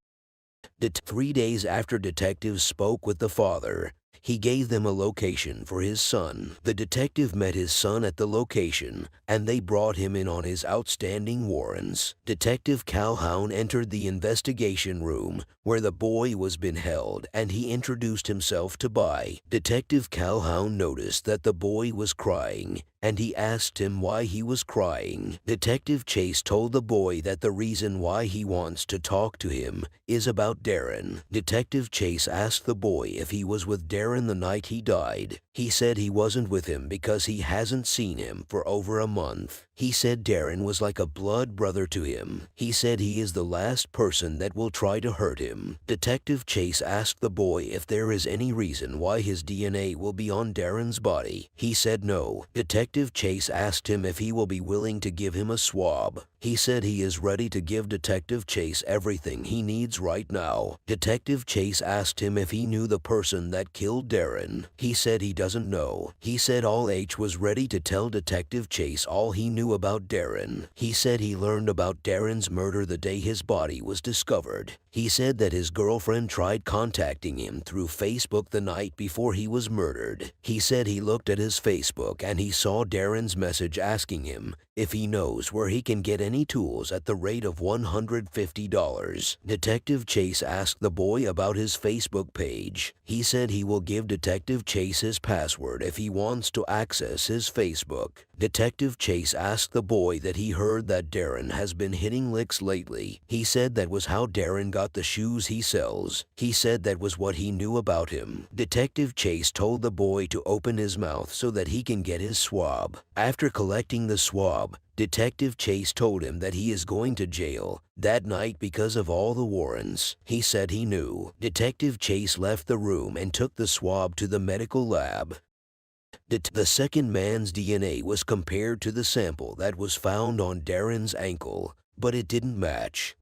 3 days after detectives spoke with the father, He gave them a location for his son. The detective met his son at the location, and they brought him in on his outstanding warrants. Detective Calhoun entered the investigation room where the boy was being held, and he introduced himself to By. Detective Calhoun noticed that the boy was crying, and he asked him why he was crying. Detective Chase told the boy that the reason why he wants to talk to him is about Darren. Detective Chase asked the boy if he was with Darren the night he died. He said he wasn't with him because he hasn't seen him for over a month. He said Darren was like a blood brother to him. He said he is the last person that will try to hurt him. Detective Chase asked the boy if there is any reason why his DNA will be on Darren's body. He said no. Detective Chase asked him if he will be willing to give him a swab. He said he is ready to give Detective Chase everything he needs right now. Detective Chase asked him if he knew the person that killed Darren. He said he doesn't know. He said all H was ready to tell Detective Chase all he knew about Darren. He said he learned about Darren's murder the day his body was discovered. He said that his girlfriend tried contacting him through Facebook the night before he was murdered. He said he looked at his Facebook and he saw Darren's message asking him if he knows where he can get any tools at the rate of $150. Detective Chase asked the boy about his Facebook page. He said he will give Detective Chase his password if he wants to access his Facebook. Detective Chase asked the boy that he heard that Darren has been hitting licks lately. He said that was how Darren got the shoes he sells. He said that was what he knew about him. Detective Chase told the boy to open his mouth so that he can get his swab. After collecting the swab, Detective Chase told him that he is going to jail that night because of all the warrants. He said he knew. Detective Chase left the room and took the swab to the medical lab. The second man's DNA was compared to the sample that was found on Darren's ankle, but it didn't match.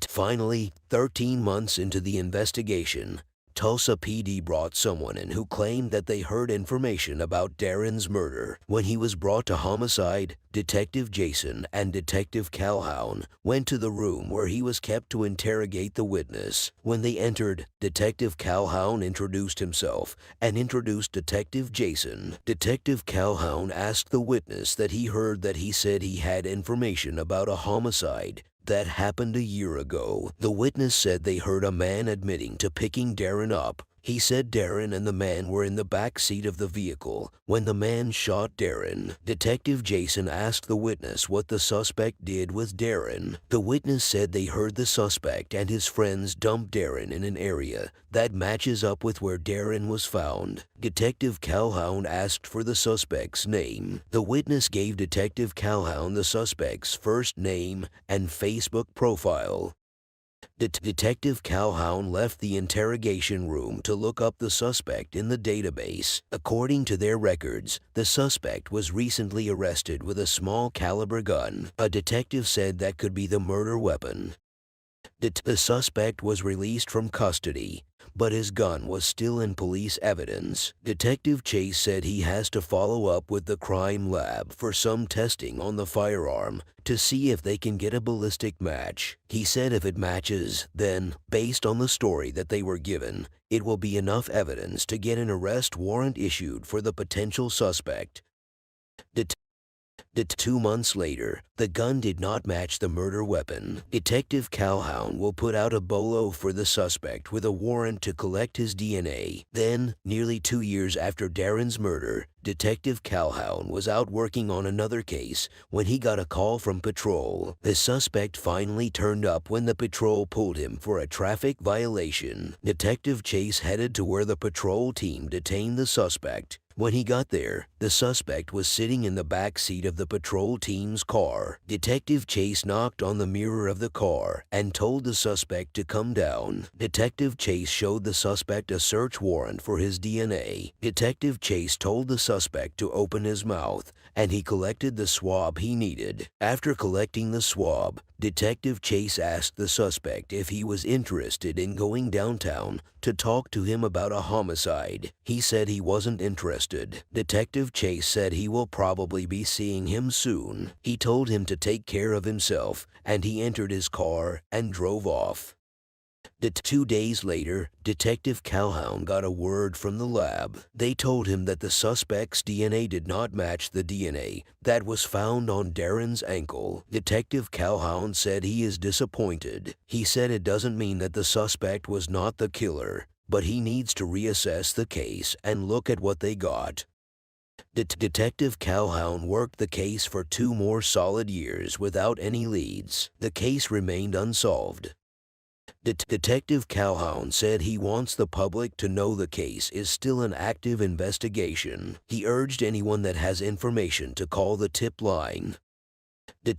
Finally, 13 months into the investigation, Tulsa PD brought someone in who claimed that they heard information about Darren's murder. When he was brought to homicide, Detective Jason and Detective Calhoun went to the room where he was kept to interrogate the witness. When they entered, Detective Calhoun introduced himself and introduced Detective Jason. Detective Calhoun asked the witness that he heard that he said he had information about a homicide that happened a year ago. The witness said they heard a man admitting to picking Darren up. He said Darren and the man were in the back seat of the vehicle when the man shot Darren. Detective Jason asked the witness what the suspect did with Darren. The witness said they heard the suspect and his friends dump Darren in an area that matches up with where Darren was found. Detective Calhoun asked for the suspect's name. The witness gave Detective Calhoun the suspect's first name and Facebook profile. Detective Calhoun left the interrogation room to look up the suspect in the database. According to their records, the suspect was recently arrested with a small caliber gun. A detective said that could be the murder weapon. The suspect was released from custody, but his gun was still in police evidence. Detective Chase said he has to follow up with the crime lab for some testing on the firearm to see if they can get a ballistic match. He said if it matches, then, based on the story that they were given, it will be enough evidence to get an arrest warrant issued for the potential suspect. 2 months later, the gun did not match the murder weapon. Detective Calhoun will put out a bolo for the suspect with a warrant to collect his DNA. Then, nearly 2 years after Darren's murder, Detective Calhoun was out working on another case when he got a call from patrol. The suspect finally turned up when the patrol pulled him for a traffic violation. Detective Chase headed to where the patrol team detained the suspect. When he got there, the suspect was sitting in the back seat of the patrol team's car. Detective Chase knocked on the mirror of the car and told the suspect to come down. Detective Chase showed the suspect a search warrant for his DNA. Detective Chase told the suspect to open his mouth, and he collected the swab he needed. After collecting the swab, Detective Chase asked the suspect if he was interested in going downtown to talk to him about a homicide. He said he wasn't interested. Detective Chase said he will probably be seeing him soon. He told him to take care of himself, and he entered his car and drove off. 2 days later, Detective Calhoun got a word from the lab. They told him that the suspect's DNA did not match the DNA that was found on Darren's ankle. Detective Calhoun said he is disappointed. He said it doesn't mean that the suspect was not the killer, but he needs to reassess the case and look at what they got. Detective Calhoun worked the case for 2 more solid years without any leads. The case remained unsolved. Detective Calhoun said he wants the public to know the case is still an active investigation. He urged anyone that has information to call the tip line.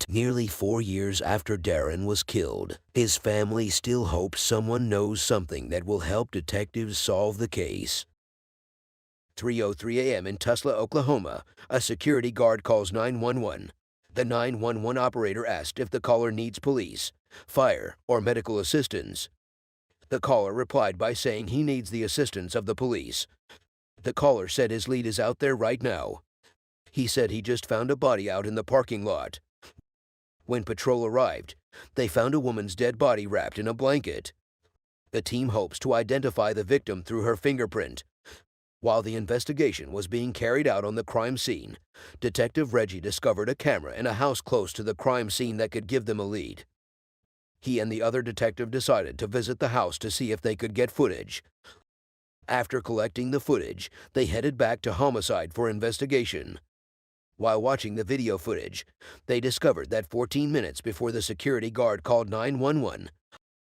Nearly 4 years after Darren was killed, his family still hopes someone knows something that will help detectives solve the case. 3:03 a.m. in Tulsa, Oklahoma, a security guard calls 911. The 911 operator asked if the caller needs police, fire, or medical assistance. The caller replied by saying he needs the assistance of the police. The caller said his lead is out there right now. He said he just found a body out in the parking lot. When patrol arrived, they found a woman's dead body wrapped in a blanket. The team hopes to identify the victim through her fingerprint. While the investigation was being carried out on the crime scene, Detective Reggie discovered a camera in a house close to the crime scene that could give them a lead. He and the other detective decided to visit the house to see if they could get footage. After collecting the footage, they headed back to homicide for investigation. While watching the video footage, they discovered that 14 minutes before the security guard called 911,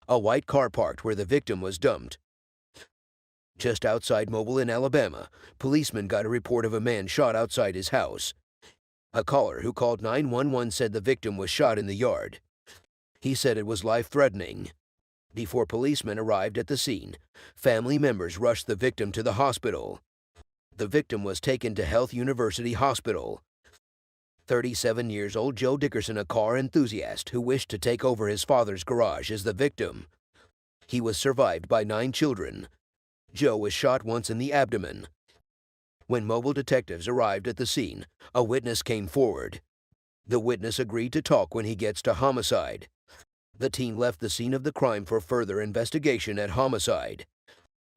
a white car parked where the victim was dumped. Just outside Mobile in Alabama, policemen got a report of a man shot outside his house. A caller who called 911 said the victim was shot in the yard. He said it was life-threatening. Before policemen arrived at the scene, family members rushed the victim to the hospital. The victim was taken to Health University Hospital. 37 years old Joe Dickerson, a car enthusiast who wished to take over his father's garage, is the victim. He was survived by 9 children. Joe was shot once in the abdomen. When mobile detectives arrived at the scene, a witness came forward. The witness agreed to talk when he gets to homicide. The team left the scene of the crime for further investigation at homicide.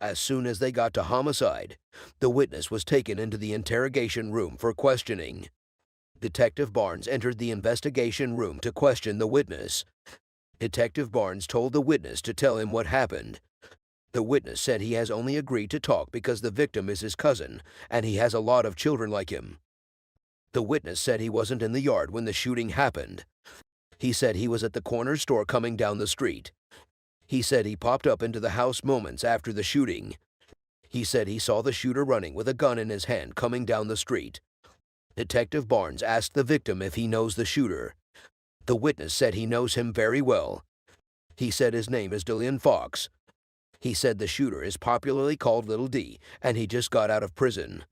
As soon as they got to homicide, the witness was taken into the interrogation room for questioning. Detective Barnes entered the investigation room to question the witness. Detective Barnes told the witness to tell him what happened. The witness said he has only agreed to talk because the victim is his cousin, and he has a lot of children like him. The witness said he wasn't in the yard when the shooting happened. He said he was at the corner store coming down the street. He said he popped up into the house moments after the shooting. He said he saw the shooter running with a gun in his hand coming down the street. Detective Barnes asked the victim if he knows the shooter. The witness said he knows him very well. He said his name is Darian Fox. He said the shooter is popularly called Little D, and he just got out of prison.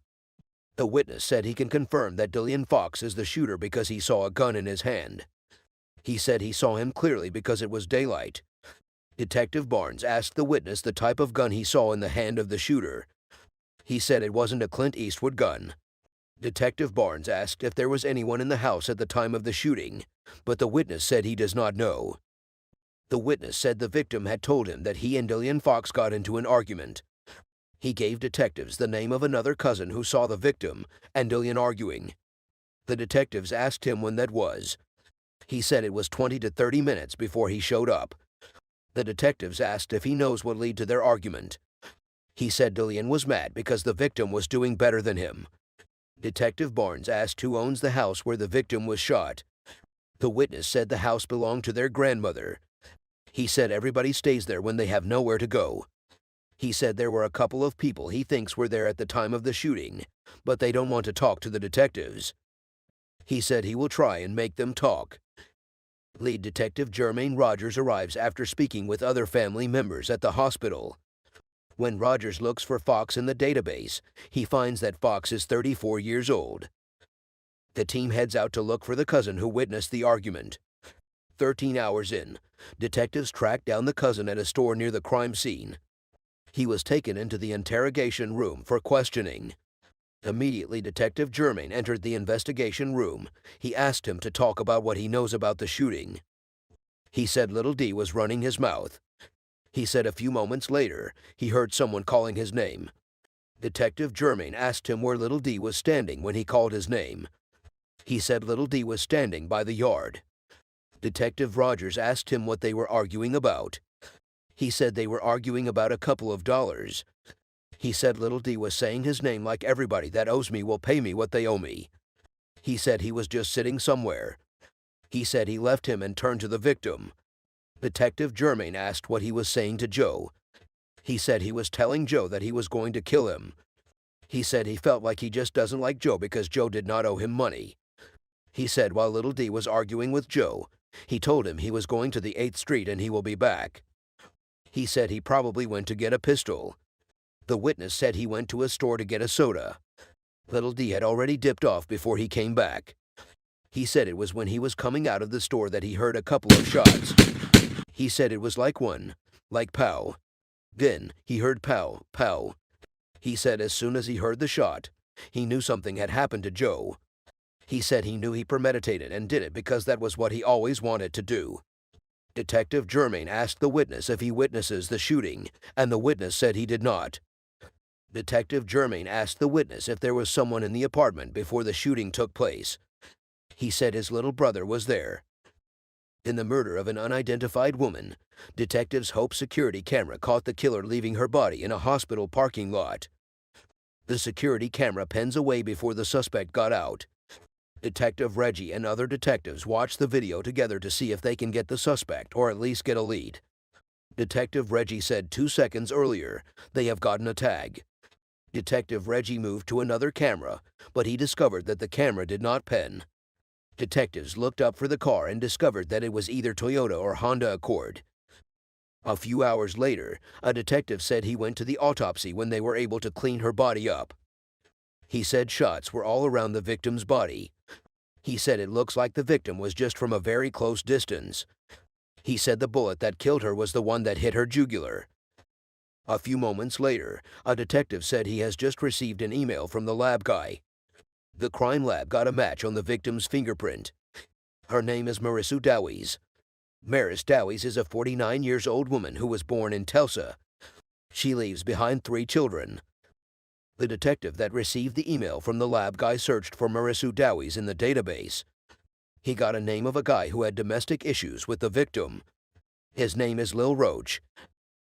The witness said he can confirm that Darian Fox is the shooter because he saw a gun in his hand. He said he saw him clearly because it was daylight. Detective Barnes asked the witness the type of gun he saw in the hand of the shooter. He said it wasn't a Clint Eastwood gun. Detective Barnes asked if there was anyone in the house at the time of the shooting, but the witness said he does not know. The witness said the victim had told him that he and Darian Fox got into an argument. He gave detectives the name of another cousin who saw the victim and Darian arguing. The detectives asked him when that was. He said it was 20 to 30 minutes before he showed up. The detectives asked if he knows what led to their argument. He said Darian was mad because the victim was doing better than him. Detective Barnes asked who owns the house where the victim was shot. The witness said the house belonged to their grandmother. He said everybody stays there when they have nowhere to go. He said there were a couple of people he thinks were there at the time of the shooting, but they don't want to talk to the detectives. He said he will try and make them talk. Lead Detective Jermaine Rogers arrives after speaking with other family members at the hospital. When Rogers looks for Fox in the database, he finds that Fox is 34 years old. The team heads out to look for the cousin who witnessed the argument. 13 hours in, detectives track down the cousin at a store near the crime scene. He was taken into the interrogation room for questioning. Immediately, Detective Jermaine entered the investigation room. He asked him to talk about what he knows about the shooting. He said Little D was running his mouth. He said a few moments later, he heard someone calling his name. Detective Germain asked him where Little D was standing when he called his name. He said Little D was standing by the yard. Detective Rogers asked him what they were arguing about. He said they were arguing about a couple of dollars. He said Little D was saying his name like everybody that owes me will pay me what they owe me. He said he was just sitting somewhere. He said he left him and turned to the victim. Detective Germain asked what he was saying to Joe. He said he was telling Joe that he was going to kill him. He said he felt like he just doesn't like Joe because Joe did not owe him money. He said while Little D was arguing with Joe, he told him he was going to the 8th Street and he will be back. He said he probably went to get a pistol. The witness said he went to a store to get a soda. Little D had already dipped off before he came back. He said it was when he was coming out of the store that he heard a couple of shots. He said it was like one, like pow. Then he heard pow, pow. He said as soon as he heard the shot, he knew something had happened to Joe. He said he knew he premeditated and did it because that was what he always wanted to do. Detective Germain asked the witness if he witnesses the shooting, and the witness said he did not. Detective Germain asked the witness if there was someone in the apartment before the shooting took place. He said his little brother was there. In the murder of an unidentified woman, detectives hope security camera caught the killer leaving her body in a hospital parking lot. The security camera pens away before the suspect got out. Detective Reggie and other detectives watch the video together to see if they can get the suspect or at least get a lead. Detective Reggie said 2 seconds earlier they have gotten a tag. Detective Reggie moved to another camera, but he discovered that the camera did not pen. Detectives looked up for the car and discovered that it was either Toyota or Honda Accord. A few hours later, a detective said he went to the autopsy when they were able to clean her body up. He said shots were all around the victim's body. He said it looks like the victim was just from a very close distance. He said the bullet that killed her was the one that hit her jugular. A few moments later, a detective said he has just received an email from the lab guy. The crime lab got a match on the victim's fingerprint. Her name is Marissa Dowie's. Maris Dowie's is a 49-year-old woman who was born in Tulsa. She leaves behind 3 children. The detective that received the email from the lab guy searched for Marissa Dowie's in the database. He got a name of a guy who had domestic issues with the victim. His name is Lil Roach.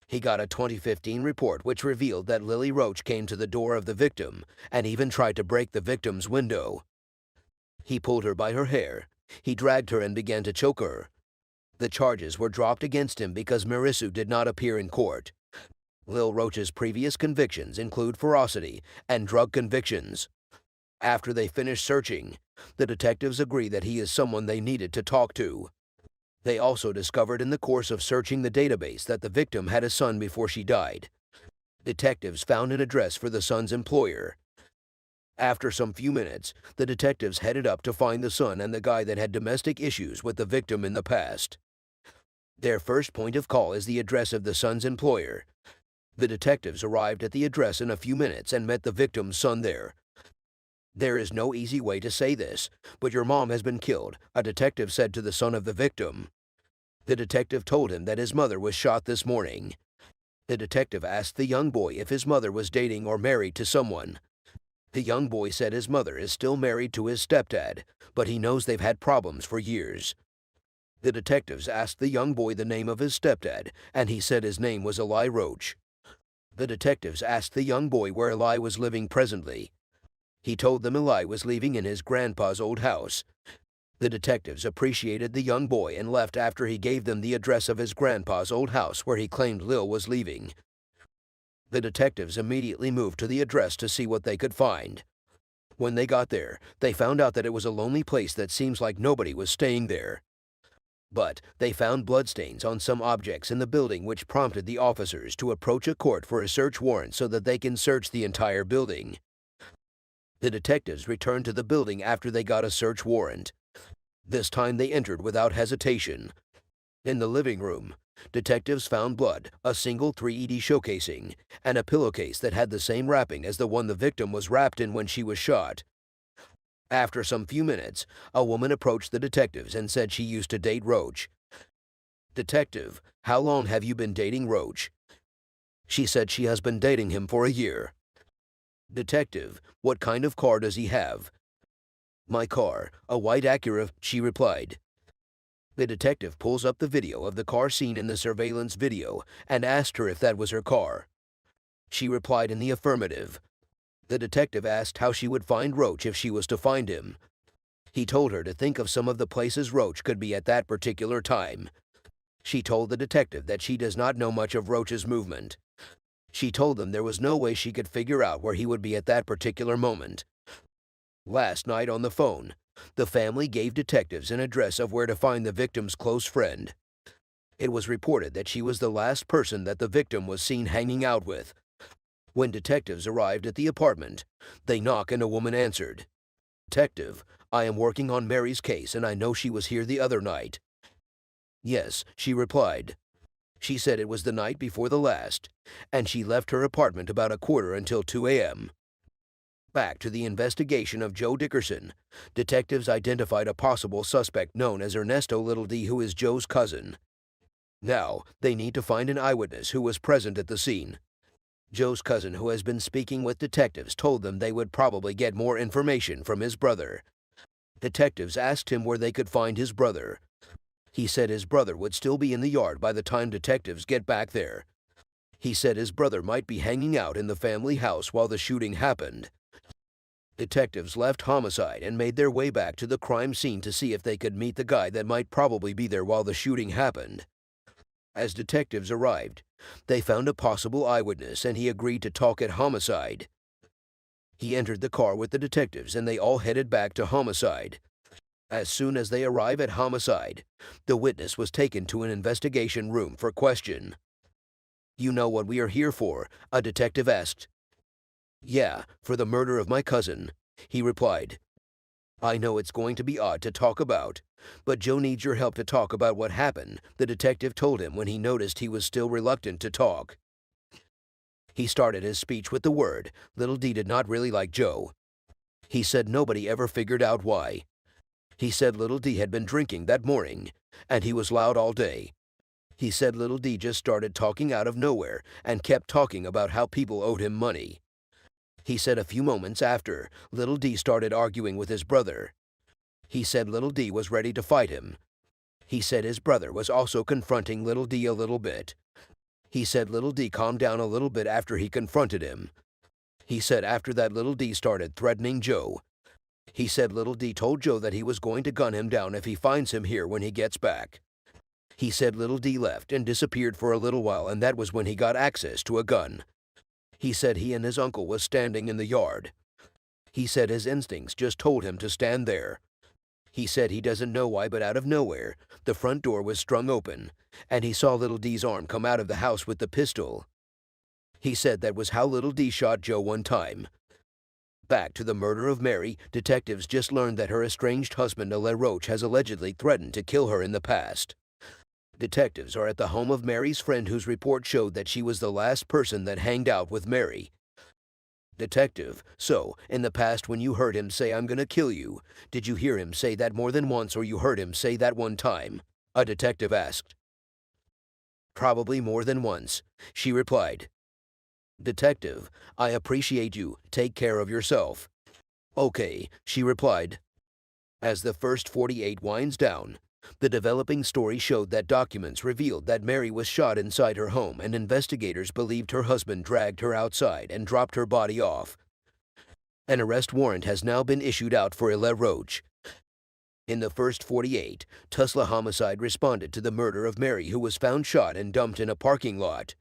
He got a 2015 report which revealed that Lily Roach came to the door of the victim and even tried to break the victim's window. He pulled her by her hair. He dragged her and began to choke her. The charges were dropped against him because Marissa did not appear in court. Lil Roach's previous convictions include ferocity and drug convictions. After they finished searching, the detectives agreed that he is someone they needed to talk to. They also discovered in the course of searching the database that the victim had a son before she died. Detectives found an address for the son's employer. After some few minutes, the detectives headed up to find the son and the guy that had domestic issues with the victim in the past. Their first point of call is the address of the son's employer. The detectives arrived at the address in a few minutes and met the victim's son there. There is no easy way to say this, but your mom has been killed, a detective said to the son of the victim. The detective told him that his mother was shot this morning. The detective asked the young boy if his mother was dating or married to someone. The young boy said his mother is still married to his stepdad, but he knows they've had problems for years. The detectives asked the young boy the name of his stepdad, and he said his name was Eli Roach. The detectives asked the young boy where Eli was living presently. He told them Eli was living in his grandpa's old house. The detectives appreciated the young boy and left after he gave them the address of his grandpa's old house where he claimed Lil was leaving. The detectives immediately moved to the address to see what they could find. When they got there, they found out that it was a lonely place that seems like nobody was staying there. But they found bloodstains on some objects in the building which prompted the officers to approach a court for a search warrant so that they can search the entire building. The detectives returned to the building after they got a search warrant. This time they entered without hesitation. In the living room, detectives found blood, a single 3ED showcasing, and a pillowcase that had the same wrapping as the one the victim was wrapped in when she was shot. After some few minutes, a woman approached the detectives and said she used to date Roach. Detective, how long have you been dating Roach? She said she has been dating him for a year. Detective, what kind of car does he have? My car, a white Acura, she replied. The detective pulls up the video of the car seen in the surveillance video and asked her if that was her car. She replied in the affirmative. The detective asked how she would find Roach if she was to find him. He told her to think of some of the places Roach could be at that particular time. She told the detective that she does not know much of Roach's movement. She told him there was no way she could figure out where he would be at that particular moment. Last night on the phone, the family gave detectives an address of where to find the victim's close friend. It was reported that she was the last person that the victim was seen hanging out with. When detectives arrived at the apartment, they knocked and a woman answered. Detective, I am working on Mary's case and I know she was here the other night. Yes, she replied. She said it was the night before the last, and she left her apartment about 1:15 until 2 a.m. Back to the investigation of Joe Dickerson, detectives identified a possible suspect known as Ernesto Little D, who is Joe's cousin. Now, they need to find an eyewitness who was present at the scene. Joe's cousin, who has been speaking with detectives, told them they would probably get more information from his brother. Detectives asked him where they could find his brother. He said his brother would still be in the yard by the time detectives get back there. He said his brother might be hanging out in the family house while the shooting happened. Detectives left homicide and made their way back to the crime scene to see if they could meet the guy that might probably be there while the shooting happened. As detectives arrived, they found a possible eyewitness and he agreed to talk at homicide. He entered the car with the detectives and they all headed back to homicide. As soon as they arrive at homicide, the witness was taken to an investigation room for question. You know what we are here for? A detective asked. Yeah, for the murder of my cousin, he replied. I know it's going to be odd to talk about, but Joe needs your help to talk about what happened, the detective told him when he noticed he was still reluctant to talk. He started his speech with the word. Little D did not really like Joe. He said nobody ever figured out why. He said Little D had been drinking that morning, and he was loud all day. He said Little D just started talking out of nowhere and kept talking about how people owed him money. He said a few moments after, Little D started arguing with his brother. He said Little D was ready to fight him. He said his brother was also confronting Little D a little bit. He said Little D calmed down a little bit after he confronted him. He said after that Little D started threatening Joe. He said Little D told Joe that he was going to gun him down if he finds him here when he gets back. He said Little D left and disappeared for a little while and that was when he got access to a gun. He said he and his uncle was standing in the yard. He said his instincts just told him to stand there. He said he doesn't know why, but out of nowhere, the front door was sprung open, and he saw Little D's arm come out of the house with the pistol. He said that was how Little D shot Joe one time. Back to the murder of Mary, detectives just learned that her estranged husband, Ale Roach, has allegedly threatened to kill her in the past. Detectives are at the home of Mary's friend whose report showed that she was the last person that hanged out with Mary. Detective, so, in the past when you heard him say I'm gonna kill you, did you hear him say that more than once or you heard him say that one time? A detective asked. Probably more than once, she replied. Detective, I appreciate you, take care of yourself. Okay, she replied. As the first 48 winds down, the developing story showed that documents revealed that Mary was shot inside her home and investigators believed her husband dragged her outside and dropped her body off. An arrest warrant has now been issued out for Ale Roach. In the first 48, Tulsa Homicide responded to the murder of Mary, who was found shot and dumped in a parking lot.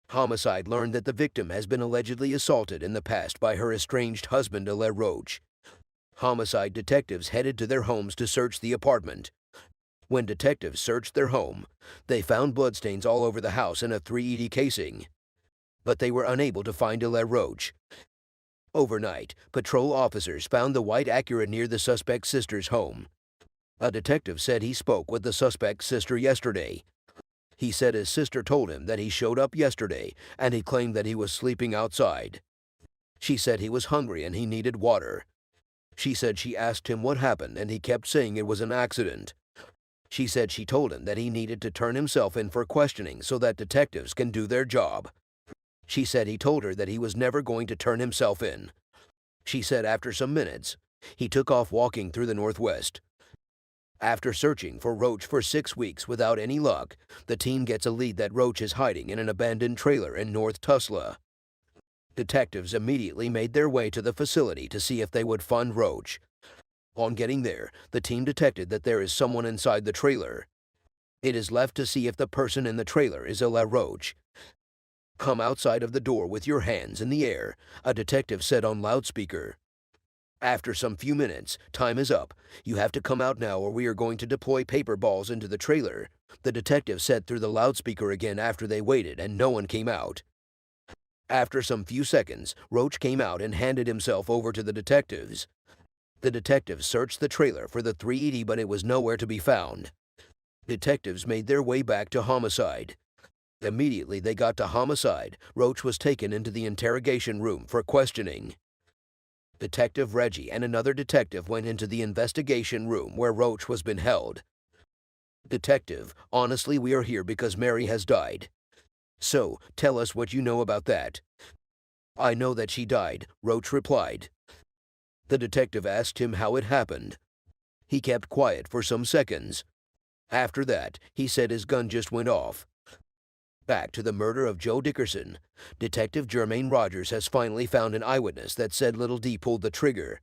Homicide learned that the victim has been allegedly assaulted in the past by her estranged husband, Ale Roach. Homicide detectives headed to their homes to search the apartment. When detectives searched their home, they found bloodstains all over the house and a .380 casing. But they were unable to find Ale Roach. Overnight, patrol officers found the white Acura near the suspect's sister's home. A detective said he spoke with the suspect's sister yesterday. He said his sister told him that he showed up yesterday and he claimed that he was sleeping outside. She said he was hungry and he needed water. She said she asked him what happened and he kept saying it was an accident. She said she told him that he needed to turn himself in for questioning so that detectives can do their job. She said he told her that he was never going to turn himself in. She said after some minutes, he took off walking through the Northwest. After searching for Roach for 6 weeks without any luck, the team gets a lead that Roach is hiding in an abandoned trailer in North Tulsa. Detectives immediately made their way to the facility to see if they would find Roach. On getting there, the team detected that there is someone inside the trailer. It is left to see if the person in the trailer is Roach. "Come outside of the door with your hands in the air," a detective said on loudspeaker. After some few minutes, "Time is up. You have to come out now or we are going to deploy paper balls into the trailer," the detective said through the loudspeaker again after they waited and no one came out. After some few seconds, Roach came out and handed himself over to the detectives. The detectives searched the trailer for the 380 but it was nowhere to be found. Detectives made their way back to homicide. Immediately they got to homicide, Roach was taken into the interrogation room for questioning. Detective Reggie and another detective went into the investigation room where Roach was been held. "Detective, honestly we are here because Mary has died. So, tell us what you know about that." "I know that she died," Roach replied. The detective asked him how it happened. He kept quiet for some seconds. After that, he said his gun just went off. Back to the murder of Joe Dickerson, Detective Jermaine Rogers has finally found an eyewitness that said Little D pulled the trigger.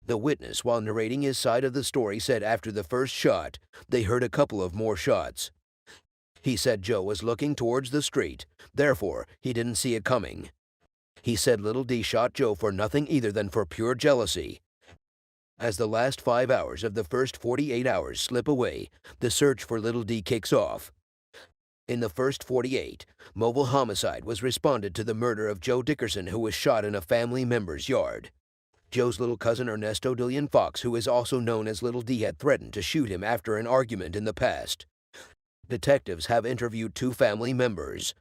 The witness, while narrating his side of the story, said after the first shot, they heard a couple of more shots. He said Joe was looking towards the street, therefore he didn't see it coming. He said Little D shot Joe for nothing either than for pure jealousy. As the last 5 hours of the first 48 hours slip away, the search for Little D kicks off. In the first 48, mobile homicide was responded to the murder of Joe Dickerson, who was shot in a family member's yard. Joe's little cousin Ernesto Dillion Fox, who is also known as Little D, had threatened to shoot him after an argument in the past. Detectives have interviewed 2 family members.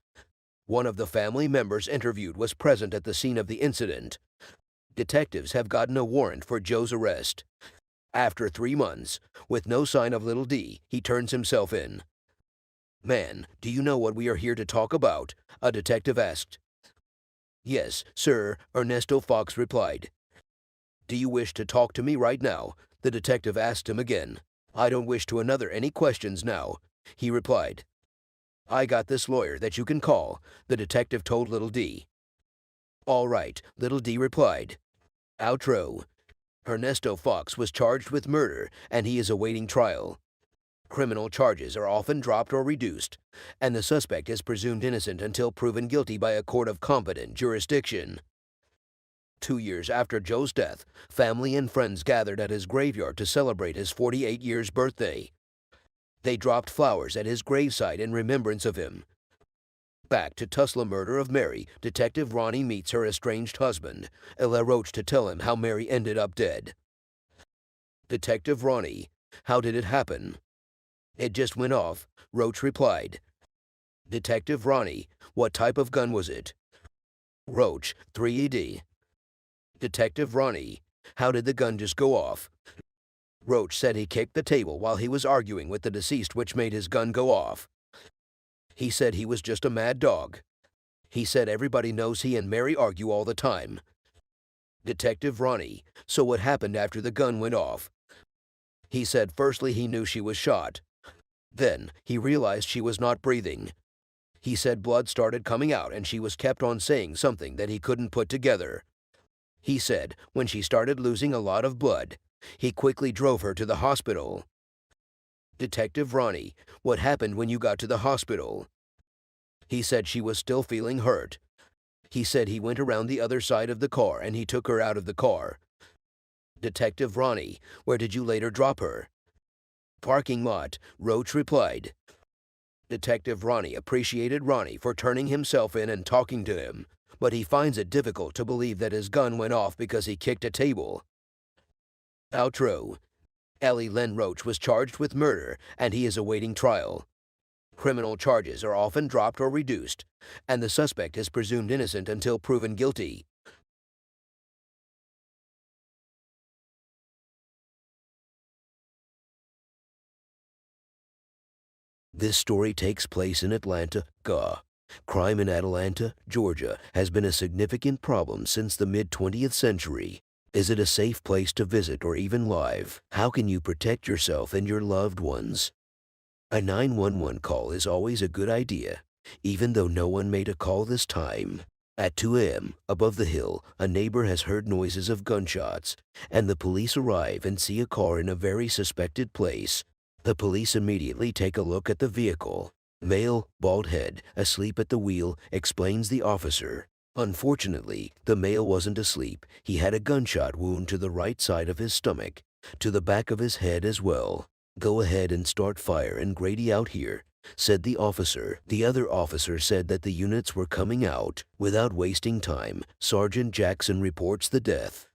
One of the family members interviewed was present at the scene of the incident. Detectives have gotten a warrant for Joe's arrest. After 3 months, with no sign of Little D, he turns himself in. "Man, do you know what we are here to talk about?" a detective asked. "Yes, sir," Ernesto Fox replied. "Do you wish to talk to me right now?" the detective asked him again. "I don't wish to another any questions now," he replied. "I got this lawyer that you can call," the detective told Little D. "All right," Little D replied. Outro. Ernesto Fox was charged with murder and he is awaiting trial. Criminal charges are often dropped or reduced, and the suspect is presumed innocent until proven guilty by a court of competent jurisdiction. 2 years after Joe's death, family and friends gathered at his graveyard to celebrate his 48 years birthday. They dropped flowers at his gravesite in remembrance of him. Back to Tulsa murder of Mary, Detective Ronnie meets her estranged husband, Roach, to tell him how Mary ended up dead. Detective Ronnie: "How did it happen?" "It just went off," Roach replied. Detective Ronnie: "What type of gun was it?" Roach: "380. Detective Ronnie: "How did the gun just go off?" Roach said he kicked the table while he was arguing with the deceased, which made his gun go off. He said he was just a mad dog. He said everybody knows he and Mary argue all the time. Detective Ronnie: "So what happened after the gun went off?" He said firstly he knew she was shot. Then he realized she was not breathing. He said blood started coming out and she was kept on saying something that he couldn't put together. He said when she started losing a lot of blood, he quickly drove her to the hospital. Detective Ronnie: "What happened when you got to the hospital?" He said she was still feeling hurt. He said he went around the other side of the car and he took her out of the car. Detective Ronnie: "Where did you later drop her?" "Parking lot," Roach replied. Detective Ronnie appreciated Ronnie for turning himself in and talking to him, but he finds it difficult to believe that his gun went off because he kicked a table. Outro. Ellie Len Roach was charged with murder and he is awaiting trial. Criminal charges are often dropped or reduced, and the suspect is presumed innocent until proven guilty. This story takes place in Atlanta, GA. Crime in Atlanta, Georgia has been a significant problem since the mid-20th century. Is it a safe place to visit or even live? How can you protect yourself and your loved ones? A 911 call is always a good idea, even though no one made a call this time. At 2 a.m., above the hill, a neighbor has heard noises of gunshots, and the police arrive and see a car in a very suspected place. The police immediately take a look at the vehicle. Male, bald head, asleep at the wheel, explains the officer. Unfortunately, the male wasn't asleep. He had a gunshot wound to the right side of his stomach, to the back of his head as well. Go ahead and start fire and Grady out here, said the officer. The other officer said that the units were coming out. Without wasting time, Sergeant Jackson reports the death.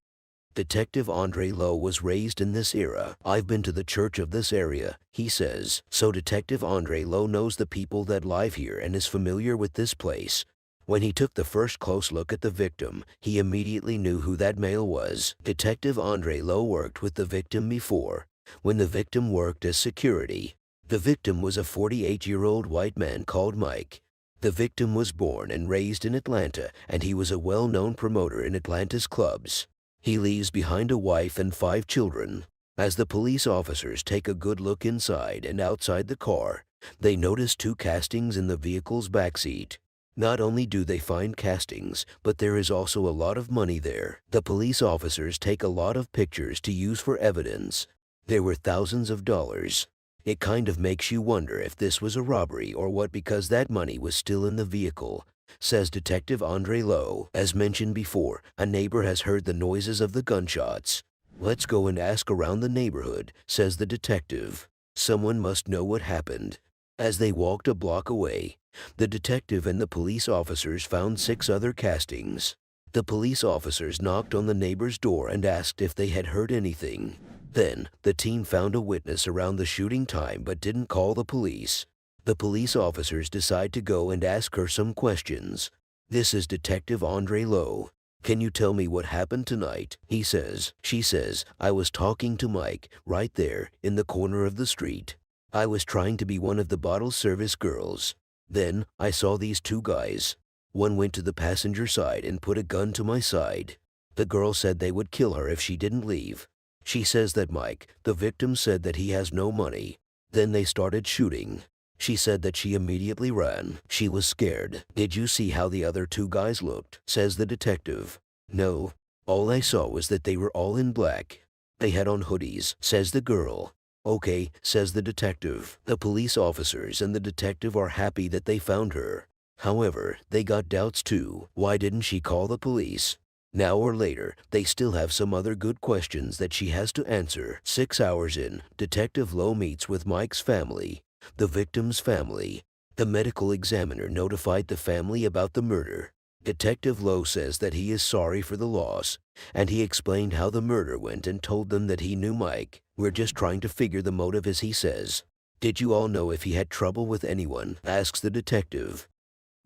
Detective Andre Lowe was raised in this era. I've been to the church of this area, he says. So Detective Andre Lowe knows the people that live here and is familiar with this place. When he took the first close look at the victim, he immediately knew who that male was. Detective Andre Lowe worked with the victim before, when the victim worked as security. The victim was a 48-year-old white man called Mike. The victim was born and raised in Atlanta, and he was a well-known promoter in Atlanta's clubs. He leaves behind a wife and 5 children. As the police officers take a good look inside and outside the car, they notice 2 castings in the vehicle's backseat. Not only do they find castings, but there is also a lot of money there. The police officers take a lot of pictures to use for evidence. There were thousands of dollars. It kind of makes you wonder if this was a robbery or what, because that money was still in the vehicle, says Detective Andre Lowe. As mentioned before, a neighbor has heard the noises of the gunshots. Let's go and ask around the neighborhood, says the detective. Someone must know what happened. As they walked a block away, the detective and the police officers found 6 other castings. The police officers knocked on the neighbor's door and asked if they had heard anything. Then, the team found a witness around the shooting time but didn't call the police. The police officers decide to go and ask her some questions. This is Detective Andre Lowe. Can you tell me what happened tonight? He says. She says, I was talking to Mike, right there, in the corner of the street. I was trying to be one of the bottle service girls. Then, I saw these 2 guys. One went to the passenger side and put a gun to my side. The girl said they would kill her if she didn't leave. She says that Mike, the victim, said that he has no money. Then they started shooting. She said that she immediately ran. She was scared. Did you see how the other 2 guys looked? Says the detective. No. All I saw was that they were all in black. They had on hoodies, says the girl. Okay, says the detective. The police officers and the detective are happy that they found her. However, they got doubts too. Why didn't she call the police? Now or later, they still have some other good questions that she has to answer. 6 hours in, Detective Lowe meets with Mike's family, the victim's family. The medical examiner notified the family about the murder. Detective Lowe says that he is sorry for the loss, and he explained how the murder went and told them that he knew Mike. We're just trying to figure the motive, as he says. Did you all know if he had trouble with anyone? Asks the detective.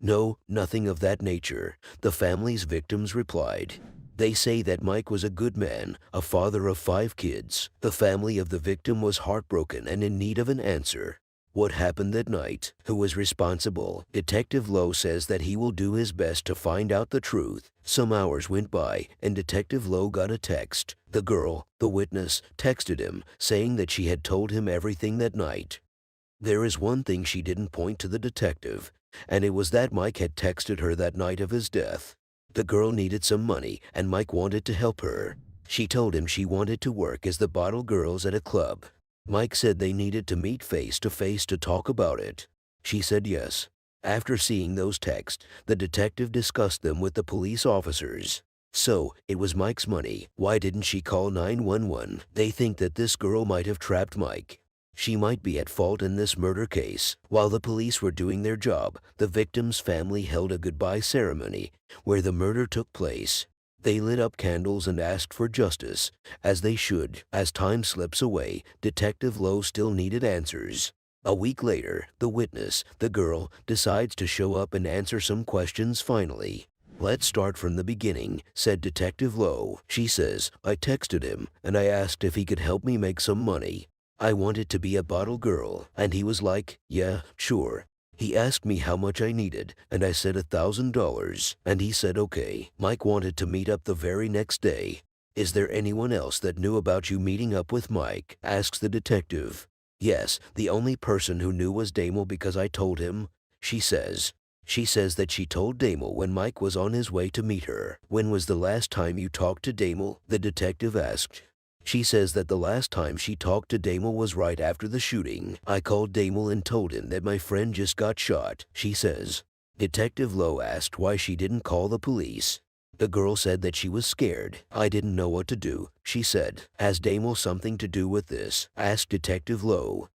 No, nothing of that nature, the family's victims replied. They say that Mike was a good man, a father of 5 kids. The family of the victim was heartbroken and in need of an answer. What happened that night? Who was responsible? Detective Lowe says that he will do his best to find out the truth. Some hours went by, and Detective Lowe got a text. The girl, the witness, texted him, saying that she had told him everything that night. There is one thing she didn't point to the detective, and it was that Mike had texted her that night of his death. The girl needed some money, and Mike wanted to help her. She told him she wanted to work as the bottle girls at a club. Mike said they needed to meet face to face to talk about it. She said yes. After seeing those texts, the detective discussed them with the police officers. So, it was Mike's money. Why didn't she call 911? They think that this girl might have trapped Mike. She might be at fault in this murder case. While the police were doing their job, the victim's family held a goodbye ceremony where the murder took place. They lit up candles and asked for justice, as they should. As time slips away, Detective Lowe still needed answers. A week later, the witness, the girl, decides to show up and answer some questions finally. Let's start from the beginning, said Detective Lowe. She says, I texted him, and I asked if he could help me make some money. I wanted to be a bottle girl, and he was like, yeah, sure. He asked me how much I needed, and I said $1,000, and he said okay. Mike wanted to meet up the very next day. Is there anyone else that knew about you meeting up with Mike? Asks the detective. Yes, the only person who knew was Damel because I told him, she says. She says that she told Damel when Mike was on his way to meet her. When was the last time you talked to Damel? The detective asked. She says that the last time she talked to Damel was right after the shooting. I called Damel and told him that my friend just got shot, she says. Detective Lowe asked why she didn't call the police. The girl said that she was scared. I didn't know what to do, she said. Has Damel something to do with this? Asked Detective Lowe.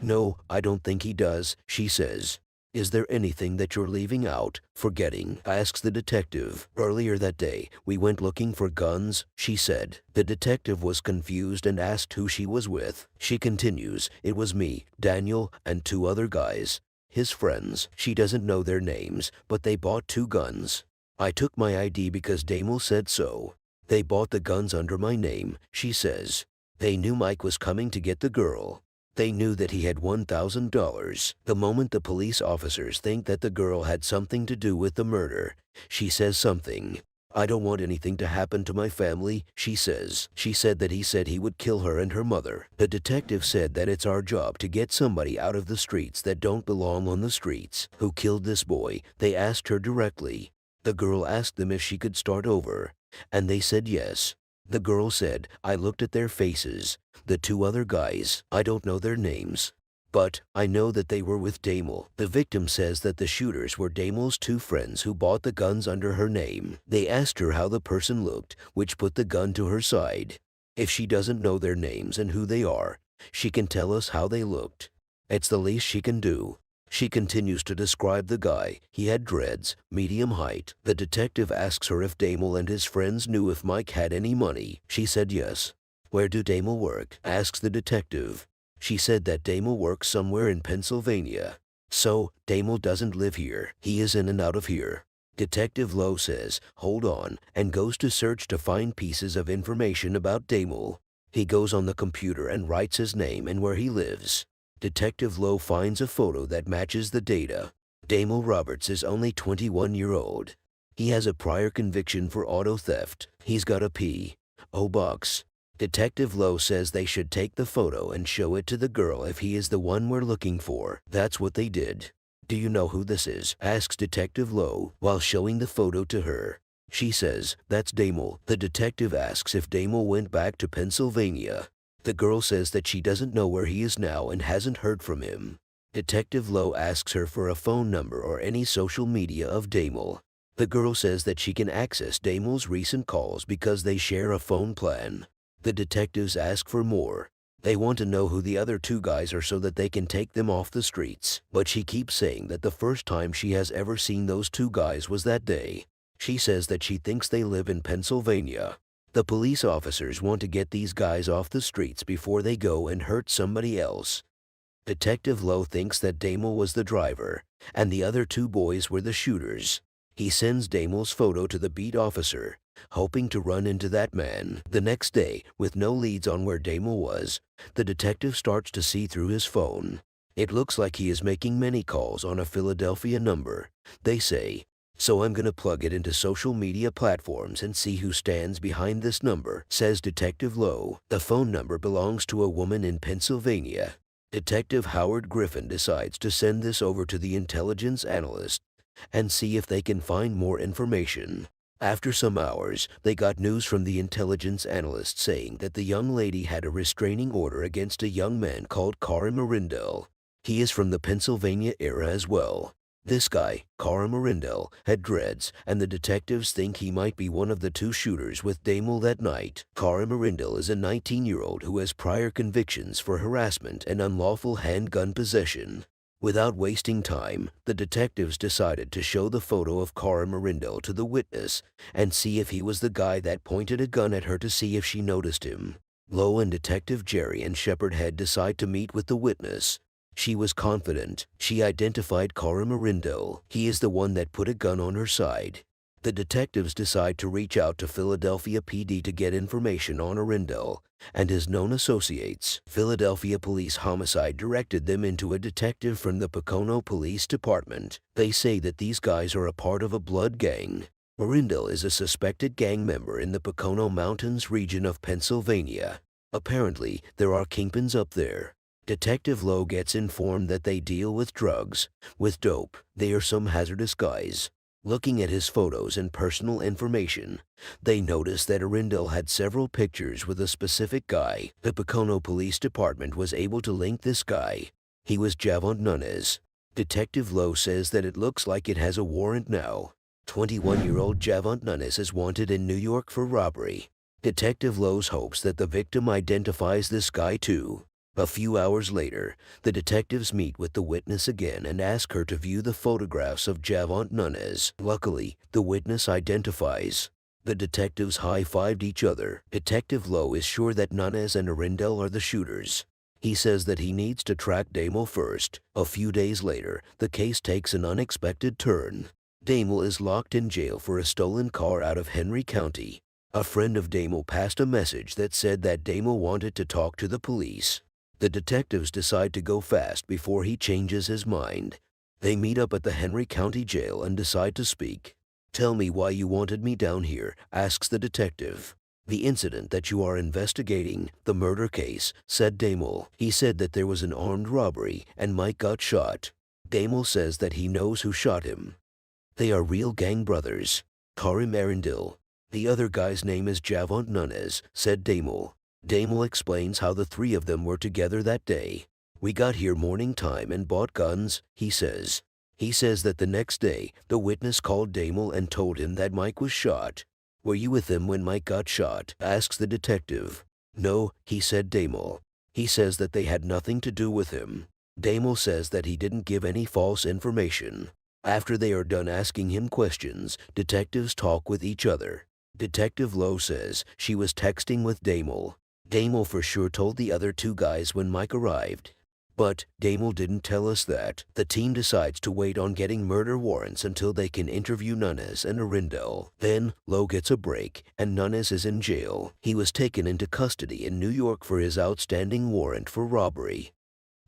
No, I don't think he does, she says. Is there anything that you're leaving out, forgetting? Asks the detective. Earlier that day, we went looking for guns, she said. The detective was confused and asked who she was with. She continues, it was me, Daniel, and 2 other guys. His friends. She doesn't know their names, but they bought 2 guns. I took my ID because Damel said so. They bought the guns under my name, she says. They knew Mike was coming to get the girl. They knew that he had $1,000. The moment the police officers think that the girl had something to do with the murder, she says something. I don't want anything to happen to my family, she says. She said that he said he would kill her and her mother. The detective said that it's our job to get somebody out of the streets that don't belong on the streets. Who killed this boy? They asked her directly. The girl asked them if she could start over, and they said yes. The girl said, I looked at their faces. The 2 other guys, I don't know their names, but I know that they were with Damel. The victim says that the shooters were Damel's 2 friends who bought the guns under her name. They asked her how the person looked, which put the gun to her side. If she doesn't know their names and who they are, she can tell us how they looked. It's the least she can do. She continues to describe the guy. He had dreads, medium height. The detective asks her if Damel and his friends knew if Mike had any money. She said yes. Where do Damel work? Asks the detective. She said that Damel works somewhere in Pennsylvania. So, Damel doesn't live here. He is in and out of here. Detective Lowe says, hold on, and goes to search to find pieces of information about Damel. He goes on the computer and writes his name and where he lives. Detective Lowe finds a photo that matches the data. Damel Roberts is only 21-year-old. He has a prior conviction for auto theft. He's got a P.O. box. Detective Lowe says they should take the photo and show it to the girl if he is the one we're looking for. That's what they did. Do you know who this is? Asks Detective Lowe while showing the photo to her. She says, that's Damel. The detective asks if Damel went back to Pennsylvania. The girl says that she doesn't know where he is now and hasn't heard from him. Detective Lowe asks her for a phone number or any social media of Damel. The girl says that she can access Damel's recent calls because they share a phone plan. The detectives ask for more. They want to know who the other 2 guys are so that they can take them off the streets. But she keeps saying that the first time she has ever seen those 2 guys was that day. She says that she thinks they live in Pennsylvania. The police officers want to get these guys off the streets before they go and hurt somebody else. Detective Lowe thinks that Damel was the driver, and the other 2 boys were the shooters. He sends Damel's photo to the beat officer, hoping to run into that man. The next day, with no leads on where Damel was, the detective starts to see through his phone. It looks like he is making many calls on a Philadelphia number. They say, so I'm gonna plug it into social media platforms and see who stands behind this number, says Detective Lowe. The phone number belongs to a woman in Pennsylvania. Detective Howard Griffin decides to send this over to the intelligence analyst and see if they can find more information. After some hours, they got news from the intelligence analyst saying that the young lady had a restraining order against a young man called Karim Arindel. He is from the Pennsylvania era as well. This guy, Karim Arindel, had dreads, and the detectives think he might be one of the 2 shooters with Damel that night. Karim Arindel is a 19-year-old who has prior convictions for harassment and unlawful handgun possession. Without wasting time, the detectives decided to show the photo of Karim Arindel to the witness and see if he was the guy that pointed a gun at her to see if she noticed him. Lowe and Detective Jerry and Shepherd Head decide to meet with the witness. She was confident. She identified Karim Arindel. He is the one that put a gun on her side. The detectives decide to reach out to Philadelphia PD to get information on Arindel and his known associates. Philadelphia Police Homicide directed them into a detective from the Pocono Police Department. They say that these guys are a part of a blood gang. Arindel is a suspected gang member in the Pocono Mountains region of Pennsylvania. Apparently, there are kingpins up there. Detective Lowe gets informed that they deal with drugs, with dope. They are some hazardous guys. Looking at his photos and personal information, they noticed that Arindel had several pictures with a specific guy. The Pocono Police Department was able to link this guy. He was Javon Nunes. Detective Lowe says that it looks like it has a warrant now. 21-year-old Javon Nunes is wanted in New York for robbery. Detective Lowe's hopes that the victim identifies this guy too. A few hours later, the detectives meet with the witness again and ask her to view the photographs of Javon Nunes. Luckily, the witness identifies. The detectives high-fived each other. Detective Lowe is sure that Nunes and Arindel are the shooters. He says that he needs to track Damel first. A few days later, the case takes an unexpected turn. Damel is locked in jail for a stolen car out of Henry County. A friend of Damel passed a message that said that Damel wanted to talk to the police. The detectives decide to go fast before he changes his mind. They meet up at the Henry County Jail and decide to speak. "Tell me why you wanted me down here," asks the detective. "The incident that you are investigating, the murder case," said Damel. He said that there was an armed robbery and Mike got shot. Damel says that he knows who shot him. They are real gang brothers. Karim Arindel. The other guy's name is Javon Nunes, said Damel. Damel explains how the three of them were together that day. "We got here morning time and bought guns," he says. He says that the next day, the witness called Damel and told him that Mike was shot. "Were you with him when Mike got shot?" asks the detective. "No," he said Damel. He says that they had nothing to do with him. Damel says that he didn't give any false information. After they are done asking him questions, detectives talk with each other. Detective Lowe says she was texting with Damel. Damel for sure told the other two guys when Mike arrived. But Damel didn't tell us that. The team decides to wait on getting murder warrants until they can interview Nunes and Arindel. Then Lowe gets a break and Nunes is in jail. He was taken into custody in New York for his outstanding warrant for robbery.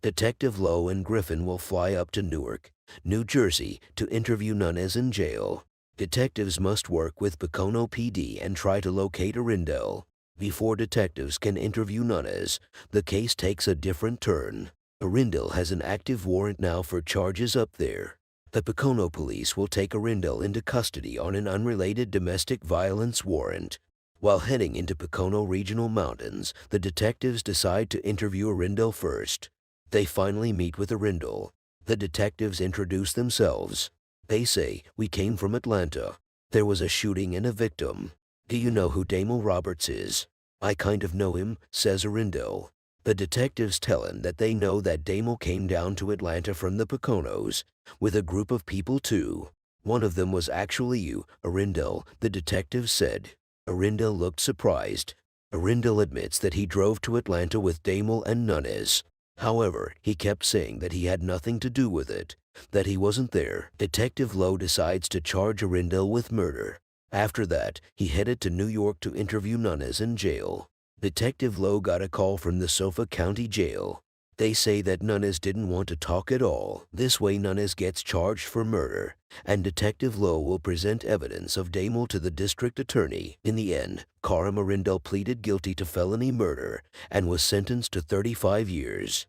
Detective Lowe and Griffin will fly up to Newark, New Jersey to interview Nunes in jail. Detectives must work with Pocono PD and try to locate Arindel. Before detectives can interview Nunes, the case takes a different turn. Arindel has an active warrant now for charges up there. The Pocono police will take Arindel into custody on an unrelated domestic violence warrant. While heading into Pocono Regional Mountains, the detectives decide to interview Arindel first. They finally meet with Arindel. The detectives introduce themselves. They say, "We came from Atlanta. There was a shooting and a victim. Do you know who Damel Roberts is?" "I kind of know him," says Arindel. The detectives tell him that they know that Damel came down to Atlanta from the Poconos, with a group of people too. "One of them was actually you, Arindel," the detective said. Arindel looked surprised. Arindel admits that he drove to Atlanta with Damel and Nunes. However, he kept saying that he had nothing to do with it, that he wasn't there. Detective Lowe decides to charge Arindel with murder. After that, he headed to New York to interview Nunes in jail. Detective Lowe got a call from the Suffolk County Jail. They say that Nunes didn't want to talk at all. This way Nunes gets charged for murder, and Detective Lowe will present evidence of Damel to the district attorney. In the end, Karim Arindel pleaded guilty to felony murder and was sentenced to 35 years.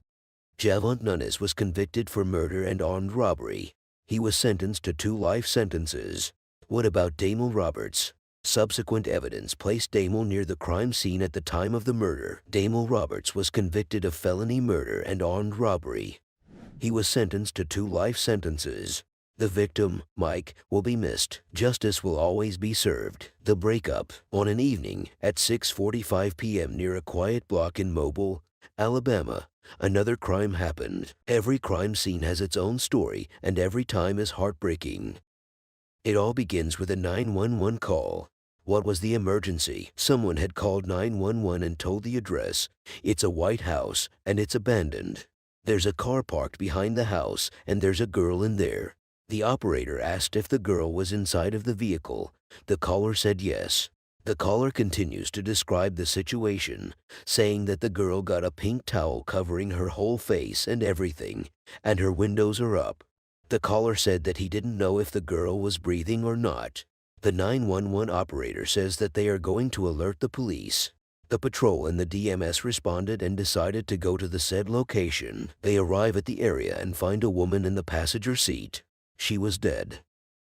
Javon Nunes was convicted for murder and armed robbery. He was sentenced to 2 life sentences. What about Damel Roberts? Subsequent evidence placed Damel near the crime scene at the time of the murder. Damel Roberts was convicted of felony murder and armed robbery. He was sentenced to 2 life sentences. The victim, Mike, will be missed. Justice will always be served. The breakup. On an evening at 6:45 p.m. near a quiet block in Mobile, Alabama, another crime happened. Every crime scene has its own story, and every time is heartbreaking. It all begins with a 911 call. What was the emergency? Someone had called 911 and told the address. It's a white house, and it's abandoned. There's a car parked behind the house, and there's a girl in there. The operator asked if the girl was inside of the vehicle. The caller said yes. The caller continues to describe the situation, saying that the girl got a pink towel covering her whole face and everything, and her windows are up. The caller said that he didn't know if the girl was breathing or not. The 911 operator says that they are going to alert the police. The patrol and the DMS responded and decided to go to the said location. They arrive at the area and find a woman in the passenger seat. She was dead.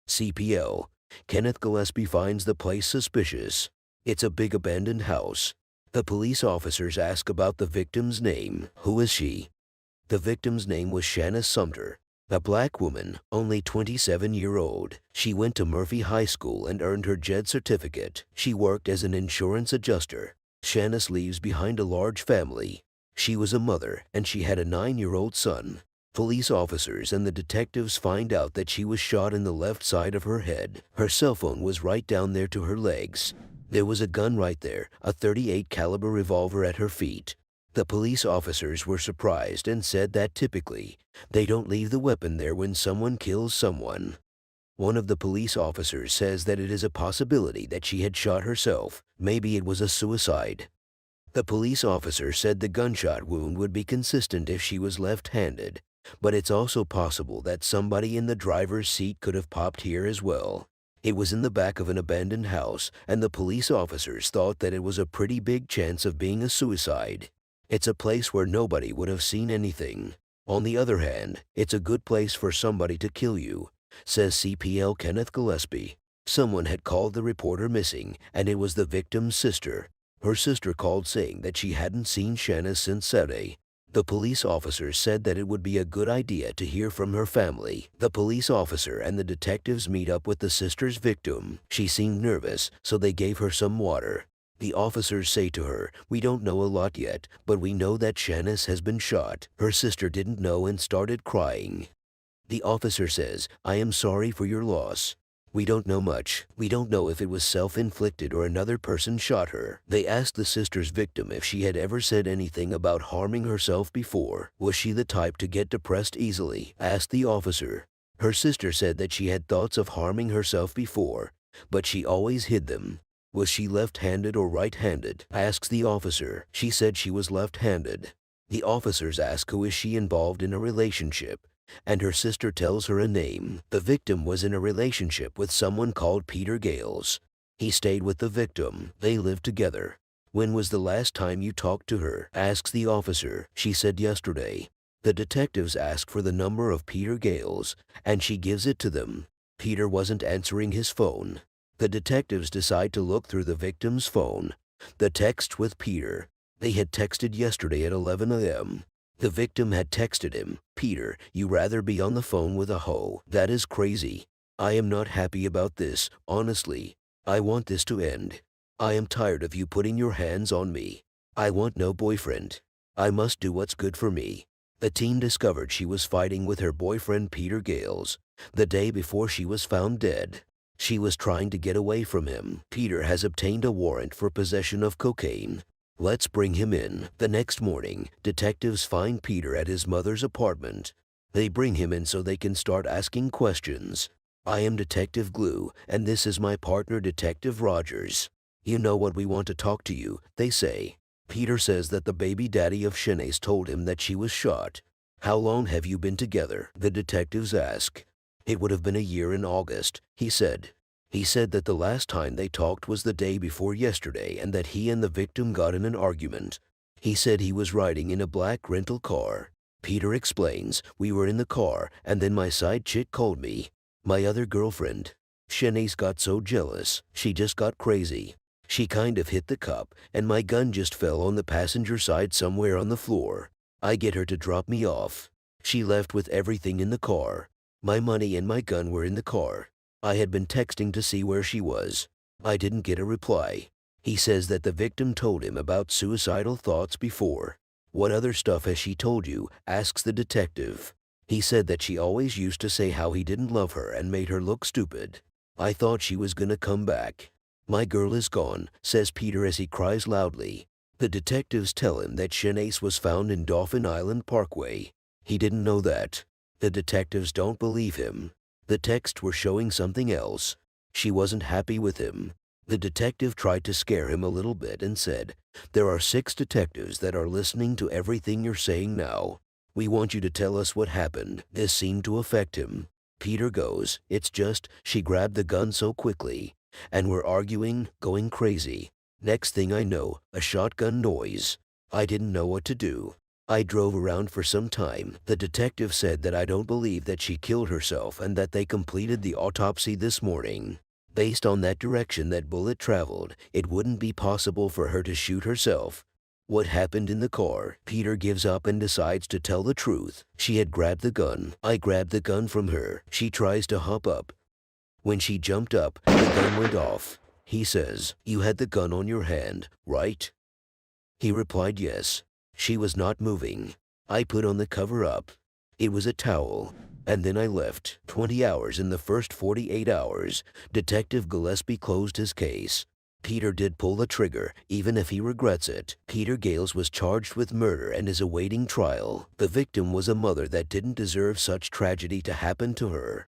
CPL. Kenneth Gillespie finds the place suspicious. It's a big abandoned house. The police officers ask about the victim's name. Who is she? The victim's name was Shanna Sumter, a black woman, only 27-year-old. She went to Murphy High School and earned her JED certificate. She worked as an insurance adjuster. Shanna leaves behind a large family. She was a mother and she had a 9-year-old son. Police officers and the detectives find out that she was shot in the left side of her head. Her cell phone was right down there to her legs. There was a gun right there, a .38 caliber revolver at her feet. The police officers were surprised and said that typically, they don't leave the weapon there when someone kills someone. One of the police officers says that it is a possibility that she had shot herself. Maybe it was a suicide. The police officer said the gunshot wound would be consistent if she was left-handed, but it's also possible that somebody in the driver's seat could have popped here as well. It was in the back of an abandoned house, and the police officers thought that it was a pretty big chance of being a suicide. It's a place where nobody would have seen anything. On the other hand, it's a good place for somebody to kill you, says CPL Kenneth Gillespie. Someone had called the reporter missing, and it was the victim's sister. Her sister called saying that she hadn't seen Shanna since Saturday. The police officer said that it would be a good idea to hear from her family. The police officer and the detectives meet up with the sister's victim. She seemed nervous, so they gave her some water. The officers say to her, "We don't know a lot yet, but we know that Shanna has been shot." Her sister didn't know and started crying. The officer says, "I am sorry for your loss. We don't know much. We don't know if it was self-inflicted or another person shot her." They asked the sister's victim if she had ever said anything about harming herself before. Was she the type to get depressed easily? Asked the officer. Her sister said that she had thoughts of harming herself before, but she always hid them. Was she left-handed or right-handed? Asks the officer. She said she was left-handed. The officers ask who is she involved in a relationship, and her sister tells her a name. The victim was in a relationship with someone called Peter Gales. He stayed with the victim. They lived together. When was the last time you talked to her? Asks the officer. She said yesterday. The detectives ask for the number of Peter Gales, and she gives it to them. Peter wasn't answering his phone. The detectives decide to look through the victim's phone. The text with Peter. They had texted yesterday at 11 a.m. The victim had texted him, "Peter, you rather be on the phone with a hoe. That is crazy. I am not happy about this, honestly. I want this to end. I am tired of you putting your hands on me. I want no boyfriend. I must do what's good for me." The team discovered she was fighting with her boyfriend Peter Gales the day before she was found dead. She was trying to get away from him. Peter has obtained a warrant for possession of cocaine. Let's bring him in. The next morning, detectives find Peter at his mother's apartment. They bring him in so they can start asking questions. "I am Detective Glue, and this is my partner Detective Rogers. You know what, we want to talk to you," they say. Peter says that the baby daddy of Shanae told him that she was shot. "How long have you been together?" the detectives ask. "It would have been a year in August," he said. He said that the last time they talked was the day before yesterday and that he and the victim got in an argument. He said he was riding in a black rental car. Peter explains, "We were in the car and then my side chick called me. My other girlfriend. Shanae got so jealous. She just got crazy. She kind of hit the cop and my gun just fell on the passenger side somewhere on the floor. I get her to drop me off. She left with everything in the car. My money and my gun were in the car. I had been texting to see where she was. I didn't get a reply." He says that the victim told him about suicidal thoughts before. "What other stuff has she told you?" asks the detective. He said that she always used to say how he didn't love her and made her look stupid. "I thought she was gonna come back. My girl is gone," says Peter as he cries loudly. The detectives tell him that Shanae was found in Dauphin Island Parkway. He didn't know that. The detectives don't believe him. The texts were showing something else. She wasn't happy with him. The detective tried to scare him a little bit and said, "There are 6 detectives that are listening to everything you're saying now. We want you to tell us what happened." This seemed to affect him. Peter goes, "It's just, she grabbed the gun so quickly. And we're arguing, going crazy. Next thing I know, a shotgun noise. I didn't know what to do. I drove around for some time." The detective said that, "I don't believe that she killed herself and that they completed the autopsy this morning. Based on that direction that bullet traveled, it wouldn't be possible for her to shoot herself." What happened in the car? Peter gives up and decides to tell the truth. "She had grabbed the gun. I grabbed the gun from her." She tries to hop up. When she jumped up, the gun went off. He says, "You had the gun on your hand, right?" He replied, "Yes." She was not moving. I put on the cover up. It was a towel. And then I left. 20 hours in the first 48 hours. Detective Gillespie closed his case. Peter did pull the trigger, even if he regrets it. Peter Gales was charged with murder and is awaiting trial. The victim was a mother that didn't deserve such tragedy to happen to her.